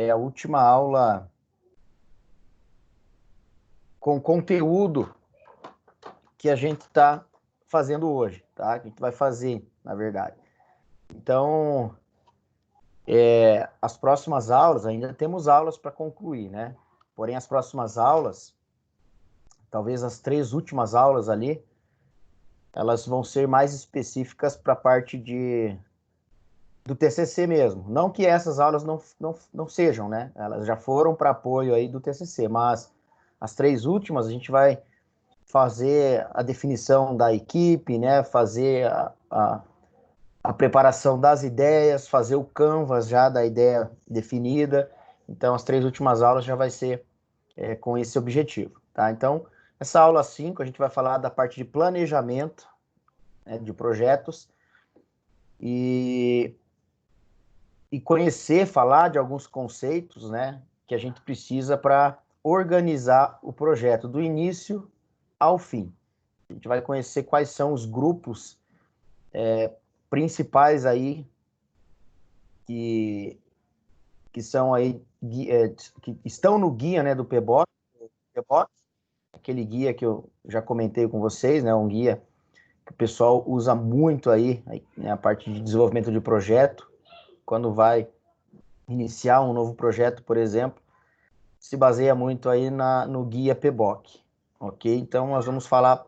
é a última aula com conteúdo que a gente está fazendo hoje, tá? Que a gente vai fazer, na verdade. Então, as próximas aulas, ainda temos aulas para concluir, né? Porém, as próximas aulas, talvez as 3 últimas aulas ali, elas vão ser mais específicas para a parte do TCC mesmo. Não que essas aulas não sejam, né? Elas já foram para apoio aí do TCC, mas as 3 últimas a gente vai fazer a definição da equipe, né? Fazer a preparação das ideias, fazer o canvas já da ideia definida. Então, as 3 últimas aulas já vai ser com esse objetivo, tá? Então, essa aula 5, a gente vai falar da parte de planejamento, né, de projetos e conhecer, falar de alguns conceitos, né, que a gente precisa para organizar o projeto do início ao fim. A gente vai conhecer quais são os grupos principais aí que são aí que estão no guia, né, do PBOK, aquele guia que eu já comentei com vocês, né, um guia que o pessoal usa muito aí, né, a parte de desenvolvimento de projeto, quando vai iniciar um novo projeto, por exemplo, se baseia muito aí no guia PBOK, ok? Então, nós vamos falar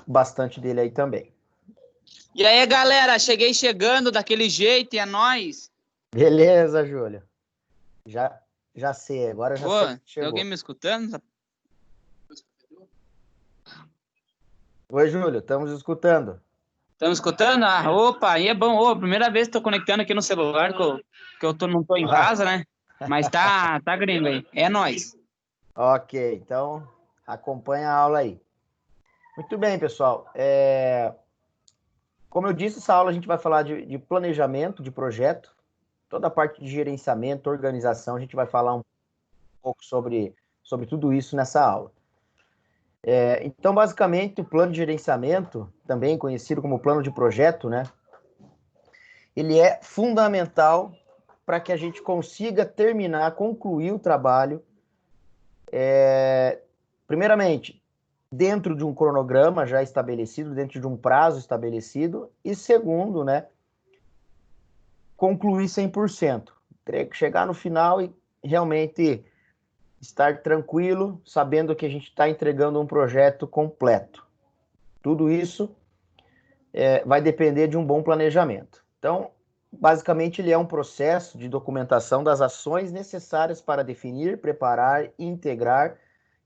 bastante dele aí também. E aí, galera, cheguei chegando daquele jeito e é nóis. Beleza, Júlio. Já sei, agora já sei que Tem chegou. alguém me escutando? Oi, Júlio, estamos escutando. Estamos escutando? Ah, opa, aí é bom. Primeira vez que tô conectando aqui no celular, que eu não tô em casa, né? Mas tá gringo aí. É nóis. Ok, então acompanha a aula aí. Muito bem, pessoal. Como eu disse, essa aula a gente vai falar de planejamento de projeto, toda a parte de gerenciamento, organização, a gente vai falar um pouco sobre tudo isso nessa aula. Então, basicamente, o plano de gerenciamento, também conhecido como plano de projeto, né? Ele é fundamental para que a gente consiga concluir o trabalho, primeiramente, dentro de um cronograma já estabelecido, dentro de um prazo estabelecido, e segundo, né, concluir 100%. Teria que chegar no final e realmente estar tranquilo, sabendo que a gente está entregando um projeto completo. Tudo isso vai depender de um bom planejamento. Então, basicamente, ele é um processo de documentação das ações necessárias para definir, preparar, integrar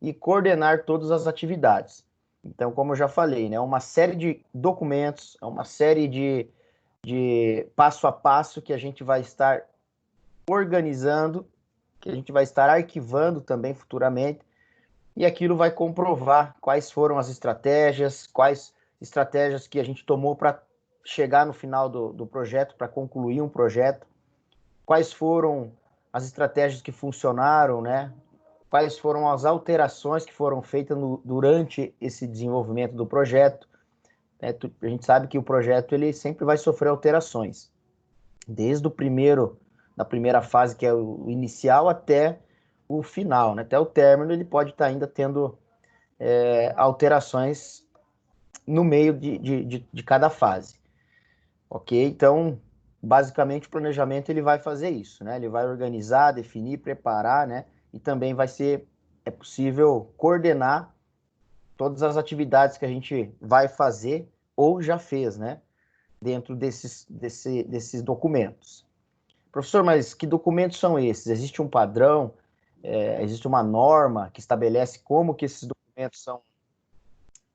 e coordenar todas as atividades. Então, como eu já falei, né, uma série de documentos, uma série de passo a passo que a gente vai estar organizando, que a gente vai estar arquivando também futuramente, e aquilo vai comprovar quais foram as estratégias, quais estratégias que a gente tomou para chegar no final do projeto, para concluir um projeto, quais foram as estratégias que funcionaram, né? Quais foram as alterações que foram feitas durante esse desenvolvimento do projeto. A gente sabe que o projeto ele sempre vai sofrer alterações, desde da primeira fase, que é o inicial, até o final, né? Até o término, ele pode estar ainda tendo alterações no meio de cada fase, ok? Então, basicamente, o planejamento ele vai fazer isso, né? Ele vai organizar, definir, preparar, né? E também é possível coordenar todas as atividades que a gente vai fazer ou já fez, né? Dentro desses documentos. Professor, mas que documentos são esses? Existe um padrão, existe uma norma que estabelece como que esses documentos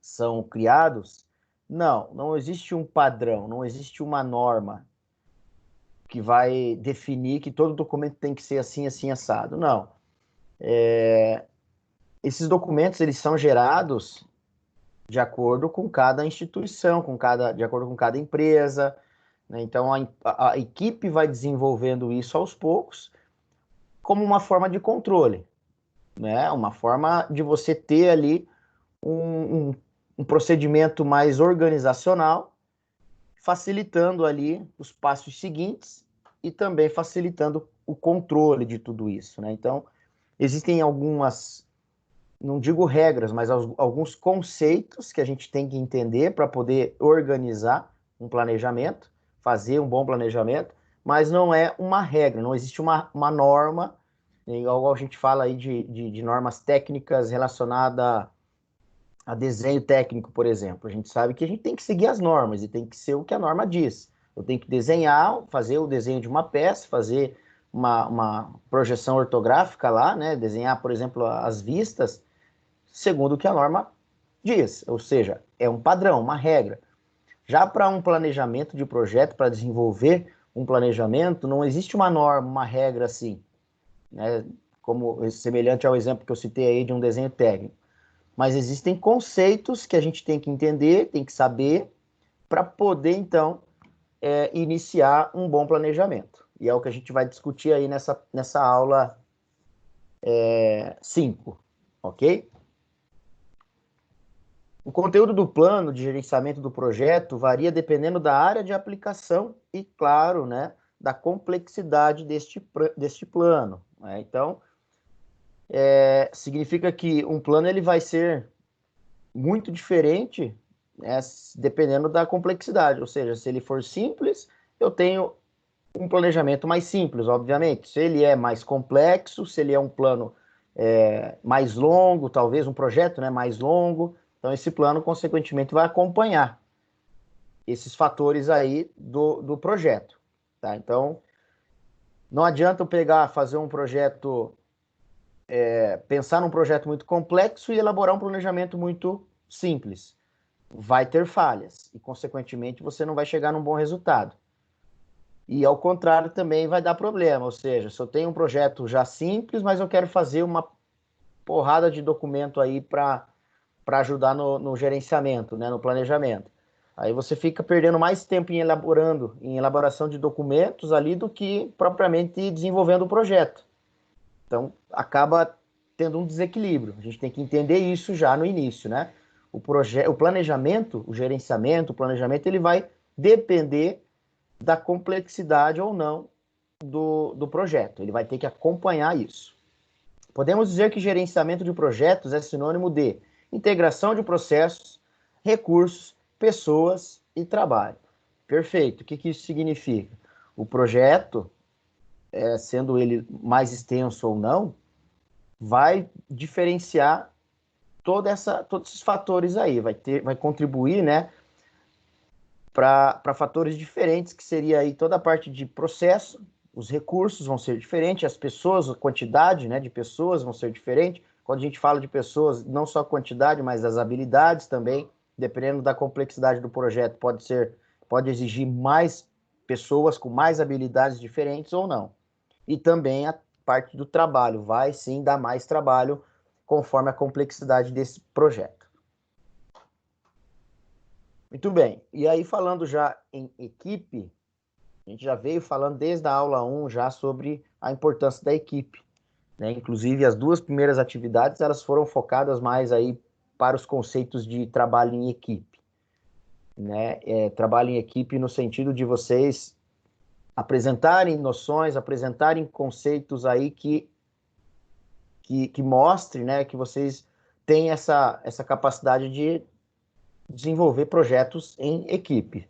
são criados? Não existe um padrão, não existe uma norma que vai definir que todo documento tem que ser assim, assim, assado. Não. Esses documentos, eles são gerados de acordo com cada instituição, de acordo com cada empresa, né? Então, a equipe vai desenvolvendo isso aos poucos como uma forma de controle, né? Uma forma de você ter ali um procedimento mais organizacional, facilitando ali os passos seguintes e também facilitando o controle de tudo isso, né? Então, existem algumas, não digo regras, mas alguns conceitos que a gente tem que entender para poder organizar um planejamento, fazer um bom planejamento, mas não é uma regra, não existe uma norma, igual a gente fala aí de normas técnicas relacionadas a desenho técnico, por exemplo. A gente sabe que a gente tem que seguir as normas e tem que ser o que a norma diz. Eu tenho que desenhar, fazer o desenho de uma peça, fazer uma projeção ortográfica lá, né? Desenhar, por exemplo, as vistas, segundo o que a norma diz. Ou seja, é um padrão, uma regra. Já para um planejamento de projeto, para desenvolver um planejamento, não existe uma norma, uma regra assim, né? Como semelhante ao exemplo que eu citei aí de um desenho técnico. Mas existem conceitos que a gente tem que entender, tem que saber, para poder, então, iniciar um bom planejamento. E é o que a gente vai discutir aí nessa aula 5, ok? O conteúdo do plano de gerenciamento do projeto varia dependendo da área de aplicação e, claro, né, da complexidade deste plano, né? Então, significa que um plano ele vai ser muito diferente, né, dependendo da complexidade. Ou seja, se ele for simples, eu tenho um planejamento mais simples, obviamente. Se ele é mais complexo, se ele é um plano mais longo, talvez um projeto, né, mais longo, então esse plano, consequentemente, vai acompanhar esses fatores aí do projeto. Tá? Então, não adianta eu fazer um projeto, pensar num projeto muito complexo e elaborar um planejamento muito simples. Vai ter falhas e, consequentemente, você não vai chegar num bom resultado. E, ao contrário, também vai dar problema. Ou seja, se eu tenho um projeto já simples, mas eu quero fazer uma porrada de documento aí para ajudar no gerenciamento, né, no planejamento. Aí você fica perdendo mais tempo em elaboração de documentos ali do que propriamente desenvolvendo o projeto. Então, acaba tendo um desequilíbrio. A gente tem que entender isso já no início, né? O planejamento, o gerenciamento, o planejamento, ele vai depender da complexidade ou não do projeto. Ele vai ter que acompanhar isso. Podemos dizer que gerenciamento de projetos é sinônimo de integração de processos, recursos, pessoas e trabalho. Perfeito. O que isso significa? O projeto, sendo ele mais extenso ou não, vai diferenciar todos esses fatores aí, vai contribuir, né, para fatores diferentes, que seria aí toda a parte de processo, os recursos vão ser diferentes, as pessoas, a quantidade, né, de pessoas vão ser diferente. Quando a gente fala de pessoas, não só a quantidade, mas as habilidades também, dependendo da complexidade do projeto, pode exigir mais pessoas com mais habilidades diferentes ou não. E também a parte do trabalho, vai sim dar mais trabalho conforme a complexidade desse projeto. Muito bem, e aí falando já em equipe, a gente já veio falando desde a aula 1 já sobre a importância da equipe, né? Inclusive as duas primeiras atividades, elas foram focadas mais aí para os conceitos de trabalho em equipe, né? Trabalho em equipe no sentido de vocês apresentarem noções, apresentarem conceitos aí que mostrem, né, que vocês têm essa capacidade de desenvolver projetos em equipe.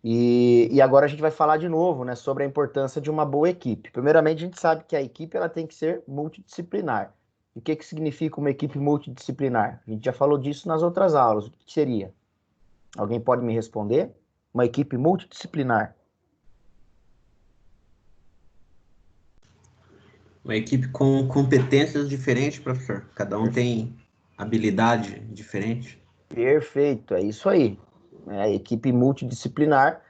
E agora a gente vai falar de novo, né, sobre a importância de uma boa equipe. Primeiramente, a gente sabe que a equipe ela tem que ser multidisciplinar. E o que significa uma equipe multidisciplinar? A gente já falou disso nas outras aulas. O que seria? Alguém pode me responder? Uma equipe multidisciplinar. Uma equipe com competências diferentes, professor. Cada um tem habilidade diferente. Perfeito, é isso aí. A equipe multidisciplinar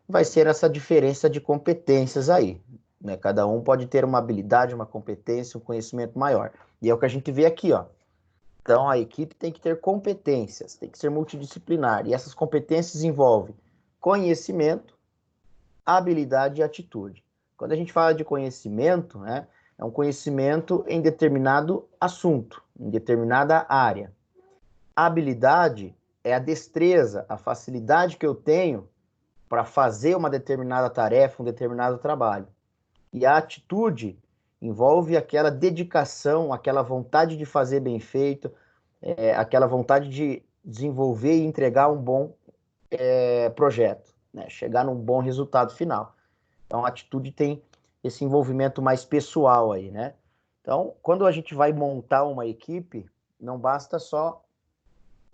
vai ser essa diferença de competências aí, né? Cada um pode ter uma habilidade, uma competência, um conhecimento maior. E é o que a gente vê aqui, ó. Então, a equipe tem que ter competências, tem que ser multidisciplinar. E essas competências envolvem conhecimento, habilidade e atitude. Quando a gente fala de conhecimento, né, é um conhecimento em determinado assunto, em determinada área. A habilidade é a destreza, a facilidade que eu tenho para fazer uma determinada tarefa, um determinado trabalho. E a atitude envolve aquela dedicação, aquela vontade de fazer bem feito, aquela vontade de desenvolver e entregar um bom projeto, né? Chegar num bom resultado final. Então, a atitude tem esse envolvimento mais pessoal aí, né? Então, quando a gente vai montar uma equipe, não basta só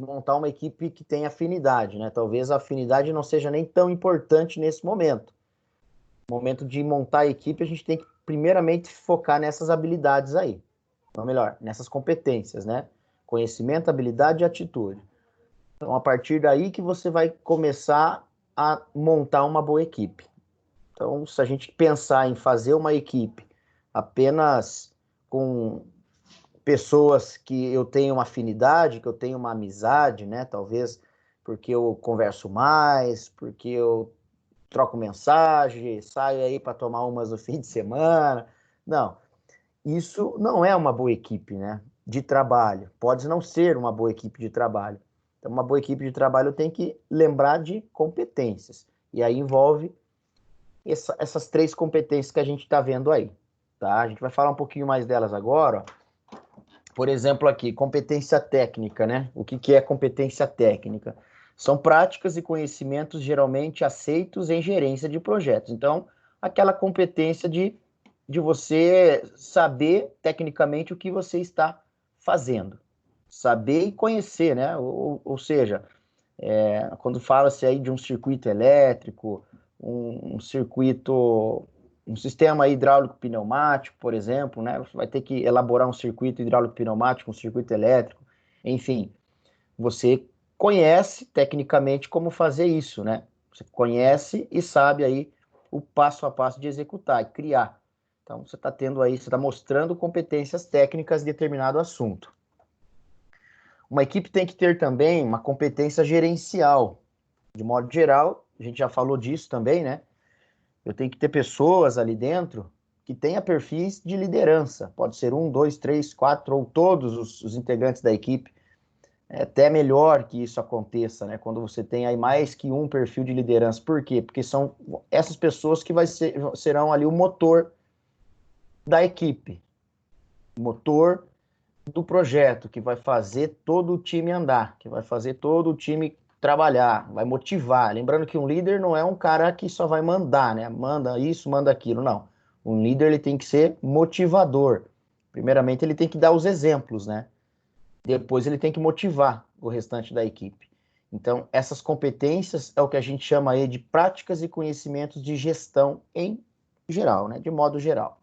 montar uma equipe que tem afinidade, né? Talvez a afinidade não seja nem tão importante nesse momento. No momento de montar a equipe, a gente tem que primeiramente focar nessas habilidades aí. Ou melhor, nessas competências, né? Conhecimento, habilidade e atitude. Então, a partir daí que você vai começar a montar uma boa equipe. Então, se a gente pensar em fazer uma equipe apenas com pessoas que eu tenho uma afinidade, que eu tenho uma amizade, né? Talvez porque eu converso mais, porque eu troco mensagem, saio aí para tomar umas no fim de semana. Não, isso não é uma boa equipe, né? De trabalho. Pode não ser uma boa equipe de trabalho. Então, uma boa equipe de trabalho tem que lembrar de competências. E aí envolve essas 3 competências que a gente está vendo aí. Tá? A gente vai falar um pouquinho mais delas agora. Ó. Por exemplo, aqui, competência técnica, né? O que é competência técnica? São práticas e conhecimentos geralmente aceitos em gerência de projetos. Então, aquela competência de você saber tecnicamente o que você está fazendo. Saber e conhecer, né? Ou seja, quando fala-se aí de um circuito elétrico, um circuito, um sistema hidráulico pneumático, por exemplo, né? Você vai ter que elaborar um circuito hidráulico pneumático, um circuito elétrico, enfim, você conhece tecnicamente como fazer isso, né? Você conhece e sabe aí o passo a passo de executar e criar. Então, você está tendo aí, você está mostrando competências técnicas em determinado assunto. Uma equipe tem que ter também uma competência gerencial. De modo geral, a gente já falou disso também, né? Eu tenho que ter pessoas ali dentro que tenha perfis de liderança. Pode ser 1, 2, 3, 4 ou todos os integrantes da equipe. É até melhor que isso aconteça, né? Quando você tem aí mais que um perfil de liderança. Por quê? Porque são essas pessoas que serão ali o motor da equipe. O motor do projeto, que vai fazer todo o time andar, que vai fazer todo o time trabalhar, vai motivar. Lembrando que um líder não é um cara que só vai mandar, né? Manda isso, manda aquilo, não. Um líder, ele tem que ser motivador. Primeiramente, ele tem que dar os exemplos, né? Depois, ele tem que motivar o restante da equipe. Então, essas competências é o que a gente chama aí de práticas e conhecimentos de gestão em geral, né? De modo geral.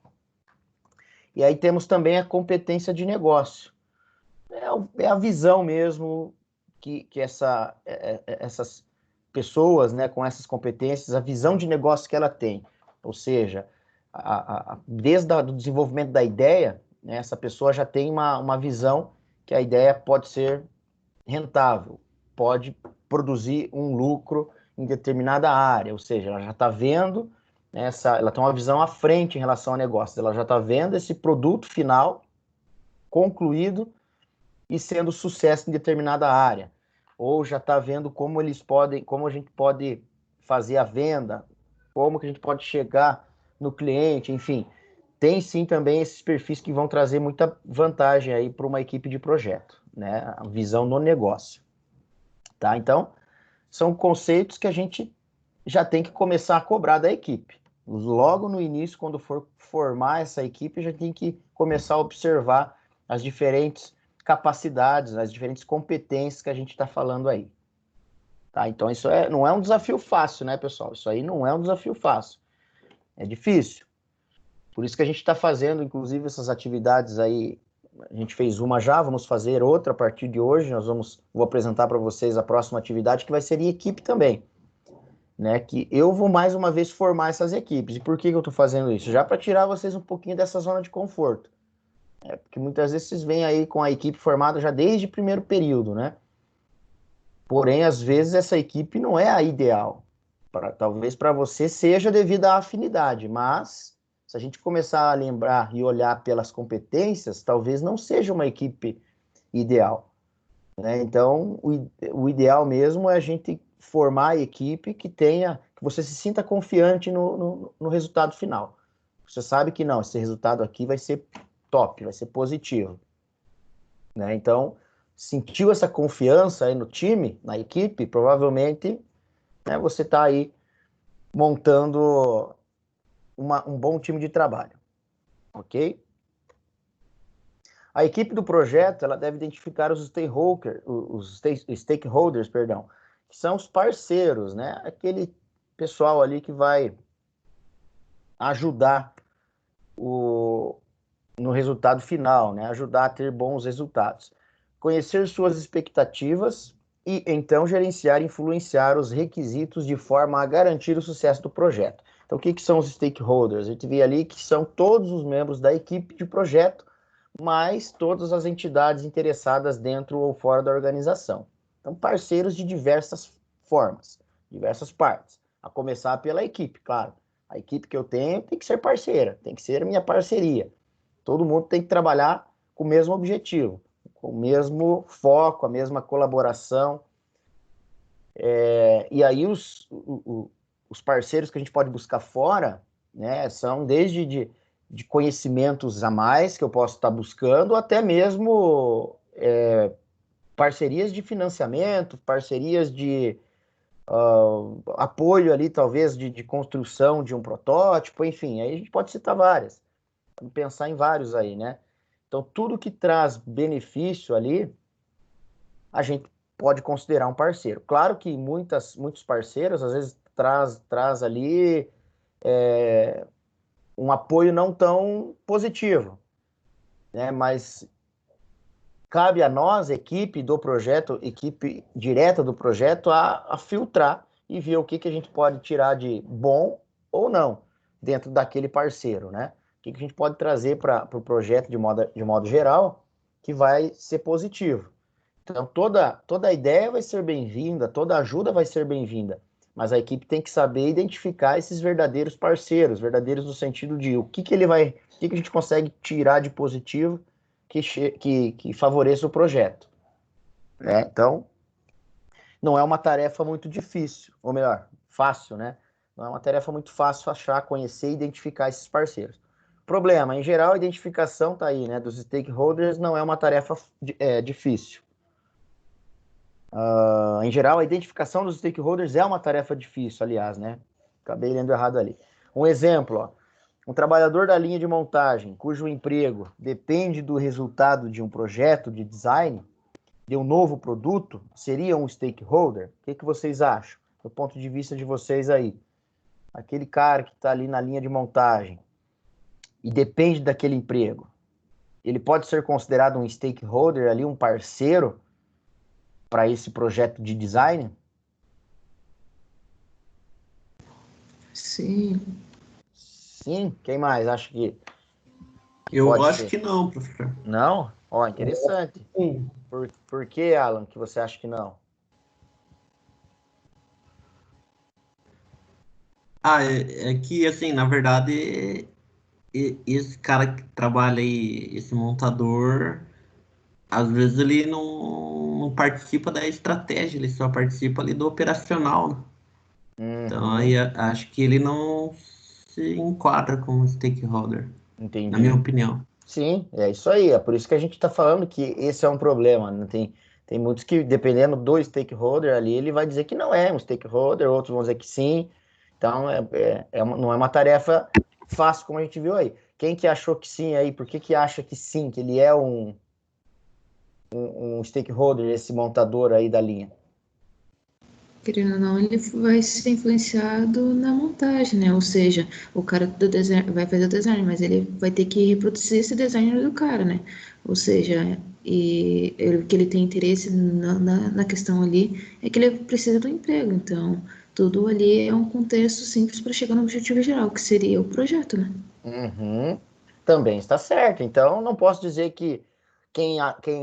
E aí temos também a competência de negócio. É a visão mesmo que essas pessoas, né, com essas competências, a visão de negócio que ela tem. Ou seja, desde o desenvolvimento da ideia, né, essa pessoa já tem uma visão que a ideia pode ser rentável, pode produzir um lucro em determinada área. Ou seja, ela já está vendo, ela tem uma visão à frente em relação ao negócio, ela já está vendo esse produto final concluído e sendo sucesso em determinada área, ou já está vendo como como a gente pode fazer a venda, como que a gente pode chegar no cliente, enfim, tem sim também esses perfis que vão trazer muita vantagem aí para uma equipe de projeto, né? A visão no negócio, tá? Então, são conceitos que a gente já tem que começar a cobrar da equipe. Logo no início, quando for formar essa equipe, já tem que começar a observar as diferentes capacidades, as diferentes competências que a gente está falando aí. Tá? Então, isso não é um desafio fácil, né, pessoal? Isso aí não é um desafio fácil. É difícil. Por isso que a gente está fazendo, inclusive, essas atividades aí. A gente fez uma já, vamos fazer outra a partir de hoje. Vou apresentar para vocês a próxima atividade, que vai ser em equipe também. Né, que eu vou mais uma vez formar essas equipes. E por que eu estou fazendo isso? Já para tirar vocês um pouquinho dessa zona de conforto. Porque muitas vezes vocês vêm aí com a equipe formada já desde o primeiro período, né? Porém, às vezes essa equipe não é a ideal. Talvez para você seja devido à afinidade, mas se a gente começar a lembrar e olhar pelas competências, talvez não seja uma equipe ideal. Né? Então, o ideal mesmo é a gente formar a equipe que tenha que você se sinta confiante no resultado final. Você sabe que não, esse resultado aqui vai ser top, vai ser positivo. Né? Então, sentiu essa confiança aí no time, na equipe, provavelmente, né, você está aí montando um bom time de trabalho, ok? A equipe do projeto, ela deve identificar os stakeholders, perdão, que são os parceiros, né? Aquele pessoal ali que vai ajudar no resultado final, né? Ajudar a ter bons resultados. Conhecer suas expectativas e, então, gerenciar e influenciar os requisitos de forma a garantir o sucesso do projeto. Então, o que são os stakeholders? A gente vê ali que são todos os membros da equipe de projeto, mais todas as entidades interessadas dentro ou fora da organização. Então, parceiros de diversas formas, diversas partes. A começar pela equipe, claro. A equipe que eu tenho tem que ser parceira, tem que ser minha parceria. Todo mundo tem que trabalhar com o mesmo objetivo, com o mesmo foco, a mesma colaboração. E aí os parceiros que a gente pode buscar fora, né, são desde de conhecimentos a mais que eu posso estar buscando, até mesmo parcerias de financiamento, parcerias de apoio ali, talvez, de construção de um protótipo, enfim, aí a gente pode citar várias. Vamos pensar em vários aí, né? Então, tudo que traz benefício ali, a gente pode considerar um parceiro. Claro que muitos parceiros, às vezes, traz ali um apoio não tão positivo, né? Mas cabe a nós, equipe do projeto, equipe direta do projeto, a filtrar e ver o que a gente pode tirar de bom ou não dentro daquele parceiro, né? O que a gente pode trazer para o projeto de modo geral que vai ser positivo. Então, toda a ideia vai ser bem-vinda, toda ajuda vai ser bem-vinda, mas a equipe tem que saber identificar esses verdadeiros parceiros, verdadeiros no sentido de o que a gente consegue tirar de positivo que favoreça o projeto. Né? Então, não é uma tarefa muito difícil, ou melhor, fácil, né? Não é uma tarefa muito fácil achar, conhecer e identificar esses parceiros. Problema, em geral, a identificação tá aí, né? Dos stakeholders não é uma tarefa difícil. Em geral, a identificação dos stakeholders é uma tarefa difícil, aliás, né? Acabei lendo errado ali. Um exemplo, ó. Um trabalhador da linha de montagem, cujo emprego depende do resultado de um projeto de design, de um novo produto, seria um stakeholder? O que vocês acham? Do ponto de vista de vocês aí. Aquele cara que está ali na linha de montagem e depende daquele emprego, ele pode ser considerado um stakeholder ali, um parceiro para esse projeto de design? Sim. Sim? Quem mais acha que Eu pode acho ser? que não, professor. Não? Ó, interessante. Sim. Por que, Alan, que você acha que não? É que, assim, na verdade, esse cara que trabalha aí, esse montador, às vezes ele não participa da estratégia, ele só participa ali do operacional, né? Então, Uhum, aí acho que ele não se enquadra como stakeholder, na minha entendi. opinião. Sim, é isso aí. É por isso que a gente está falando que esse é um problema. Né? Tem muitos que, dependendo do stakeholder ali, ele vai dizer que não é um stakeholder, outros vão dizer que sim. Então, não é uma tarefa fácil, como a gente viu aí. Quem que achou que sim aí? Por que acha que sim, que ele é um stakeholder, esse montador aí da linha? Querendo ou não, ele vai ser influenciado na montagem, né? Ou seja, o cara do design vai fazer o design, mas ele vai ter que reproduzir esse design do cara, né? Ou seja, que ele tem interesse na questão ali é que ele precisa do emprego. Então, tudo ali é um contexto simples para chegar no objetivo geral, que seria o projeto, né? Uhum. Também está certo. Então, não posso dizer que quem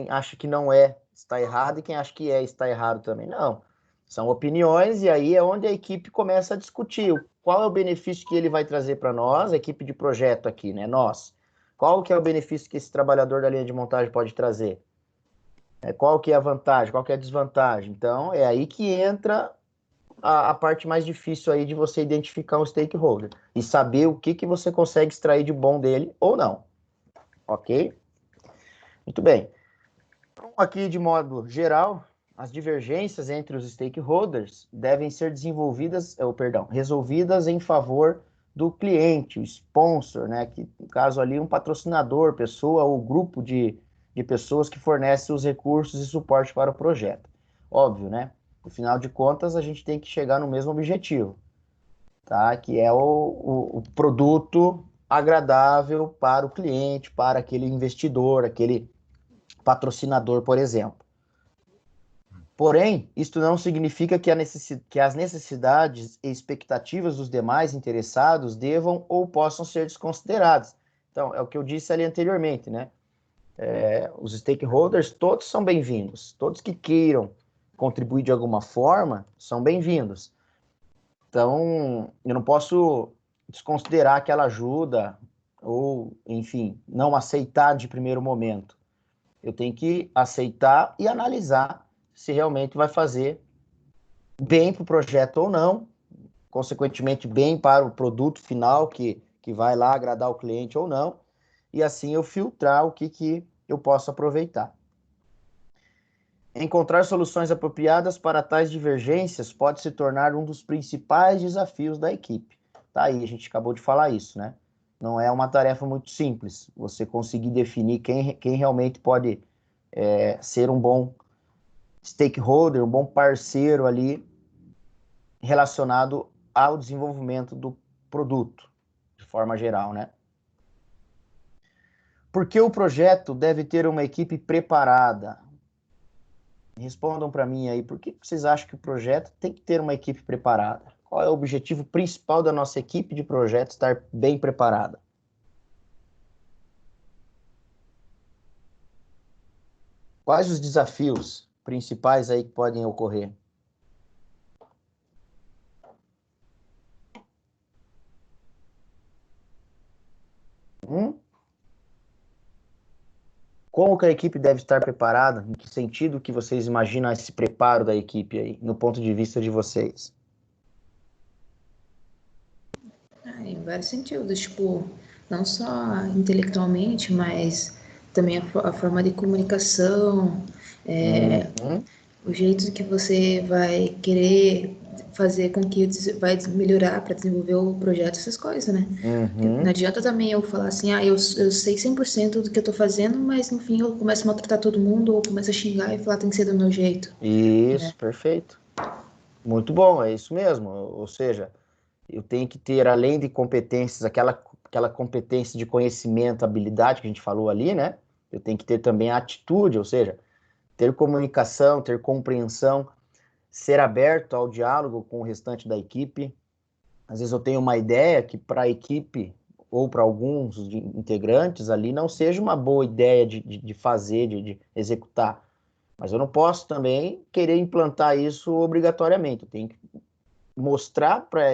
acha que não é está errado e quem acha que é está errado também. Não. São opiniões e aí é onde a equipe começa a discutir qual é o benefício que ele vai trazer para nós, a equipe de projeto aqui, né? Nós. Qual que é o benefício que esse trabalhador da linha de montagem pode trazer? Qual que é a vantagem? Qual que é a desvantagem? Então, é aí que entra a parte mais difícil aí de você identificar um stakeholder e saber o que você consegue extrair de bom dele ou não. Ok? Muito bem. Então, aqui, de modo geral, as divergências entre os stakeholders devem ser resolvidas em favor do cliente, o sponsor, né? Que, no caso ali, um patrocinador, pessoa ou grupo de pessoas que fornece os recursos e suporte para o projeto. Óbvio, né? No final de contas, a gente tem que chegar no mesmo objetivo, tá? Que é o produto agradável para o cliente, para aquele investidor, aquele patrocinador, por exemplo. Porém, isto não significa que as necessidades e expectativas dos demais interessados devam ou possam ser desconsideradas. Então, é o que eu disse ali anteriormente, né? Os stakeholders todos são bem-vindos. Todos que queiram contribuir de alguma forma são bem-vindos. Então, eu não posso desconsiderar aquela ajuda ou, enfim, não aceitar de primeiro momento. Eu tenho que aceitar e analisar se realmente vai fazer bem para o projeto ou não, consequentemente bem para o produto final que vai lá agradar o cliente ou não, e assim eu filtrar o que eu posso aproveitar. Encontrar soluções apropriadas para tais divergências pode se tornar um dos principais desafios da equipe. Tá aí, a gente acabou de falar isso, né? Não é uma tarefa muito simples, você conseguir definir quem realmente pode ser um bom stakeholder, um bom parceiro ali relacionado ao desenvolvimento do produto, de forma geral, né? Por que o projeto deve ter uma equipe preparada? Respondam para mim aí, por que vocês acham que o projeto tem que ter uma equipe preparada? Qual é o objetivo principal da nossa equipe de projeto estar bem preparada? Quais os desafios principais aí que podem ocorrer? Como que a equipe deve estar preparada? Em que sentido que vocês imaginam esse preparo da equipe aí, no ponto de vista de vocês? Em vários sentidos, tipo, não só intelectualmente, mas também a forma de comunicação, o jeito que você vai querer fazer com que vai melhorar para desenvolver o projeto, essas coisas, né? Não adianta também eu falar assim, eu sei 100% do que eu tô fazendo, mas no fim eu começo a maltratar todo mundo, ou começo a xingar e falar tem que ser do meu jeito. Isso, né? Perfeito. Muito bom, é isso mesmo. Ou seja, eu tenho que ter, além de competências, aquela competência de conhecimento, habilidade que a gente falou ali, né? Eu tenho que ter também a atitude, ou seja, ter comunicação, ter compreensão, ser aberto ao diálogo com o restante da equipe. Às vezes eu tenho uma ideia que para a equipe ou para alguns integrantes ali não seja uma boa ideia de fazer, de executar. Mas eu não posso também querer implantar isso obrigatoriamente. Eu tenho que mostrar para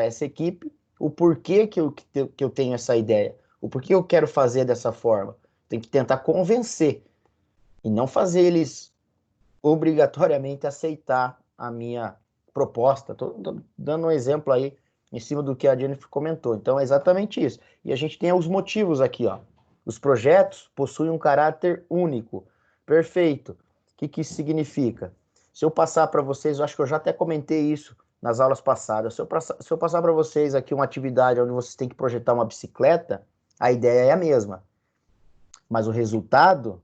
essa equipe o porquê que eu tenho essa ideia, o porquê eu quero fazer dessa forma. Tem que tentar convencer e não fazer eles obrigatoriamente aceitar a minha proposta. Estou dando um exemplo aí em cima do que a Jennifer comentou. Então é exatamente isso. E a gente tem os motivos aqui, ó. Os projetos possuem um caráter único. Perfeito. O que isso significa? Se eu passar para vocês, eu acho que eu já até comentei isso nas aulas passadas. Se eu passar para vocês aqui uma atividade onde vocês têm que projetar uma bicicleta, a ideia é a mesma. Mas o resultado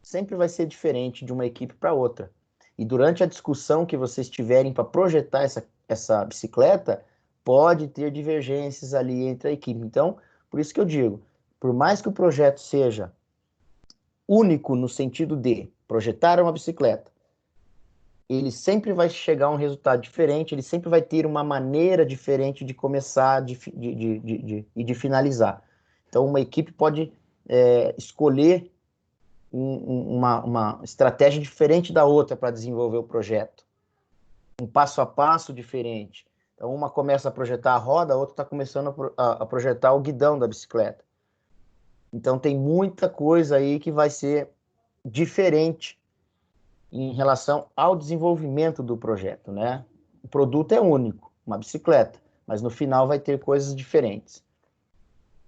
sempre vai ser diferente de uma equipe para outra. E durante a discussão que vocês tiverem para projetar essa bicicleta, pode ter divergências ali entre a equipe. Então, por isso que eu digo, por mais que o projeto seja único no sentido de projetar uma bicicleta, ele sempre vai chegar a um resultado diferente, ele sempre vai ter uma maneira diferente de começar e de finalizar. Então, uma equipe pode escolher uma estratégia diferente da outra para desenvolver o projeto. Um passo a passo diferente. Então, uma começa a projetar a roda, a outra está começando a projetar o guidão da bicicleta. Então, tem muita coisa aí que vai ser diferente em relação ao desenvolvimento do projeto, né? o produto é único, uma bicicleta, mas no final vai ter coisas diferentes.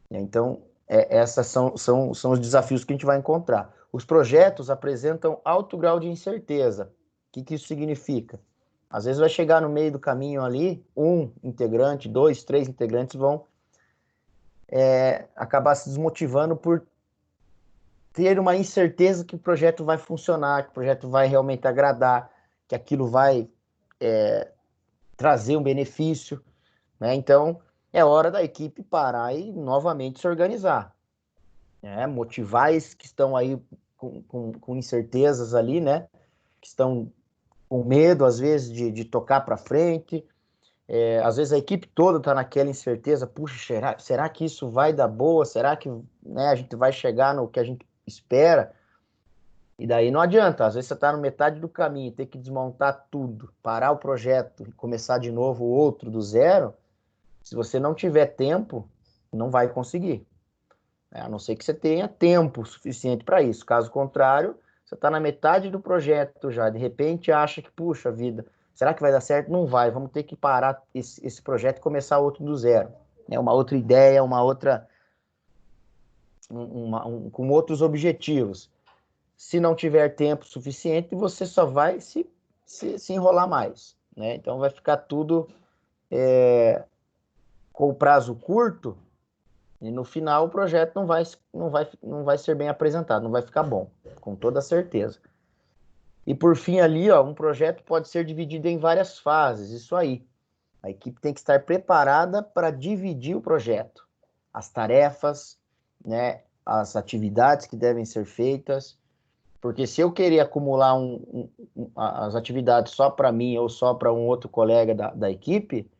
Então, essas são os desafios que a gente vai encontrar. Os projetos apresentam alto grau de incerteza. O que isso significa? Às vezes vai chegar no meio do caminho ali, um integrante, 2, 3 integrantes vão acabar se desmotivando por ter uma incerteza que o projeto vai funcionar, que o projeto vai realmente agradar, que aquilo vai trazer um benefício, né? Então, é hora da equipe parar e novamente se organizar, né? Motivar esses que estão aí com incertezas ali, né? Que estão com medo, às vezes, de tocar para frente. Às vezes a equipe toda está naquela incerteza, puxa, será que isso vai dar boa? Será que, né, a gente vai chegar no que a gente espera? E daí não adianta, às vezes você está no metade do caminho, ter que desmontar tudo, parar o projeto e começar de novo outro do zero. Se você não tiver tempo, não vai conseguir. A não ser que você tenha tempo suficiente para isso. Caso contrário, você está na metade do projeto já, de repente acha que, puxa vida, será que vai dar certo? Não vai, vamos ter que parar esse projeto e começar outro do zero. Uma outra ideia, uma outra... com outros objetivos. Se não tiver tempo suficiente, você só vai se enrolar mais, né? Então vai ficar tudo com o prazo curto e no final o projeto não vai ser bem apresentado, não vai ficar bom, com toda certeza. E por fim ali, um projeto pode ser dividido em várias fases, isso aí. A equipe tem que estar preparada para dividir o projeto, as tarefas, né, as atividades que devem ser feitas. Porque se eu querer acumular as atividades só para mim ou só para um outro colega da equipe,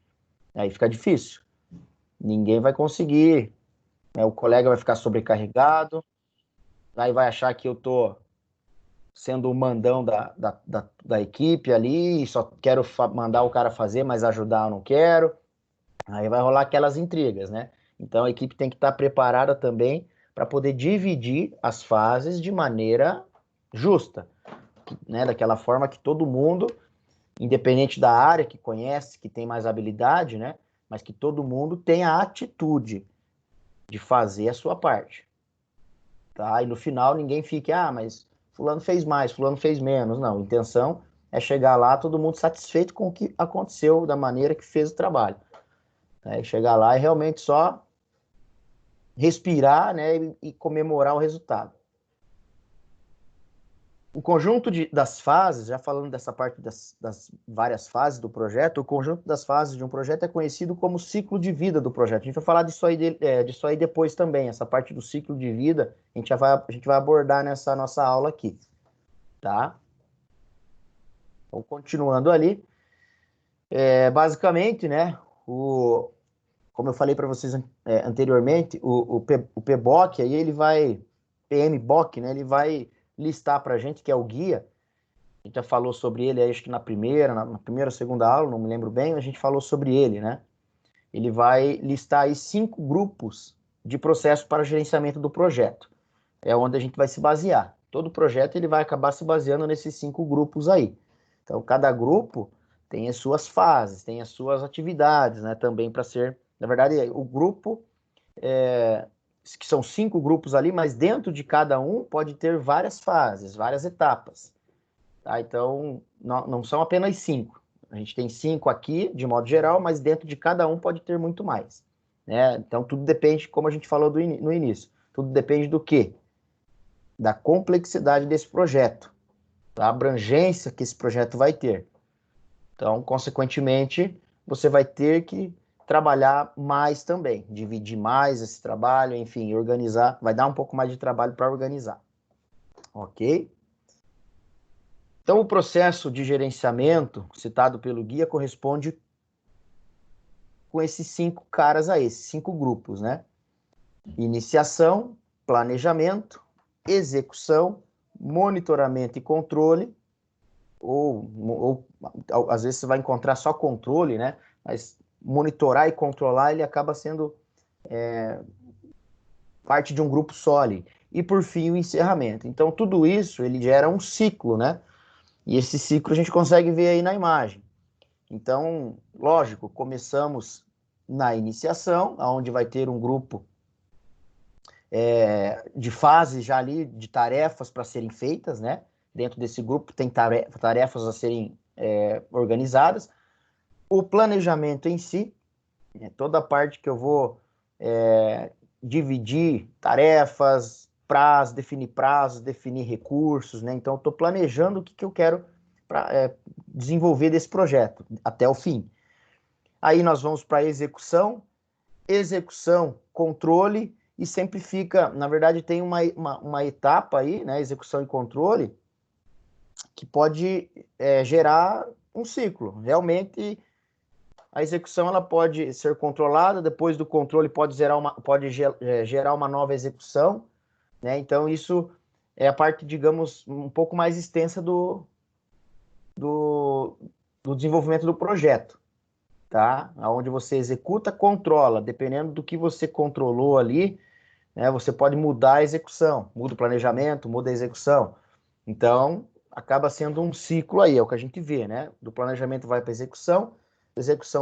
aí fica difícil. Ninguém vai conseguir, né? O colega vai ficar sobrecarregado, aí vai achar que eu estou sendo o mandão da equipe ali, e só quero mandar o cara fazer, mas ajudar eu não quero. Aí vai rolar aquelas intrigas, né? Então a equipe tem que estar preparada também para poder dividir as fases de maneira justa, né? Daquela forma que todo mundo, independente da área que conhece, que tem mais habilidade, né? Mas que todo mundo tenha a atitude de fazer a sua parte, tá? E no final ninguém fique, mas fulano fez mais, fulano fez menos. Não, a intenção é chegar lá todo mundo satisfeito com o que aconteceu, da maneira que fez o trabalho, né? Chegar lá e realmente só respirar, né? E comemorar o resultado. O conjunto das fases, já falando dessa parte das várias fases do projeto, o conjunto das fases de um projeto é conhecido como ciclo de vida do projeto. A gente vai falar disso aí depois também. Essa parte do ciclo de vida a gente vai abordar nessa nossa aula aqui, tá? Então, continuando ali, basicamente, né, como eu falei para vocês anteriormente, o PBOK, aí ele vai, PMBOK, né, ele vai listar para a gente, que é o guia. A gente já falou sobre ele, acho que na primeira ou segunda aula, não me lembro bem, a gente falou sobre ele, né? Ele vai listar aí 5 grupos de processo para gerenciamento do projeto. É onde a gente vai se basear. Todo projeto ele vai acabar se baseando nesses 5 grupos aí. Então, cada grupo tem as suas fases, tem as suas atividades, né? Também para ser... Na verdade, o grupo... que são 5 grupos ali, mas dentro de cada um pode ter várias fases, várias etapas. Tá? Então, não são apenas 5. A gente tem 5 aqui, de modo geral, mas dentro de cada um pode ter muito mais, né? Então, tudo depende, como a gente falou no início, tudo depende do quê? Da complexidade desse projeto, da abrangência que esse projeto vai ter. Então, consequentemente, você vai ter que trabalhar mais também, dividir mais esse trabalho, enfim, organizar, vai dar um pouco mais de trabalho para organizar, ok? Então, o processo de gerenciamento citado pelo guia corresponde com esses 5 caras aí, esses 5 grupos, né? Iniciação, planejamento, execução, monitoramento e controle, ou às vezes você vai encontrar só controle, né? Mas monitorar e controlar, ele acaba sendo parte de um grupo só ali. E por fim, o encerramento. Então, tudo isso, ele gera um ciclo, né? E esse ciclo a gente consegue ver aí na imagem. Então, lógico, começamos na iniciação, onde vai ter um grupo de fases já ali, de tarefas para serem feitas, né? Dentro desse grupo tem tarefas a serem organizadas. O planejamento em si, toda a parte que eu vou dividir tarefas, prazos, definir recursos, né? Então, eu estou planejando o que eu quero desenvolver desse projeto até o fim. Aí nós vamos para a execução, controle, e sempre fica, na verdade, tem uma etapa aí, né, execução e controle, que pode gerar um ciclo. Realmente, a execução ela pode ser controlada, depois do controle pode gerar uma nova execução, né? Então, isso é a parte, digamos, um pouco mais extensa do desenvolvimento do projeto, tá? Onde você executa, controla. Dependendo do que você controlou ali, né, você pode mudar a execução, muda o planejamento, muda a execução. Então, acaba sendo um ciclo aí, é o que a gente vê, né? Do planejamento vai para a execução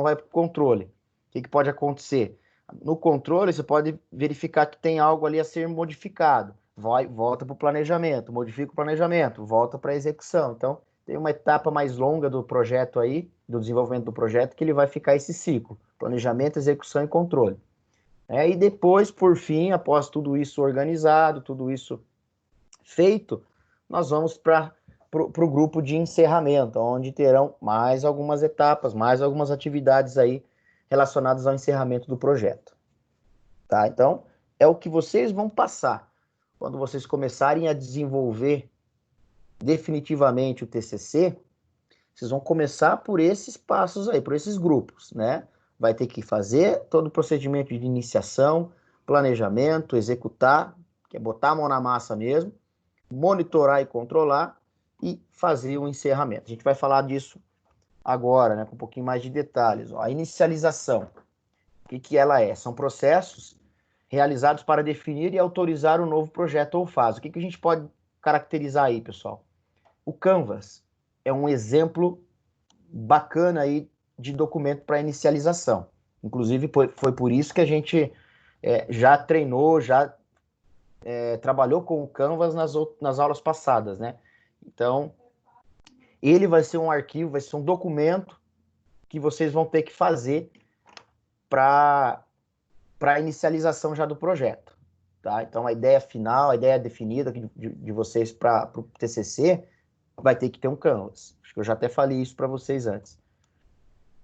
vai para o controle. O que pode acontecer? No controle, você pode verificar que tem algo ali a ser modificado. Volta para o planejamento, modifica o planejamento, volta para a execução. Então, tem uma etapa mais longa do projeto aí, do desenvolvimento do projeto, que ele vai ficar esse ciclo: planejamento, execução e controle. E depois, por fim, após tudo isso organizado, tudo isso feito, nós vamos para o grupo de encerramento, onde terão mais algumas etapas, mais algumas atividades aí relacionadas ao encerramento do projeto. Tá? Então, é o que vocês vão passar quando vocês começarem a desenvolver definitivamente o TCC. Vocês vão começar por esses passos aí, por esses grupos, né? Vai ter que fazer todo o procedimento de iniciação, planejamento, executar, que é botar a mão na massa mesmo, monitorar e controlar e fazer o encerramento. A gente vai falar disso agora, né, com um pouquinho mais de detalhes. A inicialização, o que ela é? São processos realizados para definir e autorizar um novo projeto ou fase. O que a gente pode caracterizar aí, pessoal? O Canvas é um exemplo bacana aí de documento para inicialização. Inclusive, foi por isso que a gente já treinou, trabalhou com o Canvas nas aulas passadas, né? Então, ele vai ser um arquivo, vai ser um documento que vocês vão ter que fazer para a inicialização já do projeto, tá? Então, a ideia final, a ideia definida de vocês para o TCC vai ter que ter um Canvas. Acho que eu já até falei isso para vocês antes.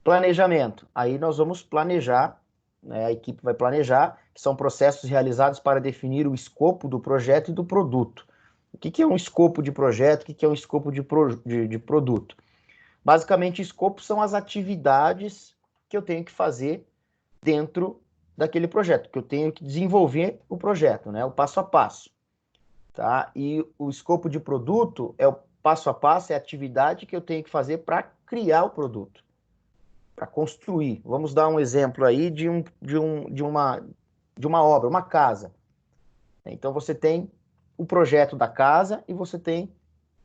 Planejamento. Aí nós vamos planejar, né, a equipe vai planejar, que são processos realizados para definir o escopo do projeto e do produto. O que é um escopo de projeto? O que é um escopo de produto? Basicamente, escopo são as atividades que eu tenho que fazer dentro daquele projeto, que eu tenho que desenvolver o projeto, né, o passo a passo. Tá? E o escopo de produto é o passo a passo, é a atividade que eu tenho que fazer para criar o produto, para construir. Vamos dar um exemplo aí de uma obra, uma casa. Então, você tem o projeto da casa e você tem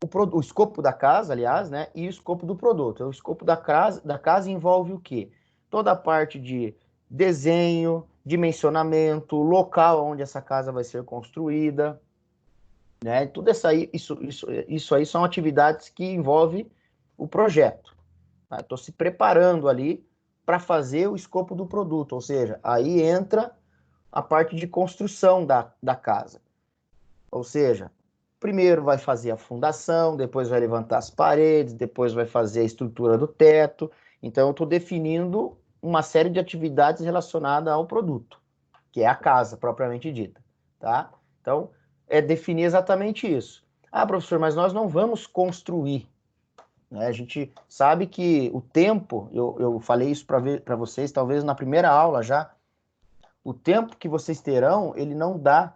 o escopo da casa, aliás, né, e o escopo do produto. O escopo da casa envolve o quê? Toda a parte de desenho, dimensionamento, local onde essa casa vai ser construída, né? Tudo isso aí são atividades que envolvem o projeto. Tá? Estou se preparando ali para fazer o escopo do produto, ou seja, aí entra a parte de construção da casa. Ou seja, primeiro vai fazer a fundação, depois vai levantar as paredes, depois vai fazer a estrutura do teto. Então, eu estou definindo uma série de atividades relacionadas ao produto, que é a casa propriamente dita, tá? Então, é definir exatamente isso. Ah, professor, mas nós não vamos construir, né? A gente sabe que o tempo, eu falei isso para vocês, talvez na primeira aula já, o tempo que vocês terão, ele não dá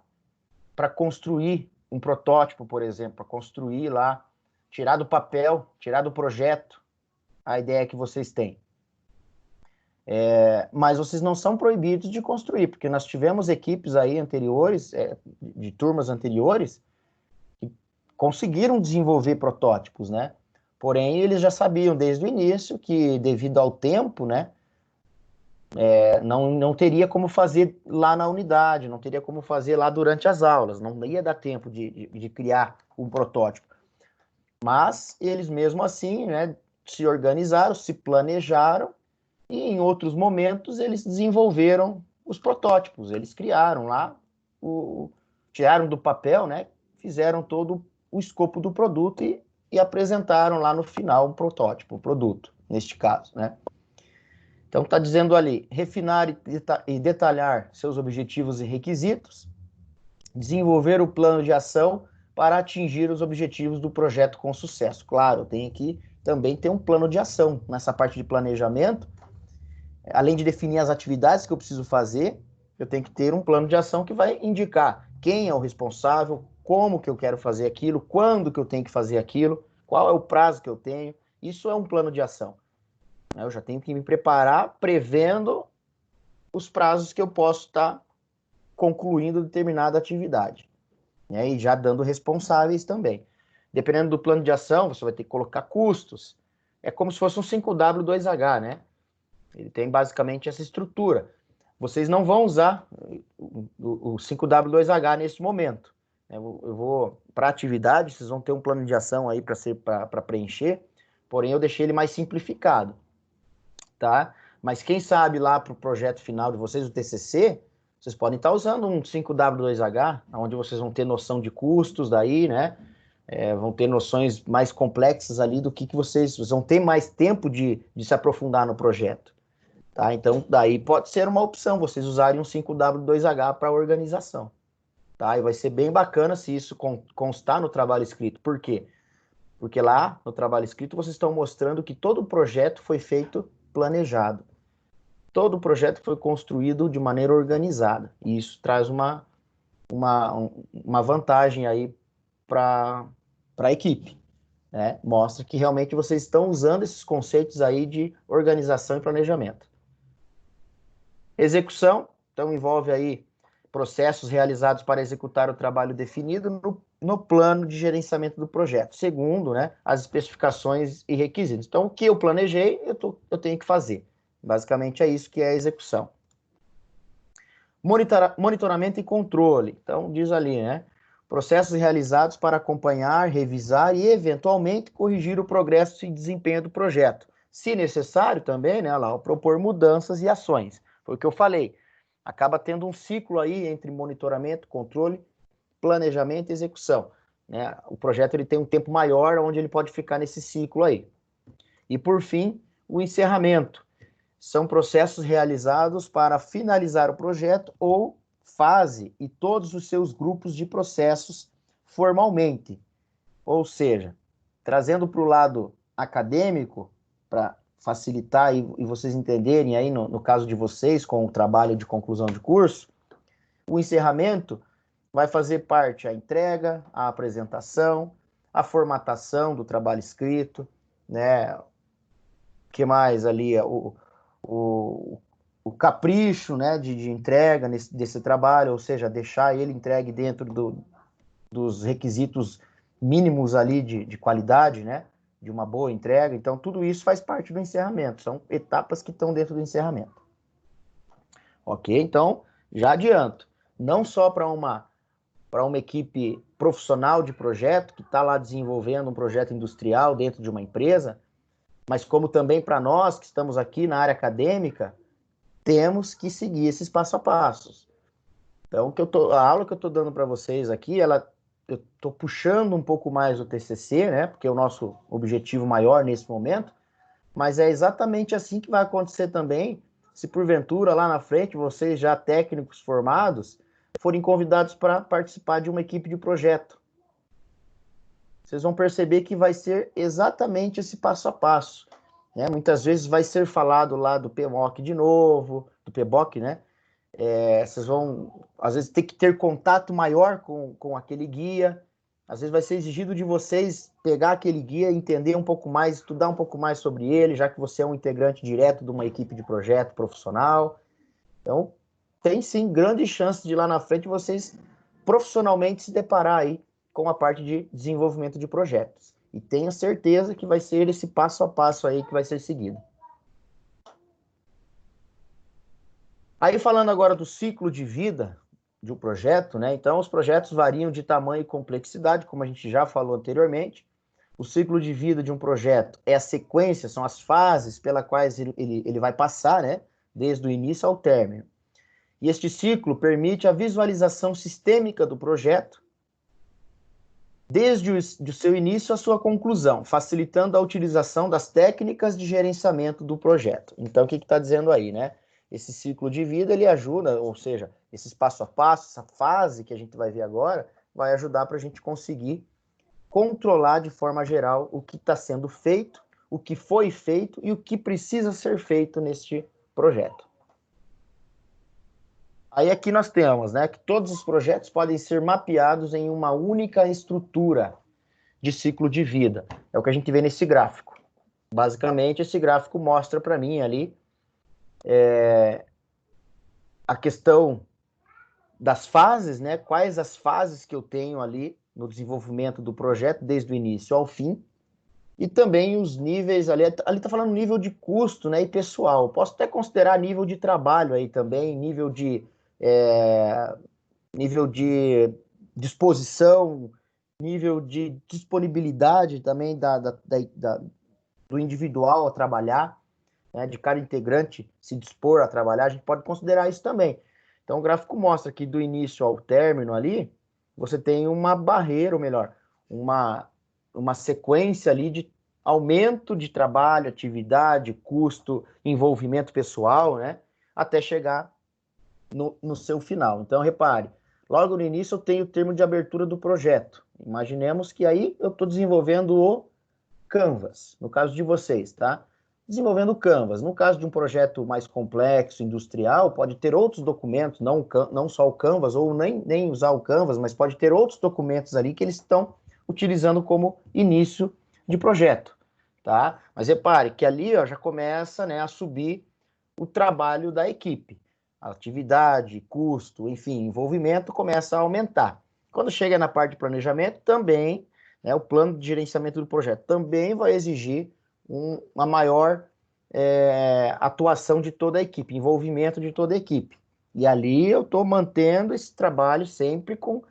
para construir um protótipo, por exemplo, para construir lá, tirar do papel, tirar do projeto a ideia que vocês têm. Mas vocês não são proibidos de construir, porque nós tivemos equipes aí anteriores, de turmas anteriores, que conseguiram desenvolver protótipos, né? Porém, eles já sabiam desde o início que, devido ao tempo, né, não teria como fazer lá na unidade, não teria como fazer lá durante as aulas, não ia dar tempo de criar um protótipo. Mas eles mesmo assim, né, se organizaram, se planejaram e em outros momentos eles desenvolveram os protótipos, eles criaram lá, tiraram do papel, né, fizeram todo o escopo do produto e apresentaram lá no final um protótipo, um produto, neste caso, né. Então está dizendo ali, refinar e detalhar seus objetivos e requisitos, desenvolver o plano de ação para atingir os objetivos do projeto com sucesso. Claro, tem que também ter um plano de ação nessa parte de planejamento. Além de definir as atividades que eu preciso fazer, eu tenho que ter um plano de ação que vai indicar quem é o responsável, como que eu quero fazer aquilo, quando que eu tenho que fazer aquilo, qual é o prazo que eu tenho. Isso é um plano de ação. Eu já tenho que me preparar prevendo os prazos que eu posso estar concluindo determinada atividade, né? E já dando responsáveis também. Dependendo do plano de ação, você vai ter que colocar custos. É como se fosse um 5W2H, né? Ele tem basicamente essa estrutura. Vocês não vão usar o 5W2H nesse momento. Eu vou, para atividade, vocês vão ter um plano de ação aí para preencher, porém eu deixei ele mais simplificado, tá? Mas quem sabe lá para o projeto final de vocês, o TCC, vocês podem estar usando um 5W2H, onde vocês vão ter noção de custos daí, né? Vão ter noções mais complexas ali do que vocês vão ter mais tempo de se aprofundar no projeto, tá? Então, daí pode ser uma opção vocês usarem um 5W2H para organização, tá? E vai ser bem bacana se isso constar no trabalho escrito. Por quê? Porque lá no trabalho escrito vocês estão mostrando que todo o projeto foi feito planejado. Todo o projeto foi construído de maneira organizada. E isso traz uma vantagem aí para a equipe, né? Mostra que realmente vocês estão usando esses conceitos aí de organização e planejamento. Execução, então envolve aí processos realizados para executar o trabalho definido no plano de gerenciamento do projeto, segundo, né, as especificações e requisitos. Então, o que eu planejei, eu tenho que fazer. Basicamente é isso que é a execução. Monitoramento e controle. Então, diz ali, né, processos realizados para acompanhar, revisar e, eventualmente, corrigir o progresso e desempenho do projeto. Se necessário também, né, lá, propor mudanças e ações. Foi o que eu falei. Acaba tendo um ciclo aí entre monitoramento, controle, planejamento e execução, né? O projeto ele tem um tempo maior onde ele pode ficar nesse ciclo aí. E, por fim, o encerramento. São processos realizados para finalizar o projeto ou fase e todos os seus grupos de processos formalmente. Ou seja, trazendo para o lado acadêmico, para facilitar e vocês entenderem aí, no caso de vocês, com o trabalho de conclusão de curso, o encerramento vai fazer parte a entrega, a apresentação, a formatação do trabalho escrito, né? O que mais ali? O capricho, né, de entrega desse trabalho, ou seja, deixar ele entregue dentro dos requisitos mínimos ali de qualidade, né, de uma boa entrega. Então, tudo isso faz parte do encerramento, são etapas que estão dentro do encerramento. Ok? Então, já adianto, não só para uma equipe profissional de projeto, que está lá desenvolvendo um projeto industrial dentro de uma empresa, mas como também para nós que estamos aqui na área acadêmica, temos que seguir esses passo a passos. Então, a aula que eu estou dando para vocês aqui, eu estou puxando um pouco mais o TCC, né, porque é o nosso objetivo maior nesse momento, mas é exatamente assim que vai acontecer também, se porventura lá na frente, vocês já técnicos formados, forem convidados para participar de uma equipe de projeto. Vocês vão perceber que vai ser exatamente esse passo a passo, né? Muitas vezes vai ser falado lá do PMOC de novo, do PBOC, né? Vocês vão, às vezes, ter que ter contato maior com aquele guia. Às vezes vai ser exigido de vocês pegar aquele guia, entender um pouco mais, estudar um pouco mais sobre ele, já que você é um integrante direto de uma equipe de projeto profissional. Então, tem sim grande chance de lá na frente vocês profissionalmente se deparar aí com a parte de desenvolvimento de projetos. E tenha certeza que vai ser esse passo a passo aí que vai ser seguido. Aí falando agora do ciclo de vida de um projeto, né? Então os projetos variam de tamanho e complexidade, como a gente já falou anteriormente. O ciclo de vida de um projeto é a sequência, são as fases pelas quais ele vai passar, né? Desde o início ao término. E este ciclo permite a visualização sistêmica do projeto, desde o seu início à sua conclusão, facilitando a utilização das técnicas de gerenciamento do projeto. Então, o que está dizendo aí, né? Esse ciclo de vida, ele ajuda, ou seja, esse passo a passo, essa fase que a gente vai ver agora, vai ajudar para a gente conseguir controlar de forma geral o que está sendo feito, o que foi feito e o que precisa ser feito neste projeto. Aí aqui nós temos, né, que todos os projetos podem ser mapeados em uma única estrutura de ciclo de vida. É o que a gente vê nesse gráfico. Basicamente, esse gráfico mostra para mim ali a questão das fases, né? Quais as fases que eu tenho ali no desenvolvimento do projeto, desde o início ao fim, e também os níveis, ali está falando nível de custo, né, e pessoal. Posso até considerar nível de trabalho aí também, nível de disposição, nível de disponibilidade também do individual a trabalhar, né, de cada integrante se dispor a trabalhar, a gente pode considerar isso também. Então o gráfico mostra que do início ao término ali, você tem uma barreira, ou melhor, uma sequência ali de aumento de trabalho, atividade, custo, envolvimento pessoal, né, até chegar no seu final. Então, repare, logo no início eu tenho o termo de abertura do projeto. Imaginemos que aí eu estou desenvolvendo o Canvas, no caso de vocês, tá? Desenvolvendo o Canvas. No caso de um projeto mais complexo, industrial, pode ter outros documentos, não só o Canvas, ou nem usar o Canvas, mas pode ter outros documentos ali que eles estão utilizando como início de projeto, tá? Mas repare que ali ó, já começa, né, a subir o trabalho da equipe. A atividade, custo, enfim, envolvimento começa a aumentar. Quando chega na parte de planejamento, também, né, o plano de gerenciamento do projeto também vai exigir uma maior atuação de toda a equipe, envolvimento de toda a equipe. E ali eu estou mantendo esse trabalho sempre com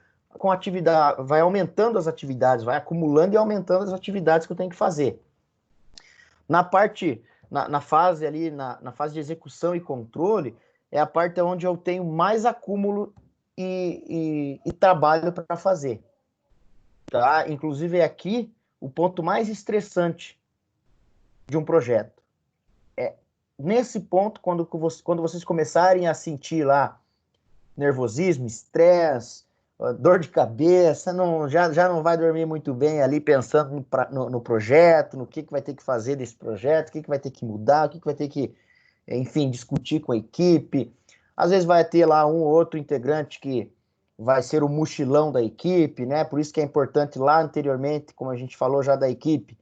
atividade, vai aumentando as atividades, vai acumulando e aumentando as atividades que eu tenho que fazer. Na parte, na fase ali, na fase de execução e controle, é a parte onde eu tenho mais acúmulo e trabalho para fazer. Tá? Inclusive é aqui o ponto mais estressante de um projeto. É nesse ponto, quando vocês começarem a sentir lá nervosismo, estresse, dor de cabeça, já não vai dormir muito bem ali pensando no projeto, no que vai ter que fazer desse projeto, o que vai ter que mudar, o que vai ter que, enfim, discutir com a equipe. Às vezes vai ter lá um ou outro integrante que vai ser o mochilão da equipe, né? Por isso que é importante lá anteriormente, como a gente falou já da equipe,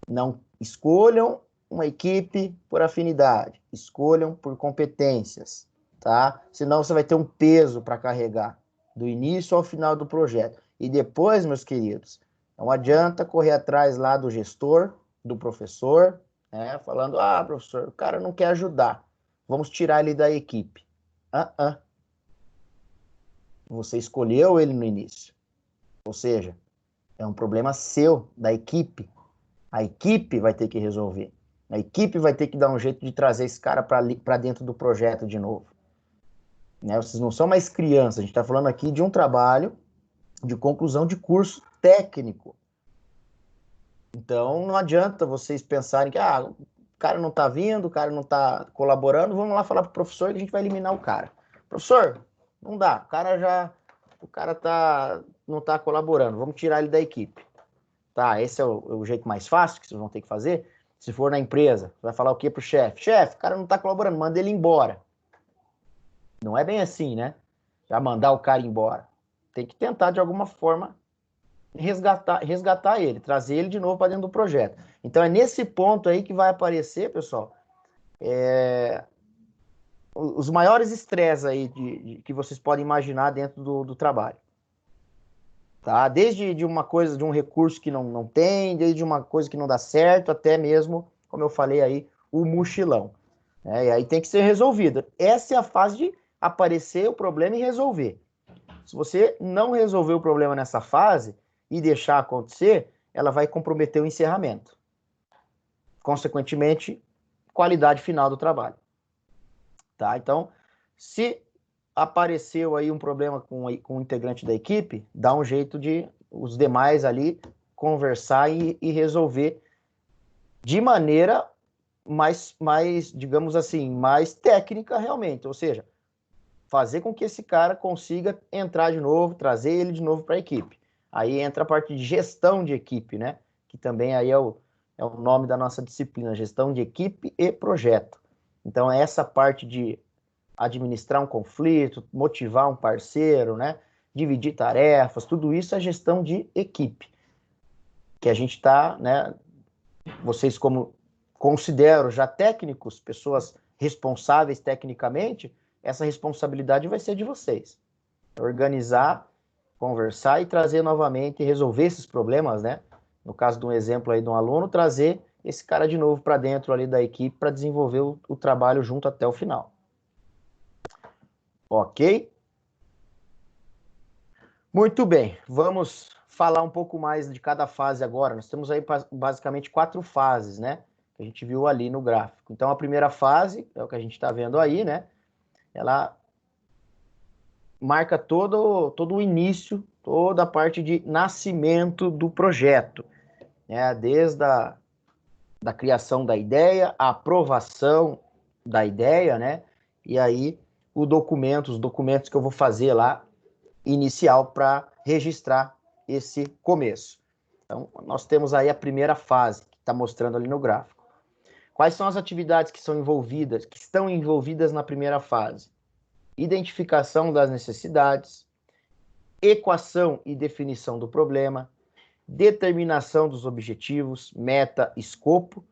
não escolham uma equipe por afinidade, escolham por competências, tá? Senão você vai ter um peso para carregar do início ao final do projeto. E depois, meus queridos, não adianta correr atrás lá do gestor, do professor, né? Falando, professor, o cara não quer ajudar, vamos tirar ele da equipe. Você escolheu ele no início. Ou seja, é um problema seu, da equipe. A equipe vai ter que resolver. A equipe vai ter que dar um jeito de trazer esse cara para dentro do projeto de novo. Né? Vocês não são mais crianças, a gente está falando aqui de um trabalho de conclusão de curso técnico. Então, não adianta vocês pensarem que o cara não está vindo, o cara não está colaborando, vamos lá falar para o professor que a gente vai eliminar o cara. Professor, não dá, o cara não está colaborando, vamos tirar ele da equipe. Tá, esse é o jeito mais fácil que vocês vão ter que fazer. Se for na empresa, vai falar o quê pro chefe? Chefe, o cara não está colaborando, manda ele embora. Não é bem assim, né? Já mandar o cara embora. Tem que tentar, de alguma forma, resgatar ele, trazer ele de novo para dentro do projeto. Então, é nesse ponto aí que vai aparecer, pessoal, os maiores estresses aí que vocês podem imaginar dentro do trabalho. tá? Desde de uma coisa, de um recurso que não tem, desde uma coisa que não dá certo, até mesmo, como eu falei aí, o mochilão, né? E aí tem que ser resolvido. Essa é a fase de aparecer o problema e resolver. Se você não resolver o problema nessa fase e deixar acontecer, ela vai comprometer o encerramento. Consequentemente, qualidade final do trabalho. Tá? Então, se apareceu aí um problema com o integrante da equipe, dá um jeito de os demais ali conversar e resolver de maneira mais, digamos assim, mais técnica realmente. Ou seja, fazer com que esse cara consiga entrar de novo, trazer ele de novo para a equipe. Aí entra a parte de gestão de equipe, né? Que também aí é o nome da nossa disciplina, gestão de equipe e projeto. Então, é essa parte de administrar um conflito, motivar um parceiro, né? Dividir tarefas, tudo isso é gestão de equipe. Que a gente está, né? Vocês, como considero já técnicos, pessoas responsáveis tecnicamente, essa responsabilidade vai ser de vocês. Organizar, conversar e trazer novamente, resolver esses problemas, né? No caso de um exemplo aí de um aluno, trazer esse cara de novo para dentro ali da equipe para desenvolver o trabalho junto até o final. Ok? Muito bem, vamos falar um pouco mais de cada fase agora. Nós temos aí basicamente 4 fases, né? Que a gente viu ali no gráfico. Então, a primeira fase, é o que a gente está vendo aí, né? Ela marca todo o início, toda a parte de nascimento do projeto, né? Desde da criação da ideia, a aprovação da ideia, né? E aí os documentos que eu vou fazer lá, inicial, para registrar esse começo. Então, nós temos aí a primeira fase, que está mostrando ali no gráfico. Quais são as atividades que estão envolvidas na primeira fase? Identificação das necessidades, equação e definição do problema, determinação dos objetivos, meta, escopo,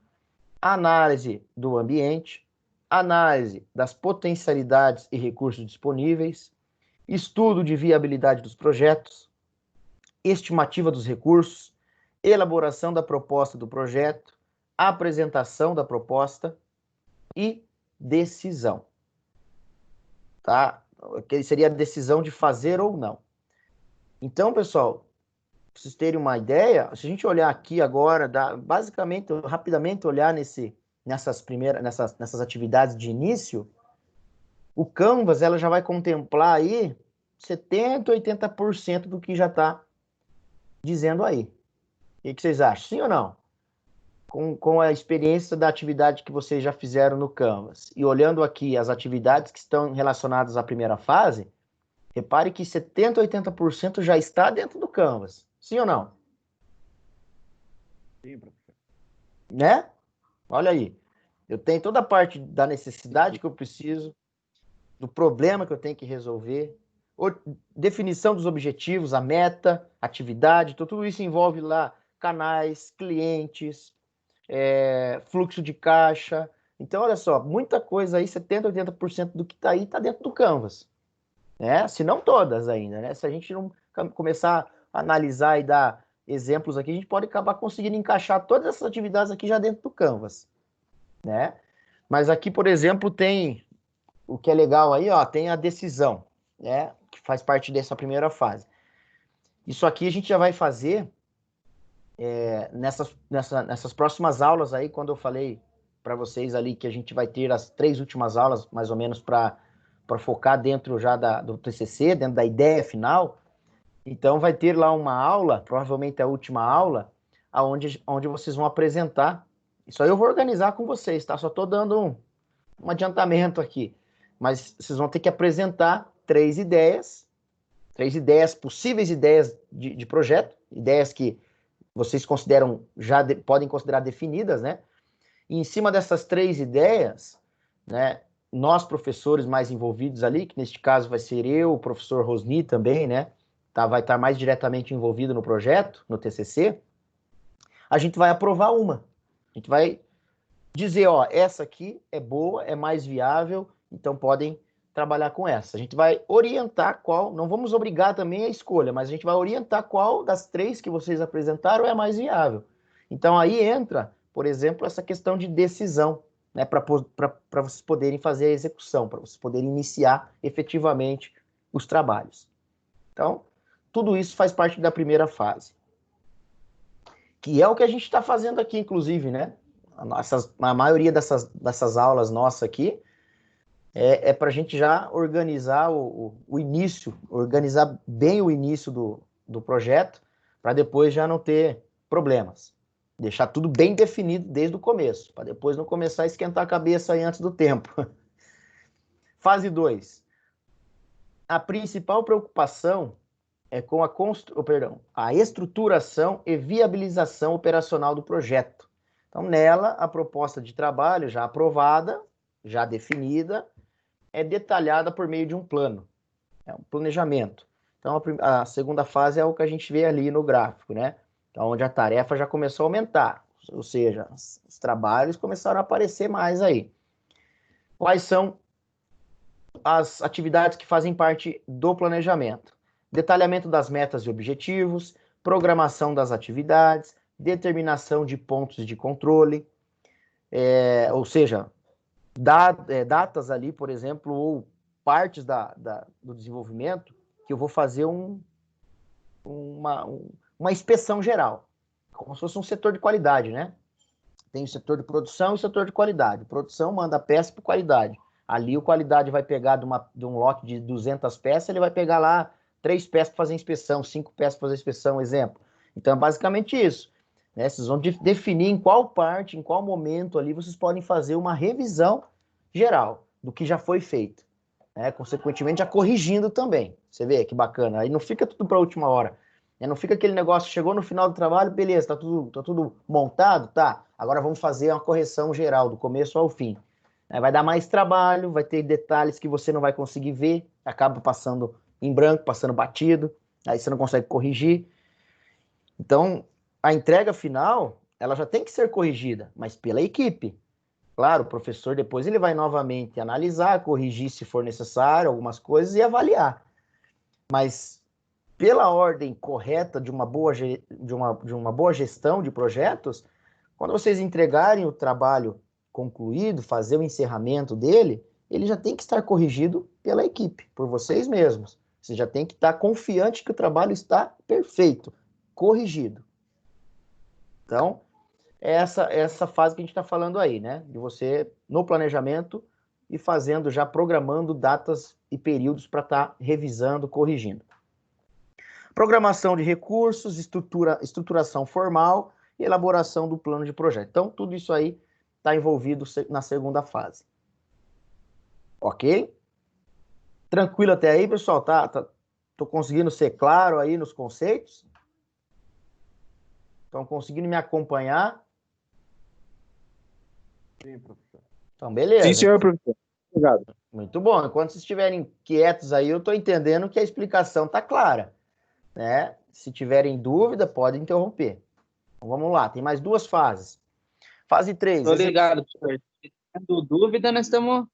análise do ambiente, análise das potencialidades e recursos disponíveis, estudo de viabilidade dos projetos, estimativa dos recursos, elaboração da proposta do projeto, apresentação da proposta e decisão. Tá? Que seria a decisão de fazer ou não. Então, pessoal, para vocês terem uma ideia, se a gente olhar aqui agora, basicamente, rapidamente olhar nessas atividades de início, o Canvas ela já vai contemplar aí 70%, 80% do que já está dizendo aí. O que vocês acham? Sim ou não? Com a experiência da atividade que vocês já fizeram no Canvas e olhando aqui as atividades que estão relacionadas à primeira fase, repare que 70%, 80% já está dentro do Canvas. Sim ou não? Sim, professor. Né? Olha aí. Eu tenho toda a parte da necessidade que eu preciso, do problema que eu tenho que resolver, definição dos objetivos, a meta, atividade, então tudo isso envolve lá canais, clientes, fluxo de caixa. Então, olha só, muita coisa aí, 70%, 80% do que está aí está dentro do Canvas. Né? Se não todas ainda, né? Se a gente não começar a analisar e dar exemplos aqui, a gente pode acabar conseguindo encaixar todas essas atividades aqui já dentro do Canvas. Né? Mas aqui, por exemplo, tem o que é legal aí, ó, tem a decisão, né? Que faz parte dessa primeira fase. Isso aqui a gente já vai fazer nessas próximas aulas aí, quando eu falei para vocês ali que a gente vai ter as 3 últimas aulas, mais ou menos, para focar dentro já do TCC, dentro da ideia final. Então, vai ter lá uma aula, provavelmente a última aula, onde vocês vão apresentar. Isso aí eu vou organizar com vocês, tá? Só estou dando um adiantamento aqui. Mas vocês vão ter que apresentar 3 ideias, possíveis ideias de projeto, ideias que vocês consideram, podem considerar definidas, né? E em cima dessas 3 ideias, né, nós professores mais envolvidos ali, que neste caso vai ser eu, o professor Rosni também, né? Vai estar mais diretamente envolvido no projeto, no TCC, a gente vai aprovar uma. A gente vai dizer, ó, essa aqui é boa, é mais viável, então podem trabalhar com essa. A gente vai orientar qual, não vamos obrigar também a escolha, mas a gente vai orientar qual das 3 que vocês apresentaram é a mais viável. Então aí entra, por exemplo, essa questão de decisão, né, para vocês poderem fazer a execução, para vocês poderem iniciar efetivamente os trabalhos. Então, tudo isso faz parte da primeira fase, que é o que a gente está fazendo aqui, inclusive, né? A maioria dessas aulas nossas aqui é para a gente já organizar o início, organizar bem o início do projeto, para depois já não ter problemas. Deixar tudo bem definido desde o começo, para depois não começar a esquentar a cabeça aí antes do tempo. Fase 2. A principal preocupação é com a estruturação e viabilização operacional do projeto. Então, nela, a proposta de trabalho já aprovada, já definida, é detalhada por meio de um plano, é um planejamento. Então, a segunda fase é o que a gente vê ali no gráfico, né? Então, onde a tarefa já começou a aumentar, ou seja, os trabalhos começaram a aparecer mais aí. Quais são as atividades que fazem parte do planejamento? Detalhamento das metas e objetivos, programação das atividades, determinação de pontos de controle, ou seja, datas ali, por exemplo, ou partes do desenvolvimento, que eu vou fazer uma inspeção geral, como se fosse um setor de qualidade, né? Tem o setor de produção e o setor de qualidade. Produção manda peça para qualidade. Ali o qualidade vai pegar de um lote de 200 peças, ele vai pegar lá 3 peças para fazer inspeção, 5 peças para fazer inspeção, exemplo. Então é basicamente isso, né? Vocês vão definir em qual parte, em qual momento ali vocês podem fazer uma revisão geral do que já foi feito, né? Consequentemente já corrigindo também. Você vê que bacana. Aí não fica tudo para a última hora. Não fica aquele negócio, chegou no final do trabalho, beleza, tá tudo montado? Tá. Agora vamos fazer uma correção geral, do começo ao fim. Vai dar mais trabalho, vai ter detalhes que você não vai conseguir ver, acaba passando em branco, passando batido, aí você não consegue corrigir. Então, a entrega final, ela já tem que ser corrigida, mas pela equipe. Claro, o professor depois ele vai novamente analisar, corrigir se for necessário, algumas coisas e avaliar. Mas pela ordem correta de uma boa gestão de projetos, quando vocês entregarem o trabalho concluído, fazer o encerramento dele, ele já tem que estar corrigido pela equipe, por vocês mesmos. Você já tem que estar confiante que o trabalho está perfeito, corrigido. Então, é essa fase que a gente está falando aí, né? De você, no planejamento, e fazendo, já programando datas e períodos para estar revisando, corrigindo. Programação de recursos, estruturação formal e elaboração do plano de projeto. Então, tudo isso aí está envolvido na segunda fase. Ok? Tranquilo até aí, pessoal? Tô conseguindo ser claro aí nos conceitos? Estão conseguindo me acompanhar? Sim, professor. Então, beleza. Sim, senhor, professor. Obrigado. Muito bom. Enquanto vocês estiverem quietos aí, eu estou entendendo que a explicação está clara, né? Se tiverem dúvida, podem interromper. Então, vamos lá, tem mais 2 fases. Fase 3. Tô ligado, professor. Tendo dúvida, nós estamos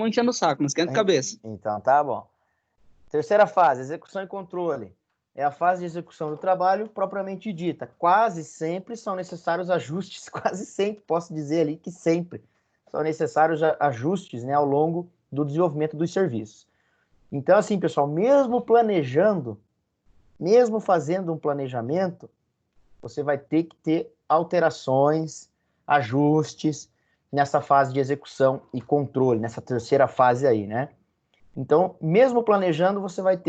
enchendo o saco, não esquenta a cabeça. Então, tá bom. Terceira fase, execução e controle. É a fase de execução do trabalho propriamente dita. Quase sempre são necessários ajustes, quase sempre, posso dizer ali que sempre são necessários ajustes, né, ao longo do desenvolvimento dos serviços. Então, assim, pessoal, mesmo planejando, mesmo fazendo um planejamento, você vai ter que ter alterações, ajustes nessa fase de execução e controle, nessa terceira fase aí, né? Então, mesmo planejando, você vai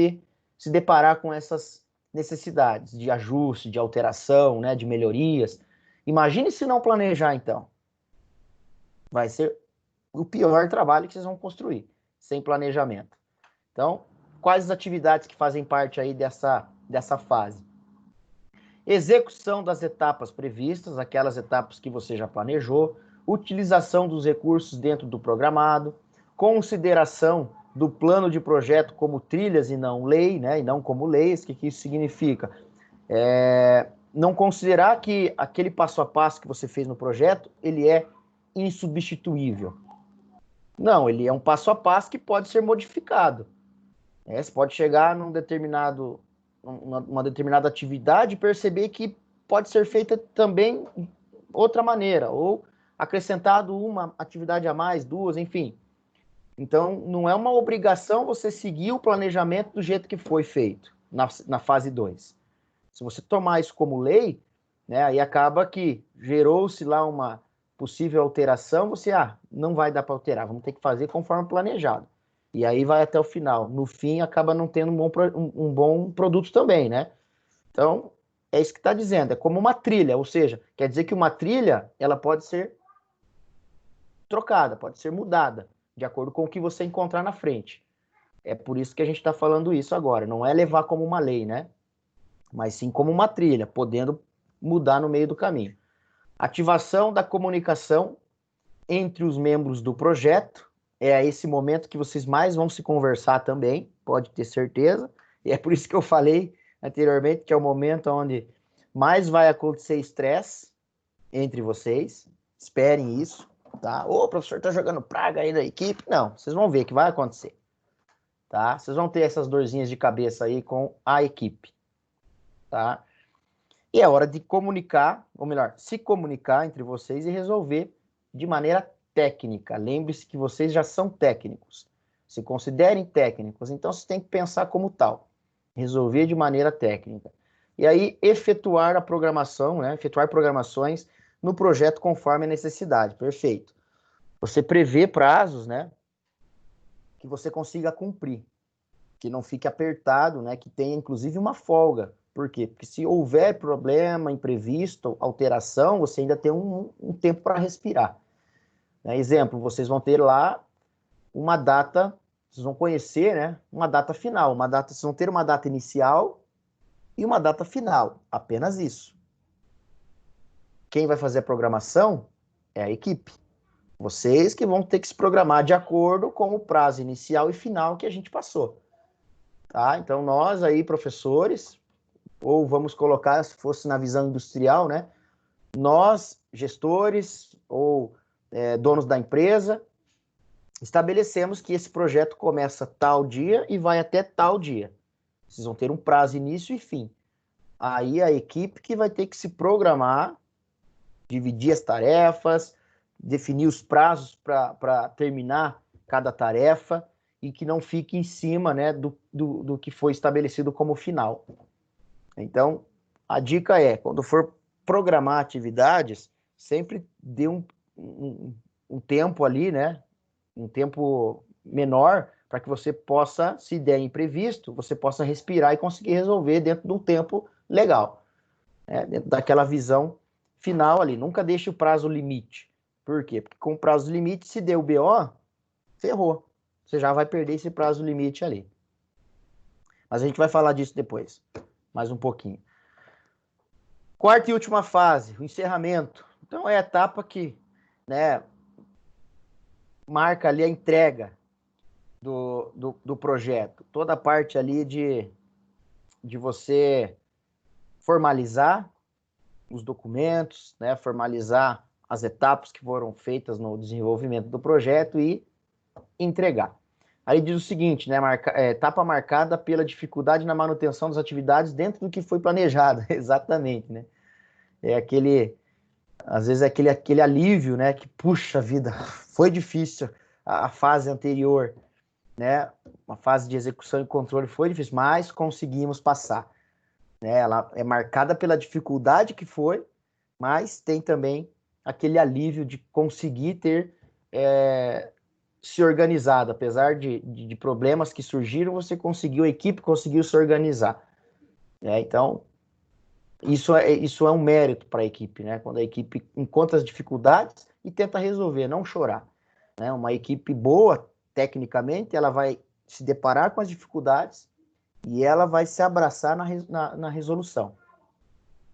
se deparar com essas necessidades de ajuste, de alteração, né, de melhorias. Imagine se não planejar, então. Vai ser o pior trabalho que vocês vão construir, sem planejamento. Então, quais as atividades que fazem parte aí dessa fase? Execução das etapas previstas, aquelas etapas que você já planejou, utilização dos recursos dentro do programado, consideração do plano de projeto como trilhas e não lei, né? E não como leis. O que isso significa? Não considerar que aquele passo a passo que você fez no projeto, ele é insubstituível. Não, ele é um passo a passo que pode ser modificado. Você pode chegar uma determinada atividade e perceber que pode ser feita também outra maneira, ou acrescentado uma atividade a mais, duas, enfim. Então, não é uma obrigação você seguir o planejamento do jeito que foi feito na fase 2. Se você tomar isso como lei, né, aí acaba que gerou-se lá uma possível alteração, você, não vai dar para alterar, vamos ter que fazer conforme planejado. E aí vai até o final. No fim, acaba não tendo um bom produto também, né? Então, é isso que está dizendo, é como uma trilha, ou seja, quer dizer que uma trilha, ela pode ser trocada, pode ser mudada, de acordo com o que você encontrar na frente. É por isso que a gente está falando isso agora, não é levar como uma lei, né? Mas sim como uma trilha, podendo mudar no meio do caminho. Ativação da comunicação entre os membros do projeto, é esse momento que vocês mais vão se conversar também, pode ter certeza, e é por isso que eu falei anteriormente, que é o momento onde mais vai acontecer estresse entre vocês, esperem isso, tá? O professor tá jogando praga aí da equipe, não, vocês vão ver que vai acontecer, tá? Vocês vão ter essas dorzinhas de cabeça aí com a equipe, tá? E é hora de comunicar, ou melhor, se comunicar entre vocês e resolver de maneira técnica. Lembre-se que vocês já são técnicos. Se considerem técnicos, então vocês têm que pensar como tal. Resolver de maneira técnica. E aí, efetuar a programação, né? Efetuar programações no projeto conforme a necessidade. Perfeito. Você prevê prazos, né? Que você consiga cumprir. Que não fique apertado, né? Que tenha, inclusive, uma folga. Por quê? Porque se houver problema, imprevisto, alteração, você ainda tem um tempo para respirar. Exemplo, vocês vão ter lá uma data, vocês vão conhecer, né? Uma data final, vocês vão ter uma data inicial e uma data final, apenas isso. Quem vai fazer a programação é a equipe. Vocês que vão ter que se programar de acordo com o prazo inicial e final que a gente passou. Tá? Então, nós aí, professores, ou vamos colocar, se fosse na visão industrial, né? Nós, gestores ou donos da empresa, estabelecemos que esse projeto começa tal dia e vai até tal dia. Vocês vão ter um prazo, início e fim. Aí a equipe que vai ter que se programar, dividir as tarefas, definir os prazos para terminar cada tarefa e que não fique em cima, né, do que foi estabelecido como final. Então, a dica é, quando for programar atividades, sempre dê um tempo ali, né? Um tempo menor para que você possa, se der imprevisto, você possa respirar e conseguir resolver dentro de um tempo legal, né? Dentro daquela visão final ali. Nunca deixe o prazo limite. Por quê? Porque com o prazo limite, se deu o BO, ferrou. Você já vai perder esse prazo limite ali. Mas a gente vai falar disso depois, mais um pouquinho. Quarta e última fase, o encerramento. Então é a etapa que, né, marca ali a entrega do projeto. Toda a parte ali de você formalizar os documentos, né, formalizar as etapas que foram feitas no desenvolvimento do projeto e entregar. Aí diz o seguinte, né, etapa marcada pela dificuldade na manutenção das atividades dentro do que foi planejado. Exatamente, né? Às vezes é aquele alívio, né, que puxa vida, foi difícil a fase anterior, né, uma fase de execução e controle foi difícil, mas conseguimos passar, né, ela é marcada pela dificuldade que foi, mas tem também aquele alívio de conseguir ter se organizado, apesar de problemas que surgiram, você conseguiu, a equipe conseguiu se organizar, né, então isso é um mérito para a equipe, né? Quando a equipe encontra as dificuldades e tenta resolver, não chorar, né? Uma equipe boa, tecnicamente, ela vai se deparar com as dificuldades e ela vai se abraçar na resolução.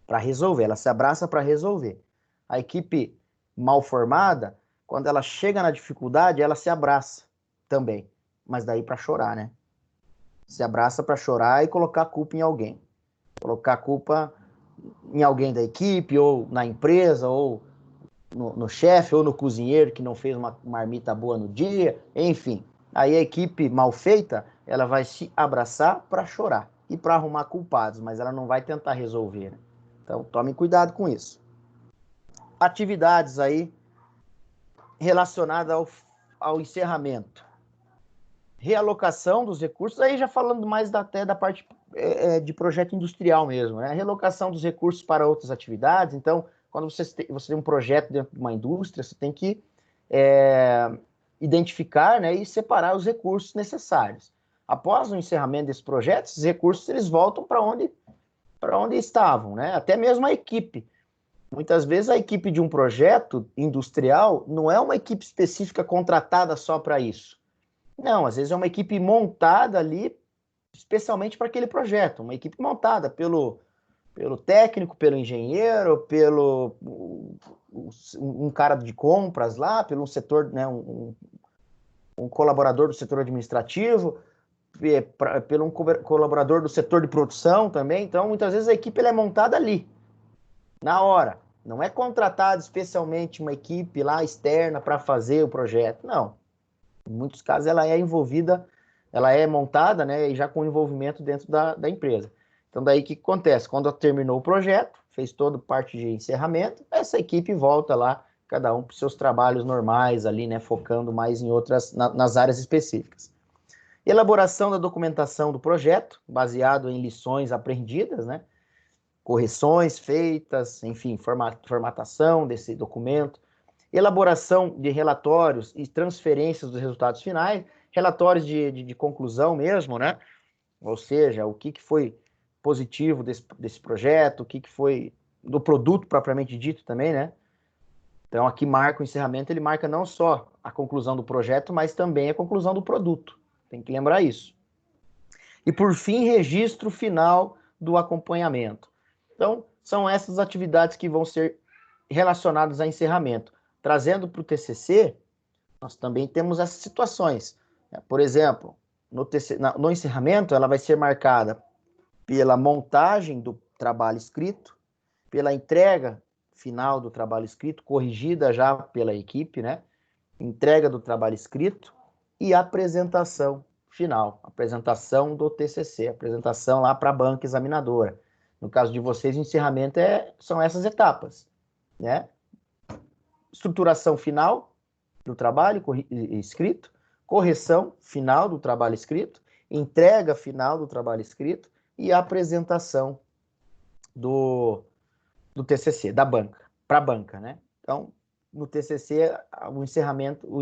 Para resolver, ela se abraça para resolver. A equipe mal formada, quando ela chega na dificuldade, ela se abraça também, mas daí para chorar, né? Se abraça para chorar e colocar a culpa em alguém. Colocar a culpa em alguém da equipe, ou na empresa, ou no chefe ou no cozinheiro que não fez uma marmita boa no dia, enfim. Aí a equipe mal feita, ela vai se abraçar para chorar e para arrumar culpados, mas ela não vai tentar resolver. Então, tomem cuidado com isso. Atividades aí relacionadas ao encerramento. Realocação dos recursos, aí já falando mais até da parte de projeto industrial mesmo, né? Realocação dos recursos para outras atividades. Então, quando você tem um projeto dentro de uma indústria, você tem que identificar, né, e separar os recursos necessários. Após o encerramento desse projeto, esses recursos eles voltam para onde estavam, né? Até mesmo a equipe. Muitas vezes a equipe de um projeto industrial não é uma equipe específica contratada só para isso. Não, às vezes é uma equipe montada ali especialmente para aquele projeto, uma equipe montada pelo técnico, pelo engenheiro, pelo um cara de compras lá, pelo setor, né, um colaborador do setor administrativo, pelo um colaborador do setor de produção também. Então, muitas vezes a equipe ela é montada ali, na hora. Não é contratada especialmente uma equipe lá externa para fazer o projeto, não. Em muitos casos ela é envolvida, ela é montada, né, e já com envolvimento dentro da empresa. Então daí o que acontece? Quando terminou o projeto, fez toda parte de encerramento, essa equipe volta lá, cada um para os seus trabalhos normais ali, né, focando mais em outras, nas áreas específicas. Elaboração da documentação do projeto, baseado em lições aprendidas, né, correções feitas, enfim, formatação desse documento, elaboração de relatórios e transferências dos resultados finais, relatórios de conclusão mesmo, né? Ou seja, o que foi positivo desse projeto, o que foi do produto propriamente dito também, né? Então, aqui marca o encerramento, ele marca não só a conclusão do projeto, mas também a conclusão do produto. Tem que lembrar isso. E, por fim, registro final do acompanhamento. Então, são essas atividades que vão ser relacionadas a encerramento. Trazendo para o TCC, nós também temos essas situações. Por exemplo, no encerramento, ela vai ser marcada pela montagem do trabalho escrito, pela entrega final do trabalho escrito, corrigida já pela equipe, né? Entrega do trabalho escrito e apresentação final, apresentação do TCC, apresentação lá para a banca examinadora. No caso de vocês, o encerramento são essas etapas, né? Estruturação final do trabalho escrito, correção final do trabalho escrito, entrega final do trabalho escrito e apresentação do TCC, da banca, para a banca, né? Então, no TCC, o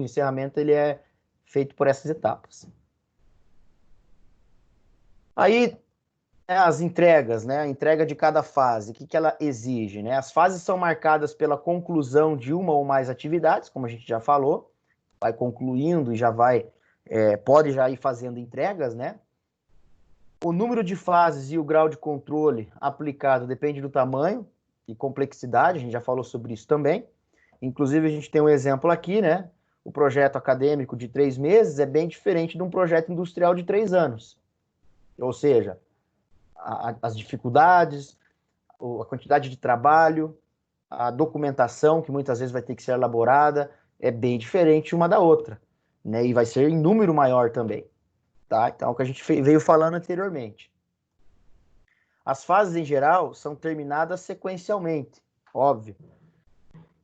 encerramento ele é feito por essas etapas. Aí, as entregas, né? A entrega de cada fase, o que ela exige, né? As fases são marcadas pela conclusão de uma ou mais atividades, como a gente já falou, vai concluindo e já pode já ir fazendo entregas, né? O número de fases e o grau de controle aplicado depende do tamanho e complexidade, a gente já falou sobre isso também. Inclusive, a gente tem um exemplo aqui, né? O projeto acadêmico de 3 meses é bem diferente de um projeto industrial de 3 anos. Ou seja, as dificuldades, a quantidade de trabalho, a documentação, que muitas vezes vai ter que ser elaborada, é bem diferente uma da outra, né? E vai ser em número maior também, tá? Então, é o que a gente veio falando anteriormente. As fases, em geral, são terminadas sequencialmente, óbvio.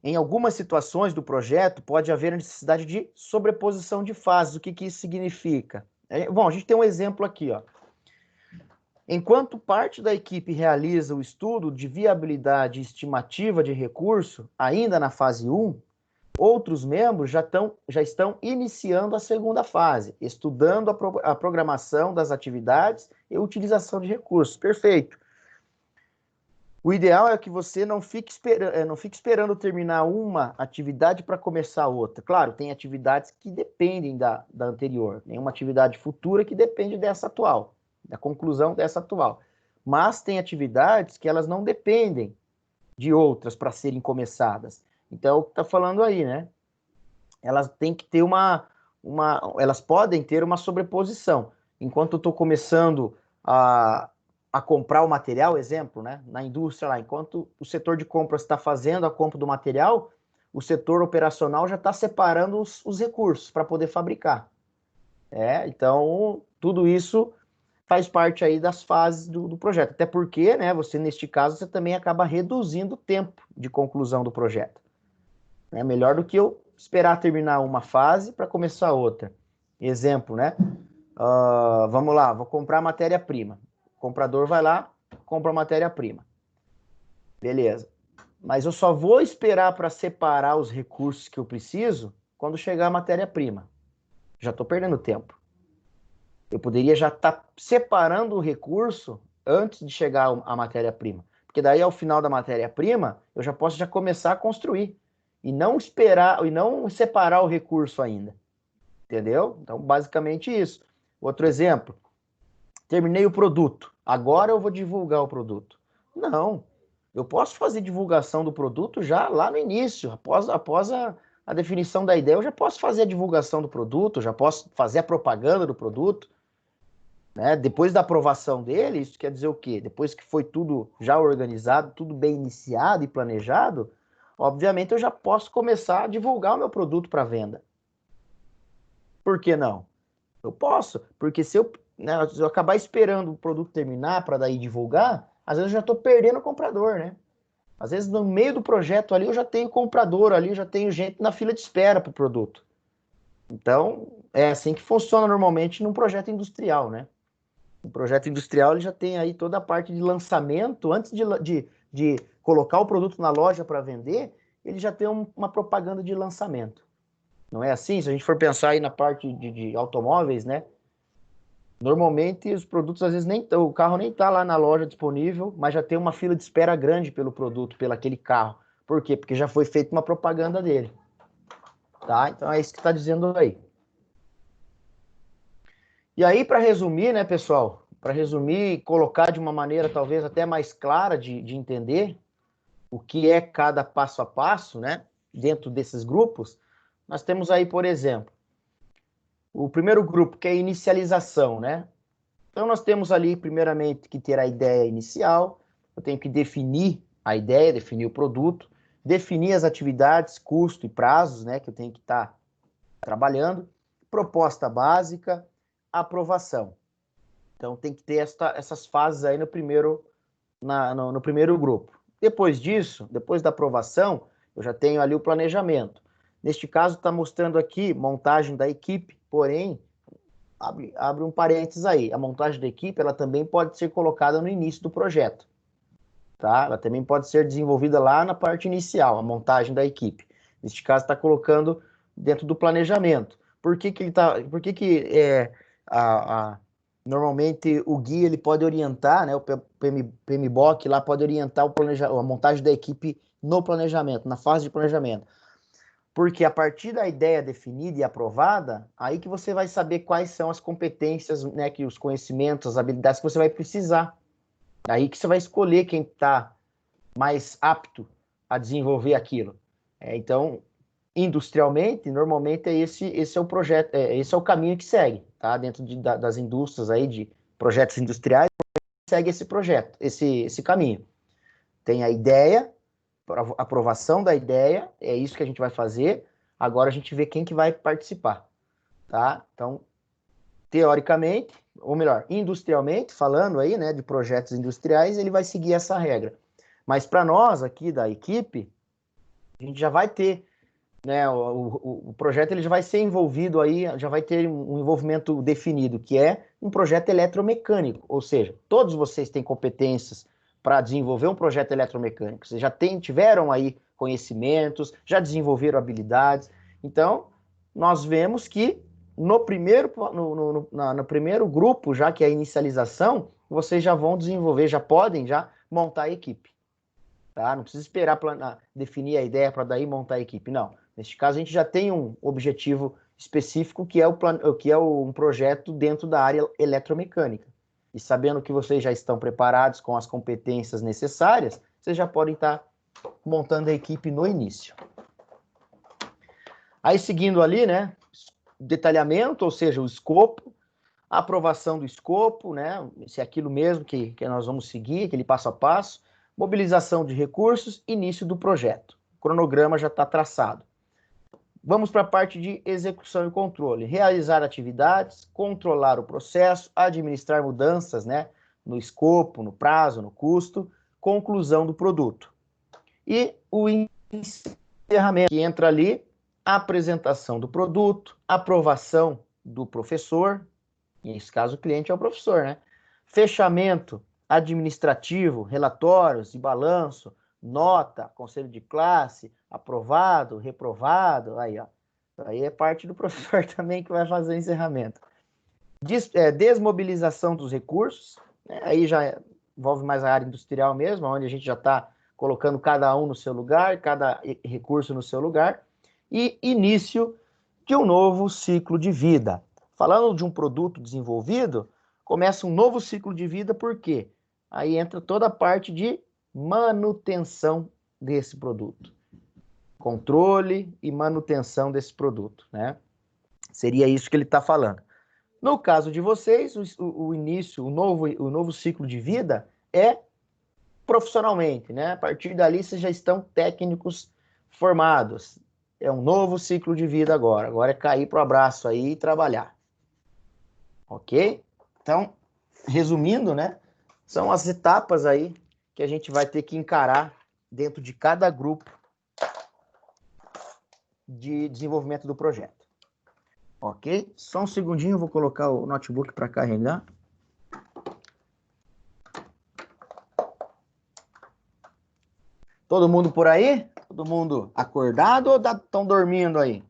Em algumas situações do projeto, pode haver a necessidade de sobreposição de fases. O que isso significa? Bom, a gente tem um exemplo aqui, ó. Enquanto parte da equipe realiza o estudo de viabilidade e estimativa de recurso, ainda na fase 1, outros membros já estão iniciando a segunda fase, estudando a programação das atividades e utilização de recursos. Perfeito. O ideal é que você não fique esperando terminar uma atividade para começar outra. Claro, tem atividades que dependem da anterior, tem uma atividade futura que depende dessa atual, da conclusão dessa atual. Mas tem atividades que elas não dependem de outras para serem começadas. Então, é o que está falando aí, né? Elas têm que ter elas podem ter uma sobreposição. Enquanto eu estou começando a comprar o material, exemplo, né? Na indústria lá, enquanto o setor de compras está fazendo a compra do material, o setor operacional já está separando os recursos para poder fabricar. Então, tudo isso faz parte aí das fases do projeto. Até porque, né, você, neste caso, você também acaba reduzindo o tempo de conclusão do projeto. É melhor do que eu esperar terminar uma fase para começar outra. Exemplo, né? Vamos lá, vou comprar matéria-prima. O comprador vai lá, compra a matéria-prima. Beleza. Mas eu só vou esperar para separar os recursos que eu preciso quando chegar a matéria-prima. Já estou perdendo tempo. Eu poderia já estar separando o recurso antes de chegar a matéria-prima. Porque daí, ao final da matéria-prima, eu já posso já começar a construir. E não esperar, e não separar o recurso ainda. Entendeu? Então, basicamente isso. Outro exemplo. Terminei o produto. Agora eu vou divulgar o produto. Não. Eu posso fazer divulgação do produto já lá no início. Após a definição da ideia, eu já posso fazer a divulgação do produto, já posso fazer a propaganda do produto. Né? Depois da aprovação dele, isso quer dizer o quê? Depois que foi tudo já organizado, tudo bem iniciado e planejado, obviamente eu já posso começar a divulgar o meu produto para venda. Por que não? Eu posso, porque se eu acabar esperando o produto terminar para daí divulgar, às vezes eu já estou perdendo o comprador, né? Às vezes no meio do projeto ali eu já tenho comprador ali, eu já tenho gente na fila de espera para o produto. Então, é assim que funciona normalmente num projeto industrial, né? O projeto industrial ele já tem aí toda a parte de lançamento, antes de colocar o produto na loja para vender, ele já tem uma propaganda de lançamento. Não é assim? Se a gente for pensar aí na parte de automóveis, né? Normalmente os produtos, às vezes, o carro nem está lá na loja disponível, mas já tem uma fila de espera grande pelo produto, pelo aquele carro. Por quê? Porque já foi feita uma propaganda dele. Tá? Então é isso que está dizendo aí. E aí, para resumir, né, pessoal? Para resumir e colocar de uma maneira talvez até mais clara de entender o que é cada passo a passo, né? Dentro desses grupos, nós temos aí, por exemplo, o primeiro grupo, que é a inicialização, né? Então, nós temos ali, primeiramente, que ter a ideia inicial, eu tenho que definir a ideia, definir o produto, definir as atividades, custo e prazos, né, que eu tenho que estar trabalhando, proposta básica, aprovação. Então, tem que ter essas fases aí no primeiro grupo. Depois disso, depois da aprovação, eu já tenho ali o planejamento. Neste caso, está mostrando aqui montagem da equipe, porém, abre um parênteses aí. A montagem da equipe, ela também pode ser colocada no início do projeto. Tá? Ela também pode ser desenvolvida lá na parte inicial, a montagem da equipe. Neste caso, está colocando dentro do planejamento. Por que normalmente o guia ele pode orientar, né, o PMBOK lá pode orientar a montagem da equipe no planejamento, na fase de planejamento. Porque a partir da ideia definida e aprovada, aí que você vai saber quais são as competências, né, que os conhecimentos, as habilidades que você vai precisar. Aí que você vai escolher quem está mais apto a desenvolver aquilo. Então, industrialmente, normalmente esse é o projeto, esse é o caminho que segue, tá? Dentro das indústrias aí de projetos industriais, segue esse projeto, esse caminho. Tem a ideia, aprovação da ideia, é isso que a gente vai fazer. Agora a gente vê quem que vai participar, tá? Então, teoricamente, ou melhor, industrialmente, falando aí, né, de projetos industriais, ele vai seguir essa regra. Mas para nós aqui da equipe, a gente já vai ter, né, o projeto ele já vai ser envolvido aí, já vai ter um envolvimento definido, que é um projeto eletromecânico, ou seja, todos vocês têm competências para desenvolver um projeto eletromecânico, vocês já tiveram aí conhecimentos, já desenvolveram habilidades, então nós vemos que no primeiro grupo, já que é a inicialização, vocês já vão desenvolver, já podem já montar a equipe, tá? Não precisa esperar definir a ideia para daí montar a equipe, não. Neste caso, a gente já tem um objetivo específico que é um projeto dentro da área eletromecânica. E sabendo que vocês já estão preparados com as competências necessárias, vocês já podem estar montando a equipe no início. Aí, seguindo ali, né, detalhamento, ou seja, o escopo, a aprovação do escopo, né, se é aquilo mesmo que nós vamos seguir, aquele passo a passo, mobilização de recursos, início do projeto. cronograma já está traçado. Vamos para a parte de execução e controle. Realizar atividades, controlar o processo, administrar mudanças, né, no escopo, no prazo, no custo, conclusão do produto. E o encerramento, que entra ali, a apresentação do produto, aprovação do professor, nesse caso o cliente é o professor, né? Fechamento administrativo, relatórios e balanço, nota, conselho de classe, aprovado, reprovado, aí, ó. Aí é parte do professor também que vai fazer o encerramento. Desmobilização dos recursos, né? Aí já envolve mais a área industrial mesmo, onde a gente já está colocando cada um no seu lugar, cada recurso no seu lugar, e início de um novo ciclo de vida. Falando de um produto desenvolvido, começa um novo ciclo de vida, por quê? Aí entra toda a parte de manutenção desse produto. Controle e manutenção desse produto, né? Seria isso que ele está falando. No caso de vocês, o início, o novo ciclo de vida é profissionalmente, né? A partir dali vocês já estão técnicos formados. É um novo ciclo de vida agora. Agora é cair pro abraço aí e trabalhar. Ok? Então, resumindo, né? São as etapas aí que a gente vai ter que encarar dentro de cada grupo de desenvolvimento do projeto. Ok? Só um segundinho, eu vou colocar o notebook para carregar. Todo mundo por aí? Todo mundo acordado ou estão dormindo aí?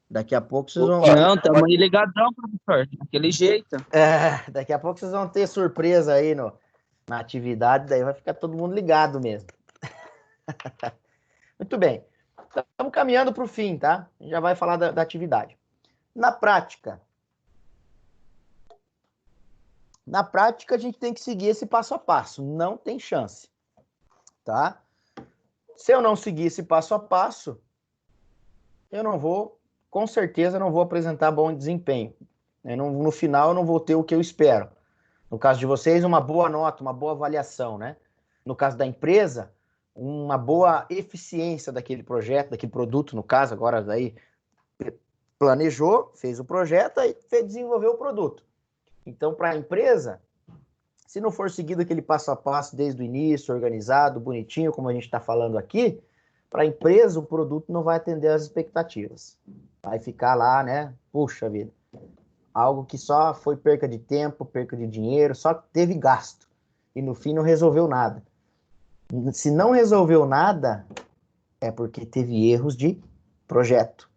Daqui a pouco vocês vão... Não, estamos aí ligadão, professor. Daquele jeito. Daqui a pouco vocês vão ter surpresa aí na atividade, daí vai ficar todo mundo ligado mesmo. Muito bem. Estamos caminhando para o fim, tá? A gente já vai falar da atividade. Na prática, a gente tem que seguir esse passo a passo. Não tem chance, tá? Se eu não seguir esse passo a passo, eu não vou, com certeza, não vou apresentar bom desempenho. No final, eu não vou ter o que eu espero. No caso de vocês, uma boa nota, uma boa avaliação, né? No caso da empresa, uma boa eficiência daquele projeto, daquele produto, no caso, agora daí planejou, fez o projeto e desenvolveu o produto. Então, para a empresa, se não for seguido aquele passo a passo desde o início, organizado, bonitinho, como a gente está falando aqui, para a empresa o produto não vai atender às expectativas. Vai ficar lá, né? Puxa vida. Algo que só foi perca de tempo, perca de dinheiro, só teve gasto. E no fim não resolveu nada. Se não resolveu nada, é porque teve erros de projeto.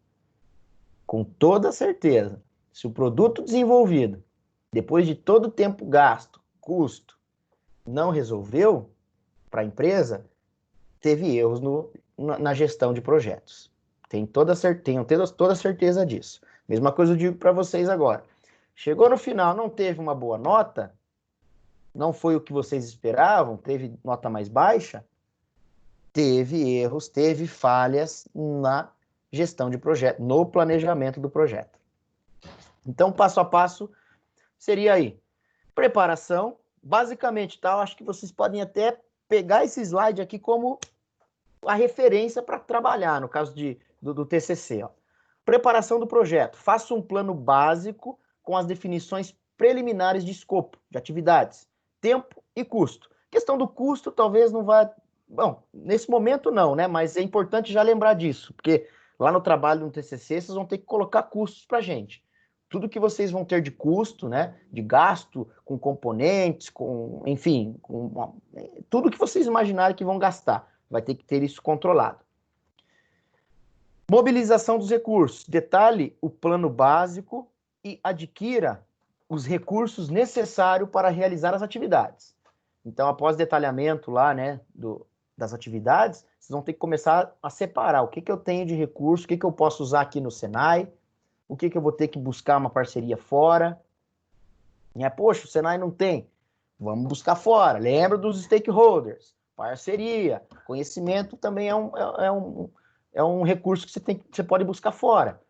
Com toda certeza. Se o produto desenvolvido, depois de todo o tempo gasto, custo, não resolveu para a empresa, teve erros na gestão de projetos. Tenho toda certeza disso. Mesma coisa eu digo para vocês agora. Chegou no final, não teve uma boa nota, não foi o que vocês esperavam, teve nota mais baixa, teve erros, teve falhas na gestão de projeto, no planejamento do projeto. Então, passo a passo seria aí, preparação, basicamente, tá? Eu acho que vocês podem até pegar esse slide aqui como a referência para trabalhar, no caso do TCC, ó. Preparação do projeto. Faça um plano básico com as definições preliminares de escopo, de atividades, tempo e custo. Questão do custo talvez não vá... Bom, nesse momento não, né? Mas é importante já lembrar disso, porque lá no trabalho no TCC vocês vão ter que colocar custos para a gente. Tudo que vocês vão ter de custo, né? De gasto com componentes, enfim, tudo que vocês imaginarem que vão gastar. Vai ter que ter isso controlado. Mobilização dos recursos. Detalhe o plano básico e adquira os recursos necessários para realizar as atividades. Então, após detalhamento lá, né, das atividades, vocês vão ter que começar a separar o que eu tenho de recurso, o que eu posso usar aqui no Senai, o que eu vou ter que buscar uma parceria fora. Poxa, o Senai não tem. Vamos buscar fora. Lembra dos stakeholders. Parceria. Conhecimento também é um recurso que você pode buscar fora.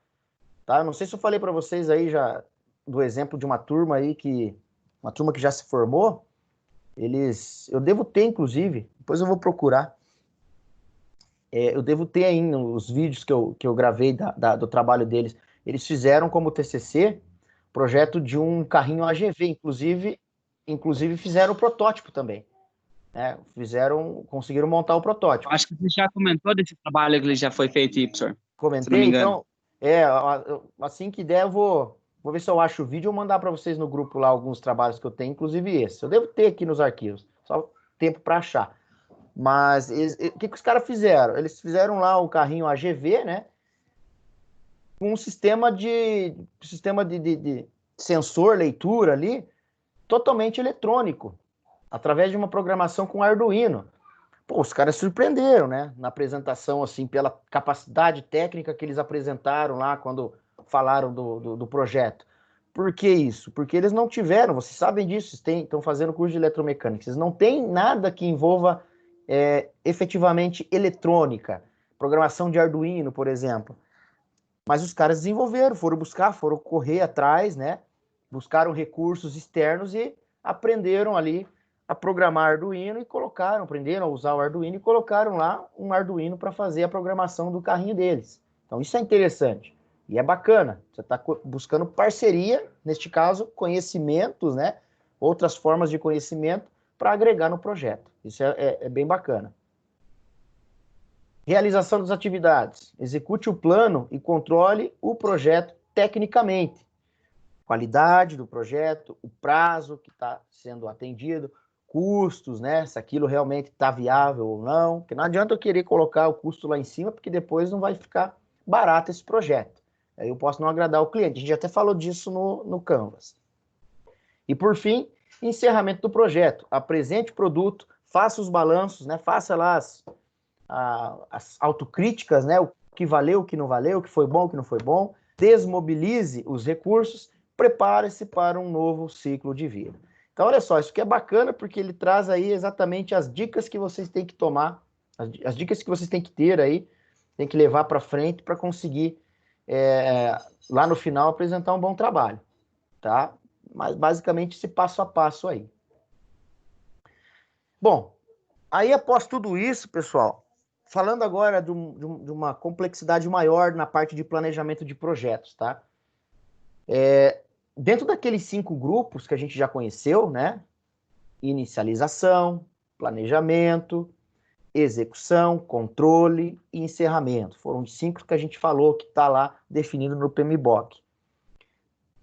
Tá? Não sei se eu falei para vocês aí já do exemplo de uma turma aí uma turma que já se formou. Eu devo ter, inclusive, depois eu vou procurar. eu devo ter ainda os vídeos que eu gravei do trabalho deles. Eles fizeram como TCC projeto de um carrinho AGV, inclusive fizeram o protótipo também, né? Conseguiram montar o protótipo. Acho que você já comentou desse trabalho que ele já foi feito, aí, professor. Se não me Comentei, engano. então, assim que der, eu vou ver se eu acho o vídeo e mandar para vocês no grupo lá alguns trabalhos que eu tenho, inclusive esse. Eu devo ter aqui nos arquivos, só tempo para achar. Mas o que os caras fizeram? Eles fizeram lá o carrinho AGV, né? Com um sistema de sensor, leitura ali, totalmente eletrônico, através de uma programação com Arduino. Pô, os caras surpreenderam, né? Na apresentação, assim, pela capacidade técnica que eles apresentaram lá quando falaram do projeto. Por que isso? Porque eles não tiveram, vocês sabem disso, estão fazendo curso de eletromecânica, eles não têm nada que envolva efetivamente eletrônica, programação de Arduino, por exemplo. Mas os caras desenvolveram, foram correr atrás, né? Buscaram recursos externos e aprenderam ali a programar Arduino e aprenderam a usar o Arduino e colocaram lá um Arduino para fazer a programação do carrinho deles. Então isso é interessante e é bacana. Você está buscando parceria, neste caso, conhecimentos, né? Outras formas de conhecimento para agregar no projeto. Isso é bem bacana. Realização das atividades. Execute o plano e controle o projeto tecnicamente. Qualidade do projeto, o prazo que está sendo atendido, custos, né? Se aquilo realmente está viável ou não. Porque não adianta eu querer colocar o custo lá em cima, porque depois não vai ficar barato esse projeto. Aí eu posso não agradar o cliente. A gente até falou disso no Canvas. E por fim, encerramento do projeto. Apresente o produto, faça os balanços, né? Faça lá as autocríticas, né? O que valeu, o que não valeu, o que foi bom, o que não foi bom. Desmobilize os recursos, prepare-se para um novo ciclo de vida. Então, olha só, isso aqui é bacana porque ele traz aí exatamente as dicas que vocês têm que tomar, as dicas que vocês têm que ter aí, tem que levar para frente para conseguir, lá no final, apresentar um bom trabalho, tá? Mas, basicamente, esse passo a passo aí. Bom, aí após tudo isso, pessoal, falando agora de uma complexidade maior na parte de planejamento de projetos, tá? Dentro daqueles 5 grupos que a gente já conheceu, né? Inicialização, planejamento, execução, controle e encerramento. Foram os 5 que a gente falou que está lá definido no PMBOK.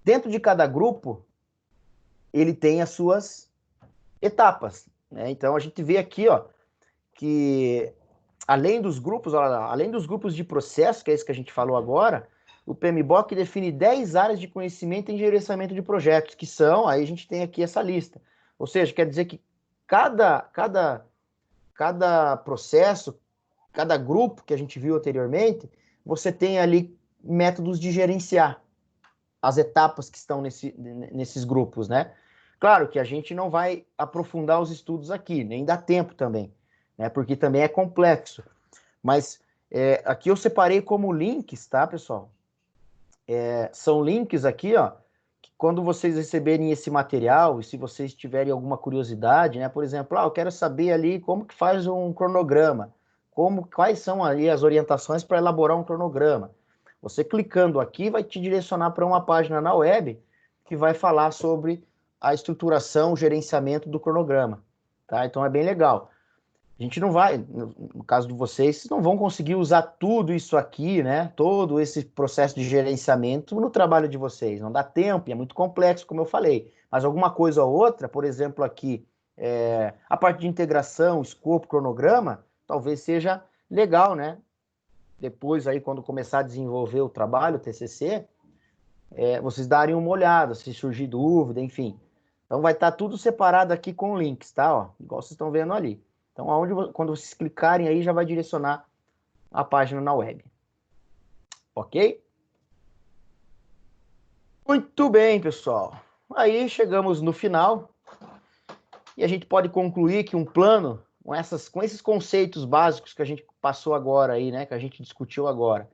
Dentro de cada grupo, ele tem as suas etapas, né? Então, a gente vê aqui, ó, que além dos grupos de processo, que é isso que a gente falou agora, o PMBOK define 10 áreas de conhecimento em gerenciamento de projetos, que são, aí a gente tem aqui essa lista. Ou seja, quer dizer que cada processo, cada grupo que a gente viu anteriormente, você tem ali métodos de gerenciar as etapas que estão nesses grupos, né? Claro que a gente não vai aprofundar os estudos aqui, nem dá tempo também, né? Porque também é complexo. Mas aqui eu separei como links, tá, pessoal? São links aqui, ó, que quando vocês receberem esse material, e se vocês tiverem alguma curiosidade, né, por exemplo, eu quero saber ali como que faz um cronograma, quais são ali as orientações para elaborar um cronograma. Você clicando aqui vai te direcionar para uma página na web que vai falar sobre a estruturação, o gerenciamento do cronograma, tá? Então é bem legal. A gente não vai, no caso de vocês não vão conseguir usar tudo isso aqui, né? Todo esse processo de gerenciamento no trabalho de vocês. Não dá tempo, e é muito complexo, como eu falei. Mas alguma coisa ou outra, por exemplo, aqui, a parte de integração, escopo, cronograma, talvez seja legal, né? Depois aí, quando começar a desenvolver o trabalho, o TCC, vocês darem uma olhada, se surgir dúvida, enfim. Então vai estar tudo separado aqui com links, tá? Ó, igual vocês estão vendo ali. Então, quando vocês clicarem aí, já vai direcionar a página na web. Ok? Muito bem, pessoal. Aí chegamos no final e a gente pode concluir que um plano, com esses conceitos básicos que a gente passou agora aí, né, que a gente discutiu agora,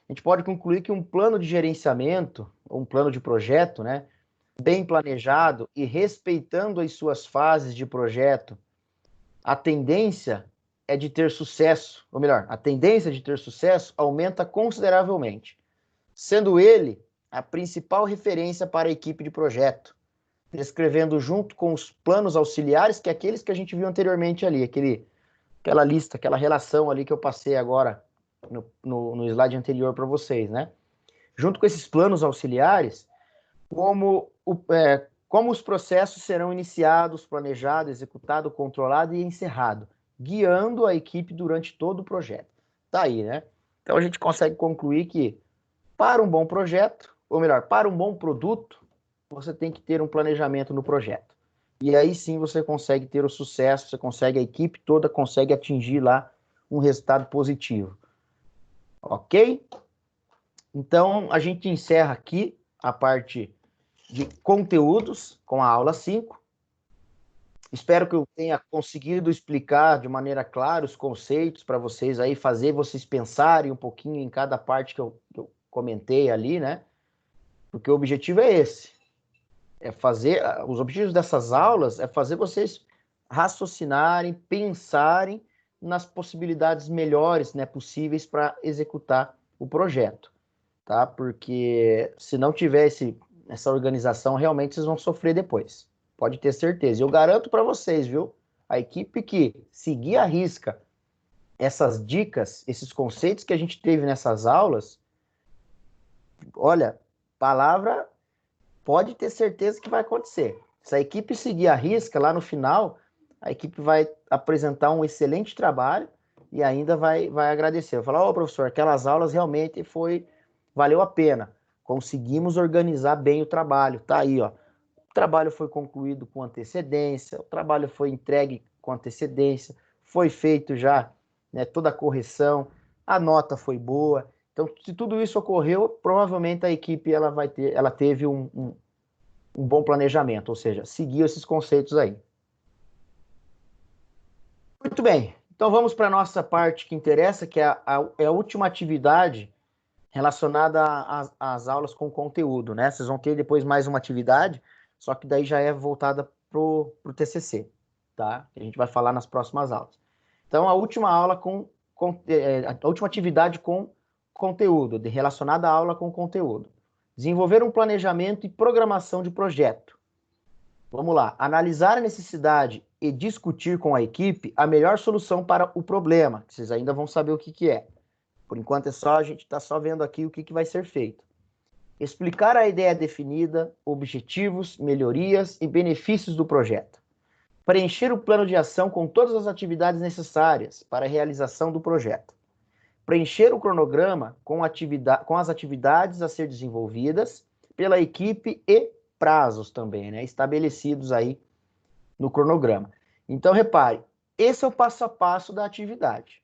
a gente pode concluir que um plano de gerenciamento, ou um plano de projeto, né, bem planejado e respeitando as suas fases de projeto, a tendência é de ter sucesso, ou melhor, a tendência de ter sucesso aumenta consideravelmente, sendo ele a principal referência para a equipe de projeto, descrevendo junto com os planos auxiliares, que é aqueles que a gente viu anteriormente ali, aquela lista, aquela relação ali que eu passei agora no slide anterior para vocês, né? Junto com esses planos auxiliares, como os processos serão iniciados, planejados, executados, controlados e encerrados, guiando a equipe durante todo o projeto. Tá aí, né? Então a gente consegue concluir que para um bom projeto, ou melhor, para um bom produto, você tem que ter um planejamento no projeto. E aí sim você consegue ter o sucesso, a equipe toda consegue atingir lá um resultado positivo. Ok? Então a gente encerra aqui a parte de conteúdos com a aula 5. Espero que eu tenha conseguido explicar de maneira clara os conceitos para vocês aí, fazer vocês pensarem um pouquinho em cada parte que eu comentei ali, né? Porque o objetivo é esse. Os objetivos dessas aulas é fazer vocês raciocinarem, pensarem nas possibilidades melhores, né, possíveis para executar o projeto, tá? Porque se não tiver essa organização, realmente vocês vão sofrer depois. Pode ter certeza. Eu garanto para vocês, viu? A equipe que seguir à risca essas dicas, esses conceitos que a gente teve nessas aulas, olha, palavra, pode ter certeza que vai acontecer. Se a equipe seguir à risca, lá no final, a equipe vai apresentar um excelente trabalho e ainda vai agradecer. Vai falar, professor, aquelas aulas realmente valeu a pena. Conseguimos organizar bem o trabalho. Tá aí, ó. O trabalho foi concluído com antecedência, o trabalho foi entregue com antecedência, foi feito já, né, toda a correção, a nota foi boa. Então, se tudo isso ocorreu, provavelmente a equipe ela teve um bom planejamento, ou seja, seguiu esses conceitos aí. Muito bem, então vamos para a nossa parte que interessa, que é a última atividade relacionada às aulas com conteúdo, né? Vocês vão ter depois mais uma atividade, só que daí já é voltada para o TCC, tá? A gente vai falar nas próximas aulas. Então, a última aula a última atividade com conteúdo, relacionada à aula com conteúdo. Desenvolver um planejamento e programação de projeto. Vamos lá. Analisar a necessidade e discutir com a equipe a melhor solução para o problema. Vocês ainda vão saber o que é. Por enquanto a gente está só vendo aqui o que vai ser feito. Explicar a ideia definida, objetivos, melhorias e benefícios do projeto. Preencher o plano de ação com todas as atividades necessárias para a realização do projeto. Preencher o cronograma com as atividades a ser desenvolvidas pela equipe e prazos também, né, estabelecidos aí no cronograma. Então, repare, esse é o passo a passo da atividade,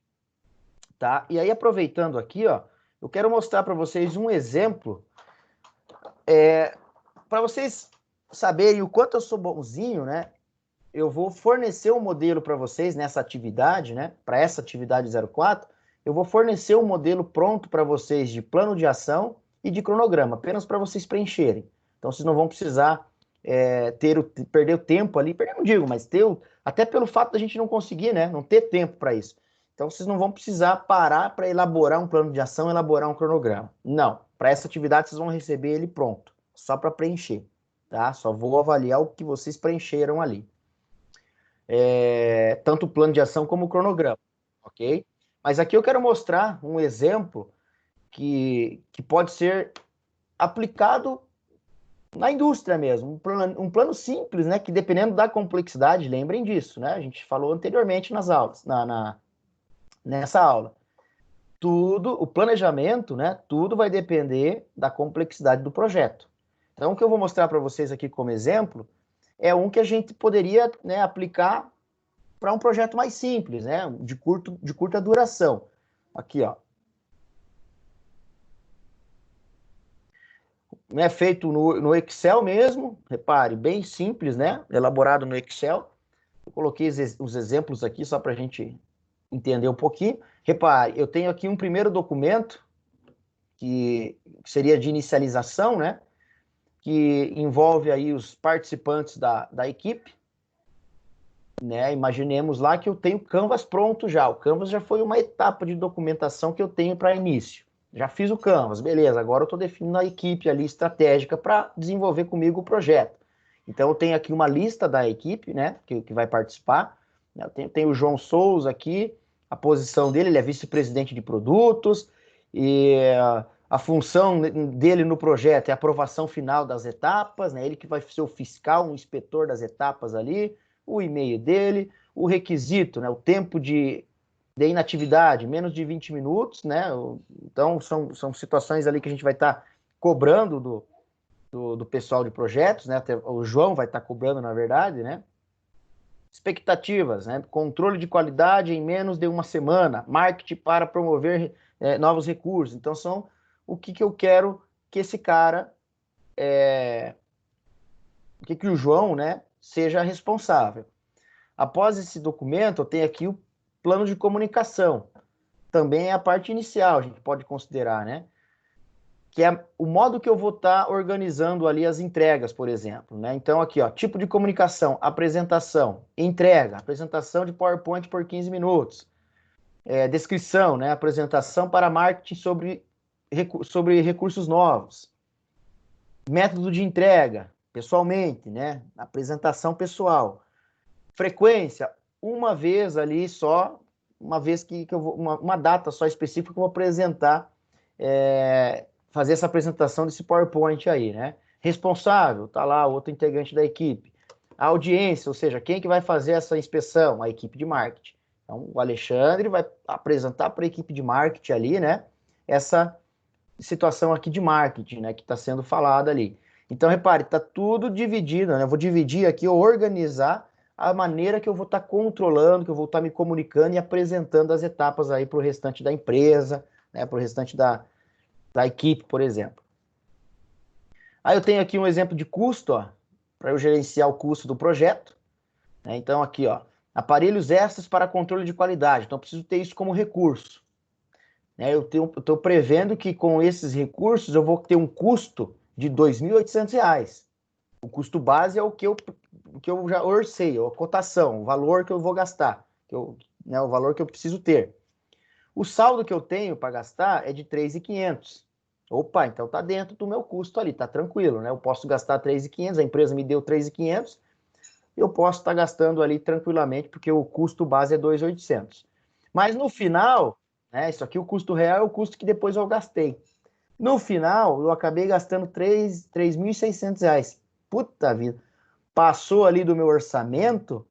tá? E aí, aproveitando aqui, ó, eu quero mostrar para vocês um exemplo, para vocês saberem o quanto eu sou bonzinho, né? Eu vou fornecer um modelo para vocês nessa atividade, né? Para essa atividade 04, eu vou fornecer um modelo pronto para vocês de plano de ação e de cronograma, apenas para vocês preencherem. Então, vocês não vão precisar perder o tempo ali, perder não digo, mas até pelo fato da gente não conseguir, né? Não ter tempo para isso. Então, vocês não vão precisar parar para elaborar um plano de ação, elaborar um cronograma. Não, para essa atividade vocês vão receber ele pronto, só para preencher, tá? Só vou avaliar o que vocês preencheram ali. Tanto o plano de ação como o cronograma, ok? Mas aqui eu quero mostrar um exemplo que pode ser aplicado na indústria mesmo, um plano simples, né? Que dependendo da complexidade, lembrem disso, né? A gente falou anteriormente nas aulas, nessa aula. O planejamento, né? Tudo vai depender da complexidade do projeto. Então, o que eu vou mostrar para vocês aqui como exemplo é um que a gente poderia, né, aplicar para um projeto mais simples, né, de curta duração. Aqui, ó. É feito no Excel mesmo, repare, bem simples, né, elaborado no Excel. Eu coloquei os exemplos aqui só para a gente entender um pouquinho. Repare, eu tenho aqui um primeiro documento que seria de inicialização, né, que envolve aí os participantes da equipe. né? Imaginemos lá que eu tenho o Canvas pronto já. O Canvas já foi uma etapa de documentação que eu tenho para início. Já fiz o Canvas, beleza. Agora eu estou definindo a equipe ali estratégica para desenvolver comigo o projeto. Então eu tenho aqui uma lista da equipe, né? Que vai participar. Eu tenho o João Souza aqui, a posição dele, ele é vice-presidente de produtos, e a função dele no projeto é a aprovação final das etapas, né? Ele que vai ser o fiscal, um inspetor das etapas ali, o e-mail dele, o requisito, né? O tempo de inatividade, menos de 20 minutos, né? Então, são situações ali que a gente vai estar cobrando do pessoal de projetos, né? Até o João vai estar cobrando, na verdade, né? Expectativas, né? Controle de qualidade em menos de uma semana, marketing para promover novos recursos. Então, são o que eu quero que esse cara, o que o João, né, seja responsável. Após esse documento, eu tenho aqui o plano de comunicação. Também é a parte inicial, a gente pode considerar, né? Que é o modo que eu vou estar organizando ali as entregas, por exemplo, né? Então, aqui, ó, tipo de comunicação, apresentação, entrega, apresentação de PowerPoint por 15 minutos, descrição, né? Apresentação para marketing sobre recursos novos, método de entrega, pessoalmente, né? Apresentação pessoal, frequência, uma vez ali só, uma vez que eu vou, uma data só específica que eu vou apresentar, fazer essa apresentação desse PowerPoint aí, né? Responsável, tá lá, o outro integrante da equipe. A audiência, ou seja, quem que vai fazer essa inspeção? A equipe de marketing. Então, o Alexandre vai apresentar para a equipe de marketing ali, né? Essa situação aqui de marketing, né? Que está sendo falada ali. Então, repare, está tudo dividido, né? Eu vou dividir aqui, organizar a maneira que eu vou estar controlando, que eu vou estar me comunicando e apresentando as etapas aí para o restante da empresa, né? Para o restante da equipe, por exemplo. Aí eu tenho aqui um exemplo de custo, ó, para eu gerenciar o custo do projeto, né? Então aqui, ó, aparelhos extras para controle de qualidade. Então eu preciso ter isso como recurso, né? Eu estou prevendo que com esses recursos eu vou ter um custo de R$ 2.800. O custo base é o que eu já orcei, a cotação, o valor que eu vou gastar, né, o valor que eu preciso ter. O saldo que eu tenho para gastar é de 3.500. Opa, então tá dentro do meu custo ali, tá tranquilo, né? Eu posso gastar 3.500, a empresa me deu 3.500, eu posso estar gastando ali tranquilamente, porque o custo base é 2.800. Mas no final, né, isso aqui, o custo real é o custo que depois eu gastei. No final, eu acabei gastando R$ 3.600. Puta vida. Passou ali do meu orçamento,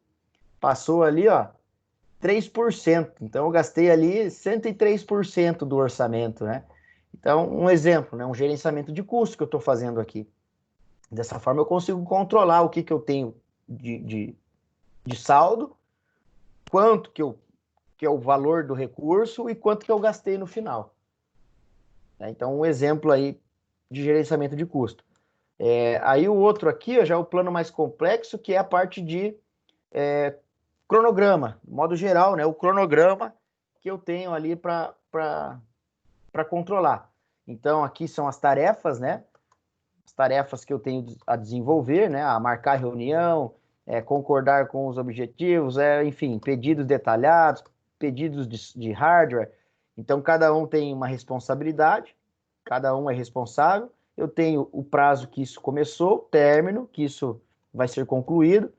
passou ali, ó, 3%. Então, eu gastei ali 103% do orçamento, né? Então, um exemplo, né? Um gerenciamento de custo que eu estou fazendo aqui. Dessa forma, eu consigo controlar o que eu tenho de saldo, quanto que é o valor do recurso e quanto que eu gastei no final. Então, um exemplo aí de gerenciamento de custo. Aí o outro aqui, ó, já é o plano mais complexo, que é a parte de cronograma, de modo geral, né? O cronograma que eu tenho ali para controlar. Então, aqui são as tarefas, né? As tarefas que eu tenho a desenvolver, né? A marcar reunião, concordar com os objetivos, enfim, pedidos detalhados, pedidos de hardware. Então, cada um tem uma responsabilidade, cada um é responsável. Eu tenho o prazo que isso começou, o término, que isso vai ser concluído,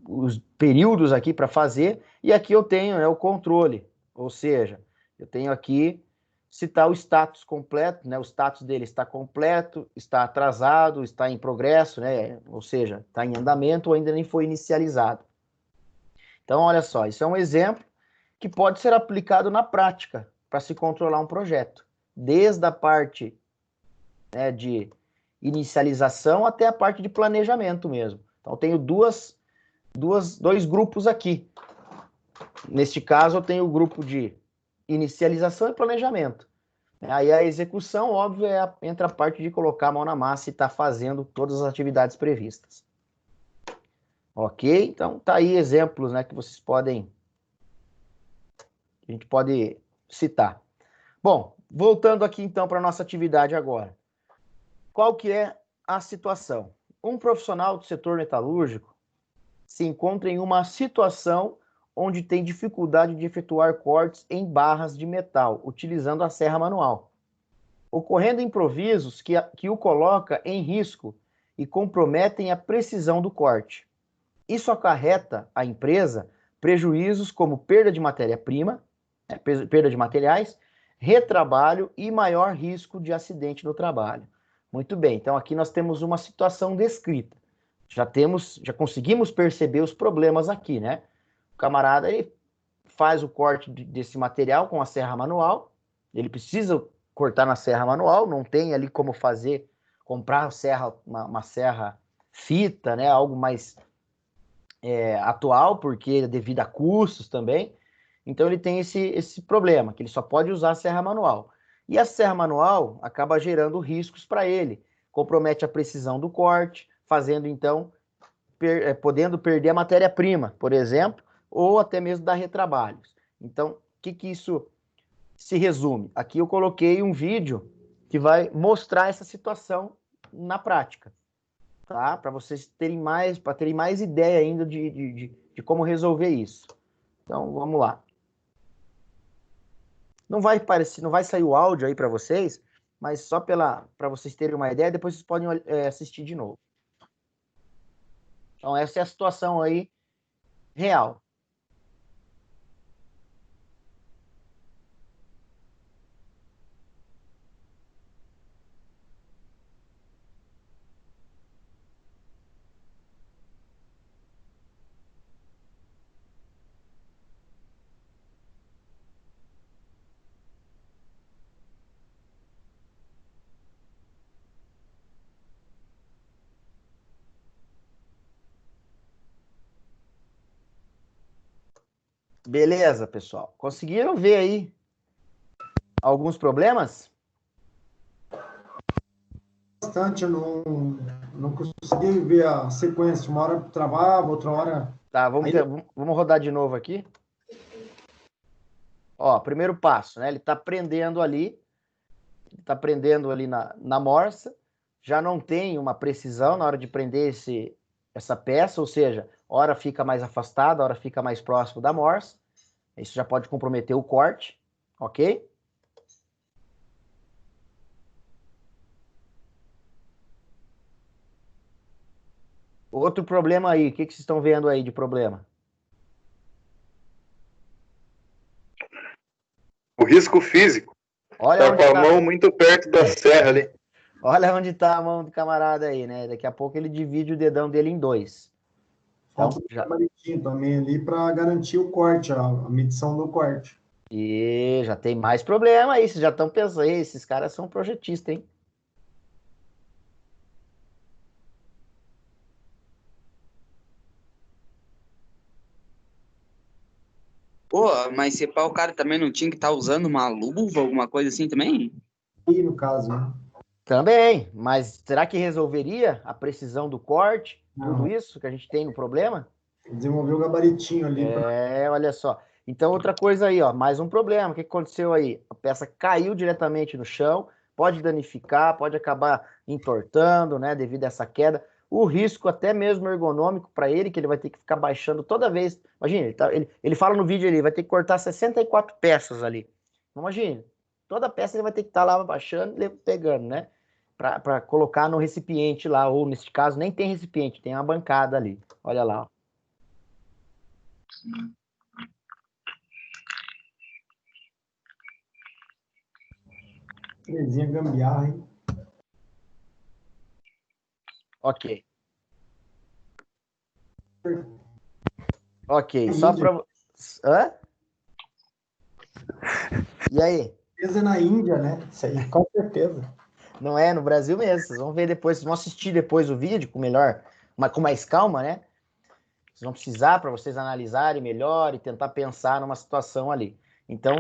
os períodos aqui para fazer, e aqui eu tenho, né, o controle, ou seja, eu tenho aqui se está o status completo, né? O status dele está completo, está atrasado, está em progresso, né? Ou seja, está em andamento ou ainda nem foi inicializado. Então, olha só, isso é um exemplo que pode ser aplicado na prática para se controlar um projeto, desde a parte, né, de inicialização até a parte de planejamento mesmo. Então, eu tenho dois grupos aqui. Neste caso, eu tenho o grupo de inicialização e planejamento. Aí a execução, óbvio, entra a parte de colocar a mão na massa e estar fazendo todas as atividades previstas. Ok? Então, tá aí exemplos, né, que vocês a gente pode citar. Bom, voltando aqui então para a nossa atividade agora. Qual que é a situação? Um profissional do setor metalúrgico, se encontra em uma situação onde tem dificuldade de efetuar cortes em barras de metal, utilizando a serra manual, ocorrendo improvisos que o coloca em risco e comprometem a precisão do corte. Isso acarreta à empresa prejuízos como perda de matéria-prima, perda de materiais, retrabalho e maior risco de acidente no trabalho. Muito bem, então aqui nós temos uma situação descrita. Já conseguimos perceber os problemas aqui, né? O camarada, ele faz o corte desse material com a serra manual, ele precisa cortar na serra manual, não tem ali como comprar uma serra fita, né? Algo mais atual, porque devido a custos também. Então ele tem esse problema, que ele só pode usar a serra manual. E a serra manual acaba gerando riscos para ele, compromete a precisão do corte, fazendo então, podendo perder a matéria-prima, por exemplo, ou até mesmo dar retrabalhos. Então, o que isso se resume? Aqui eu coloquei um vídeo que vai mostrar essa situação na prática, tá? Para vocês terem mais ideia ainda de como resolver isso. Então, vamos lá. Não vai sair o áudio aí para vocês, mas só para vocês terem uma ideia, depois vocês podem assistir de novo. Então, essa é a situação aí real. Beleza, pessoal. Conseguiram ver aí alguns problemas? Bastante, eu não consegui ver a sequência. Uma hora travava, outra hora. Tá, vamos rodar de novo aqui. Ó, primeiro passo, né? Ele tá prendendo ali na morsa, já não tem uma precisão na hora de prender essa peça, ou seja, hora fica mais afastada, hora fica mais próximo da morsa. Isso já pode comprometer o corte, ok? Outro problema aí, o que vocês estão vendo aí de problema? O risco físico. Olha Tá com a mão muito perto da serra ali. Olha onde tá a mão do camarada aí, né? Daqui a pouco ele divide o dedão dele em dois. Então, Falta um gabaritinho também ali para garantir o corte, a medição do corte. E já tem mais problema aí, vocês já estão pensando, esses caras são projetistas, hein? Pô, mas se pá, o cara também não tinha que estar usando uma luva, alguma coisa assim também? E no caso, né? Também, mas será que resolveria a precisão do corte, Não. tudo isso que a gente tem no problema? Desenvolver o gabaritinho ali. Olha só. Então, outra coisa aí, ó, mais um problema. O que aconteceu aí? A peça caiu diretamente no chão, pode danificar, pode acabar entortando, né, devido a essa queda. O risco até mesmo ergonômico para ele, que ele vai ter que ficar baixando toda vez. Imagina, ele fala no vídeo ali, vai ter que cortar 64 peças ali. Imagina, toda peça ele vai ter que estar lá baixando e pegando, né? Para colocar no recipiente lá, ou nesse caso nem tem recipiente, tem uma bancada ali. Olha lá, ó. Presinha gambiarra, hein? Ok. Ok, só para... Hã? E aí? Certeza na Índia, né? Isso aí, com certeza. Não é no Brasil mesmo. Vocês vão ver depois, vocês vão assistir depois o vídeo com mais calma, né? Vocês vão precisar para vocês analisarem melhor e tentar pensar numa situação ali. Então,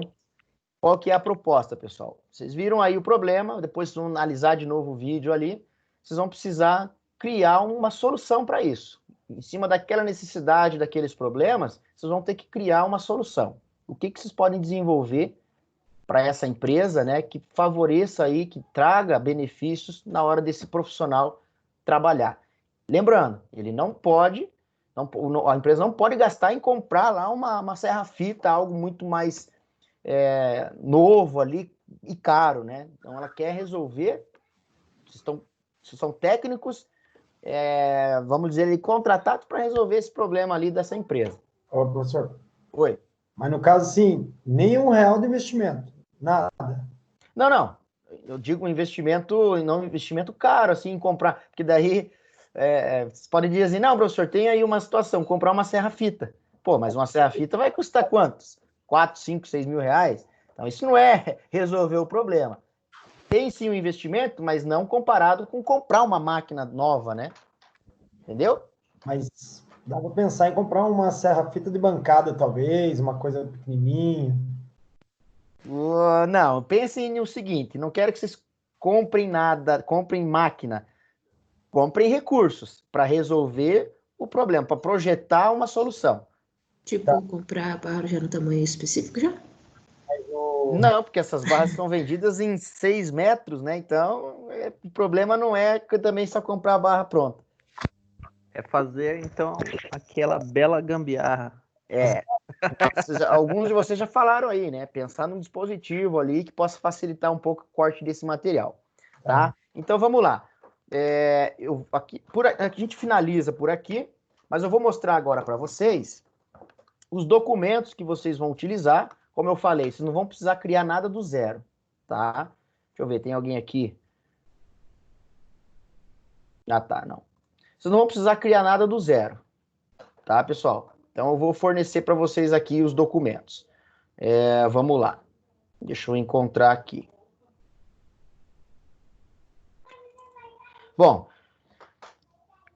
qual que é a proposta, pessoal? Vocês viram aí o problema, depois vão analisar de novo o vídeo ali, vocês vão precisar criar uma solução para isso. Em cima daquela necessidade, daqueles problemas, vocês vão ter que criar uma solução. O que vocês podem desenvolver para essa empresa, né, que favoreça aí, que traga benefícios na hora desse profissional trabalhar. Lembrando, ele não A empresa não pode gastar em comprar lá uma serra-fita, algo muito mais novo ali e caro, né? Então, ela quer resolver, se são técnicos, vamos dizer, contratados para resolver esse problema ali dessa empresa. Ô, professor. Oi. Mas no caso, assim, nenhum real de investimento. Nada. Não. Eu digo um investimento, não um investimento caro, assim, em comprar, porque daí você pode dizer assim, não, professor, tem aí uma situação, comprar uma serra-fita. Pô, mas uma serra-fita vai custar quantos? 4, 5, 6 mil reais? Então, isso não é resolver o problema. Tem sim um investimento, mas não comparado com comprar uma máquina nova, né? Entendeu? Mas dá para pensar em comprar uma serra-fita de bancada, talvez, uma coisa pequenininha. Não, pensem no seguinte, não quero que vocês comprem nada, comprem máquina, comprem recursos para resolver o problema, para projetar uma solução. Tipo, comprar a barra já no tamanho específico já? Não, porque essas barras são vendidas em 6 metros, né? Então, o problema não é que também só comprar a barra pronta. É fazer, então, aquela bela gambiarra. Alguns de vocês já falaram aí, né? Pensar num dispositivo ali que possa facilitar um pouco o corte desse material, tá? Então, vamos lá. A gente finaliza por aqui, mas eu vou mostrar agora para vocês os documentos que vocês vão utilizar. Como eu falei, vocês não vão precisar criar nada do zero, tá? Deixa eu ver, tem alguém aqui? Ah, tá, não. Vocês não vão precisar criar nada do zero, tá, pessoal? Então, eu vou fornecer para vocês aqui os documentos. Vamos lá. Deixa eu encontrar aqui. Bom,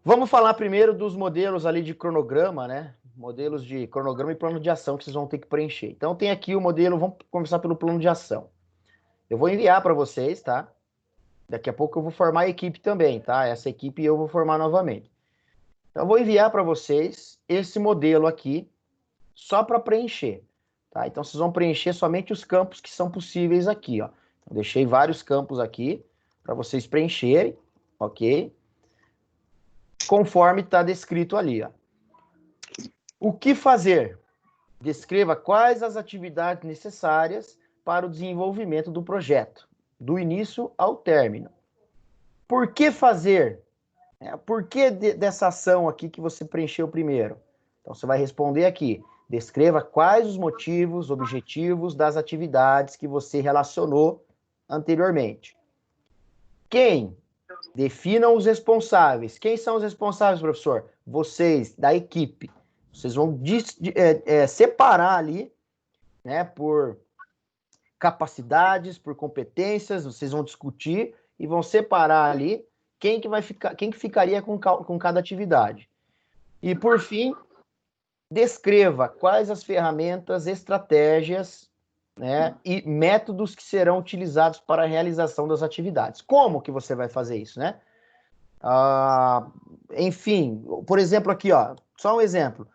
vamos falar primeiro dos modelos ali de cronograma, né? Modelos de cronograma e plano de ação que vocês vão ter que preencher. Então, tem aqui o modelo, vamos começar pelo plano de ação. Eu vou enviar para vocês, tá? Daqui a pouco eu vou formar a equipe também, tá? Essa equipe eu vou formar novamente. Então, eu vou enviar para vocês esse modelo aqui, só para preencher, tá? Então, vocês vão preencher somente os campos que são possíveis aqui, ó. Eu deixei vários campos aqui para vocês preencherem, ok? Conforme está descrito ali, ó. O que fazer? Descreva quais as atividades necessárias para o desenvolvimento do projeto, do início ao término. Por que fazer? Por que dessa ação aqui que você preencheu primeiro? Então, você vai responder aqui. Descreva quais os motivos, objetivos das atividades que você relacionou anteriormente. Quem? Definam os responsáveis. Quem são os responsáveis, professor? Vocês, da equipe. Vocês vão separar ali, né, por capacidades, por competências, vocês vão discutir e vão separar ali quem que ficaria com cada atividade. E, por fim, descreva quais as ferramentas, estratégias, né, e métodos que serão utilizados para a realização das atividades. Como que você vai fazer isso, né? Enfim, por exemplo aqui, ó, só um exemplo.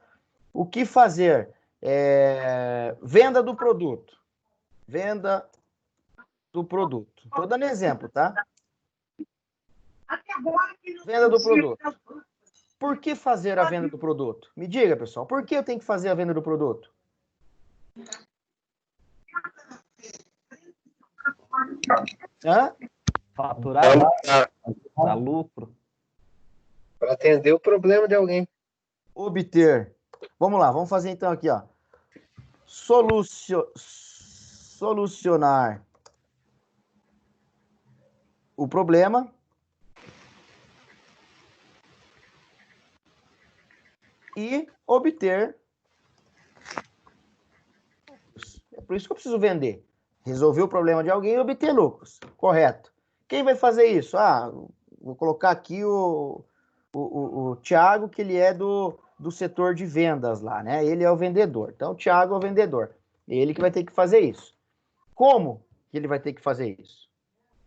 O que fazer? Venda do produto. Venda do produto. Estou dando exemplo, tá? Venda do produto. Por que fazer a venda do produto? Me diga, pessoal, por que eu tenho que fazer a venda do produto? Faturar, dar lucro. Para atender o problema de alguém. Obter. Vamos lá, vamos fazer então aqui, ó. Solucionar o problema e obter. É por isso que eu preciso vender. Resolver o problema de alguém e obter lucros. Correto. Quem vai fazer isso? Vou colocar aqui o Thiago, que ele é do setor de vendas lá, né? Ele é o vendedor. Então, o Thiago é o vendedor. Ele que vai ter que fazer isso. Como que ele vai ter que fazer isso?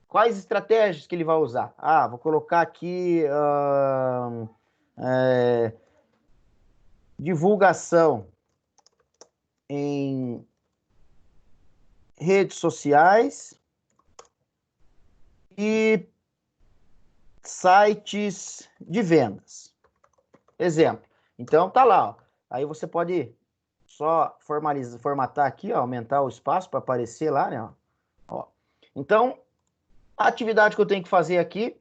Quais estratégias que ele vai usar? Vou colocar aqui divulgação em redes sociais e sites de vendas. Exemplo. Então, tá lá, ó. Aí você pode só formatar aqui, ó, aumentar o espaço para aparecer lá, né? Ó. Então, a atividade que eu tenho que fazer aqui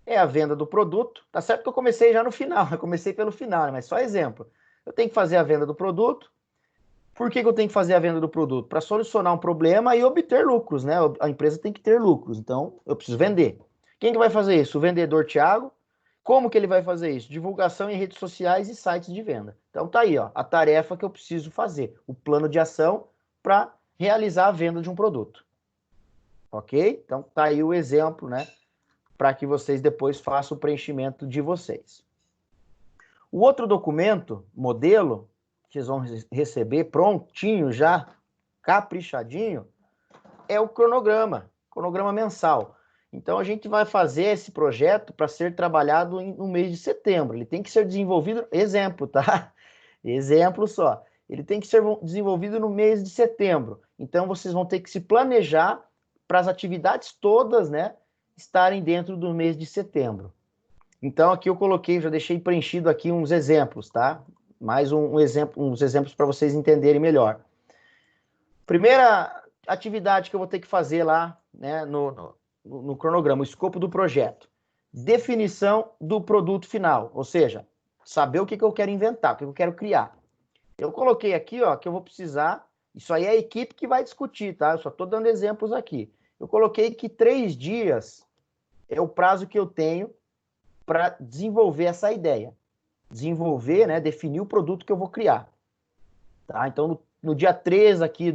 é a venda do produto. Tá certo que eu comecei já no final, eu comecei pelo final, né? Mas só exemplo. Eu tenho que fazer a venda do produto. Por que eu tenho que fazer a venda do produto? Para solucionar um problema e obter lucros, né? A empresa tem que ter lucros, então eu preciso vender. Quem que vai fazer isso? O vendedor Thiago. Como que ele vai fazer isso? Divulgação em redes sociais e sites de venda. Então tá aí, ó, a tarefa que eu preciso fazer, o plano de ação para realizar a venda de um produto. Ok? Então tá aí o exemplo, né? Para que vocês depois façam o preenchimento de vocês. O outro documento, modelo, que vocês vão receber prontinho já, caprichadinho, é o cronograma mensal. Então a gente vai fazer esse projeto para ser trabalhado no mês de setembro. Ele tem que ser desenvolvido, exemplo, tá? Exemplo só. Ele tem que ser desenvolvido no mês de setembro. Então vocês vão ter que se planejar para as atividades todas, né, estarem dentro do mês de setembro. Então aqui eu coloquei, já deixei preenchido aqui uns exemplos, tá? Mais uns exemplos para vocês entenderem melhor. Primeira atividade que eu vou ter que fazer lá, né, no cronograma, o escopo do projeto. Definição do produto final, ou seja, saber o que eu quero inventar, o que eu quero criar. Eu coloquei aqui, ó, que eu vou precisar, isso aí é a equipe que vai discutir, tá? Eu só estou dando exemplos aqui. Eu coloquei que 3 dias é o prazo que eu tenho para desenvolver essa ideia. Desenvolver, né, definir o produto que eu vou criar. Tá? Então, no dia 3 aqui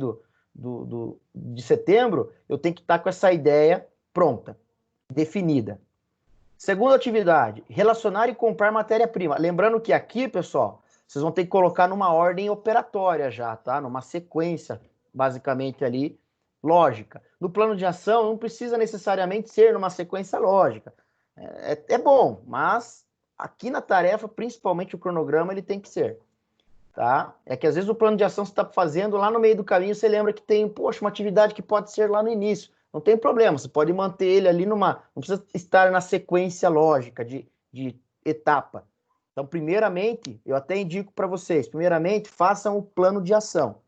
de setembro, eu tenho que estar com essa ideia pronta, definida. Segunda atividade, relacionar e comprar matéria-prima. Lembrando que aqui, pessoal, vocês vão ter que colocar numa ordem operatória já, tá? Numa sequência, basicamente ali, lógica. No plano de ação, não precisa necessariamente ser numa sequência lógica. É bom, mas aqui na tarefa, principalmente o cronograma, ele tem que ser. Tá? É que às vezes o plano de ação você está fazendo lá no meio do caminho, você lembra que tem, poxa, uma atividade que pode ser lá no início. Não tem problema, você pode manter ele ali numa... Não precisa estar na sequência lógica de etapa. Então, primeiramente, eu até indico para vocês, primeiramente, façam o plano de ação.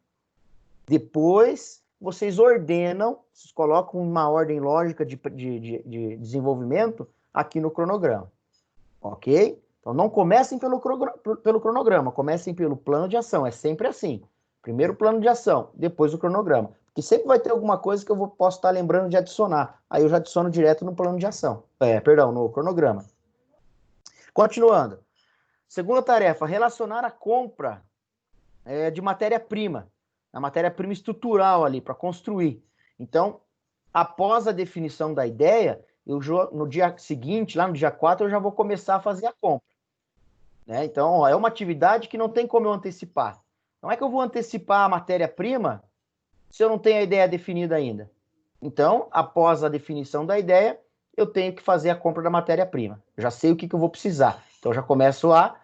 Depois, vocês ordenam, vocês colocam uma ordem lógica de desenvolvimento aqui no cronograma. Ok? Então, não comecem pelo cronograma, comecem pelo plano de ação. É sempre assim. Primeiro o plano de ação, depois o cronograma. Porque sempre vai ter alguma coisa que eu posso estar lembrando de adicionar. Aí eu já adiciono direto no plano de ação. No cronograma. Continuando. Segunda tarefa, relacionar a compra de matéria-prima. A matéria-prima estrutural ali, para construir. Então, após a definição da ideia, no dia seguinte, lá no dia 4, eu já vou começar a fazer a compra. Né? Então, ó, é uma atividade que não tem como eu antecipar. Não é que eu vou antecipar a matéria-prima se eu não tenho a ideia definida ainda. Então, após a definição da ideia, eu tenho que fazer a compra da matéria-prima. Eu já sei o que eu vou precisar. Então, eu já começo a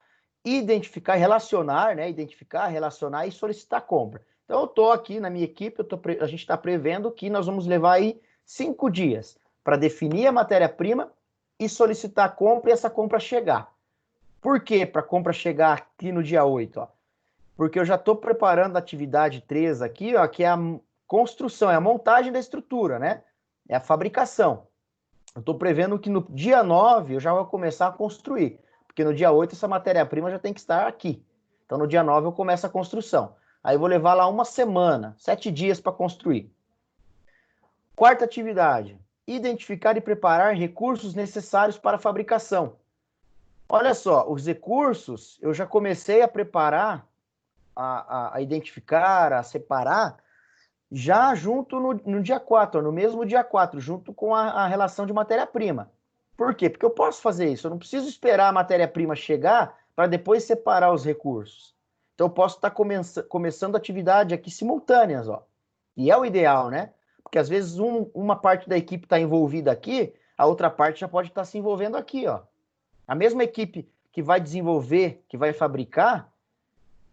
identificar, relacionar, né? Identificar, relacionar e solicitar a compra. Então, eu estou aqui na minha equipe, a gente está prevendo que nós vamos levar aí 5 dias para definir a matéria-prima e solicitar a compra e essa compra chegar. Por que para a compra chegar aqui no dia 8? Ó? Porque eu já estou preparando a atividade 3 aqui, ó, que é a construção, é a montagem da estrutura, né? É a fabricação. Eu estou prevendo que no dia 9 eu já vou começar a construir, porque no dia 8 essa matéria-prima já tem que estar aqui. Então no dia 9 eu começo a construção. Aí eu vou levar lá 1 semana, 7 dias para construir. Quarta atividade, identificar e preparar recursos necessários para a fabricação. Olha só, os recursos eu já comecei a preparar, a identificar, a separar, já junto no dia 4, no mesmo dia 4, junto com a relação de matéria-prima. Por quê? Porque eu posso fazer isso, eu não preciso esperar a matéria-prima chegar para depois separar os recursos. Então eu posso estar começando atividade aqui simultâneas, ó. E é o ideal, né? Porque às vezes uma parte da equipe está envolvida aqui, a outra parte já pode estar se envolvendo aqui, ó. A mesma equipe que vai desenvolver, que vai fabricar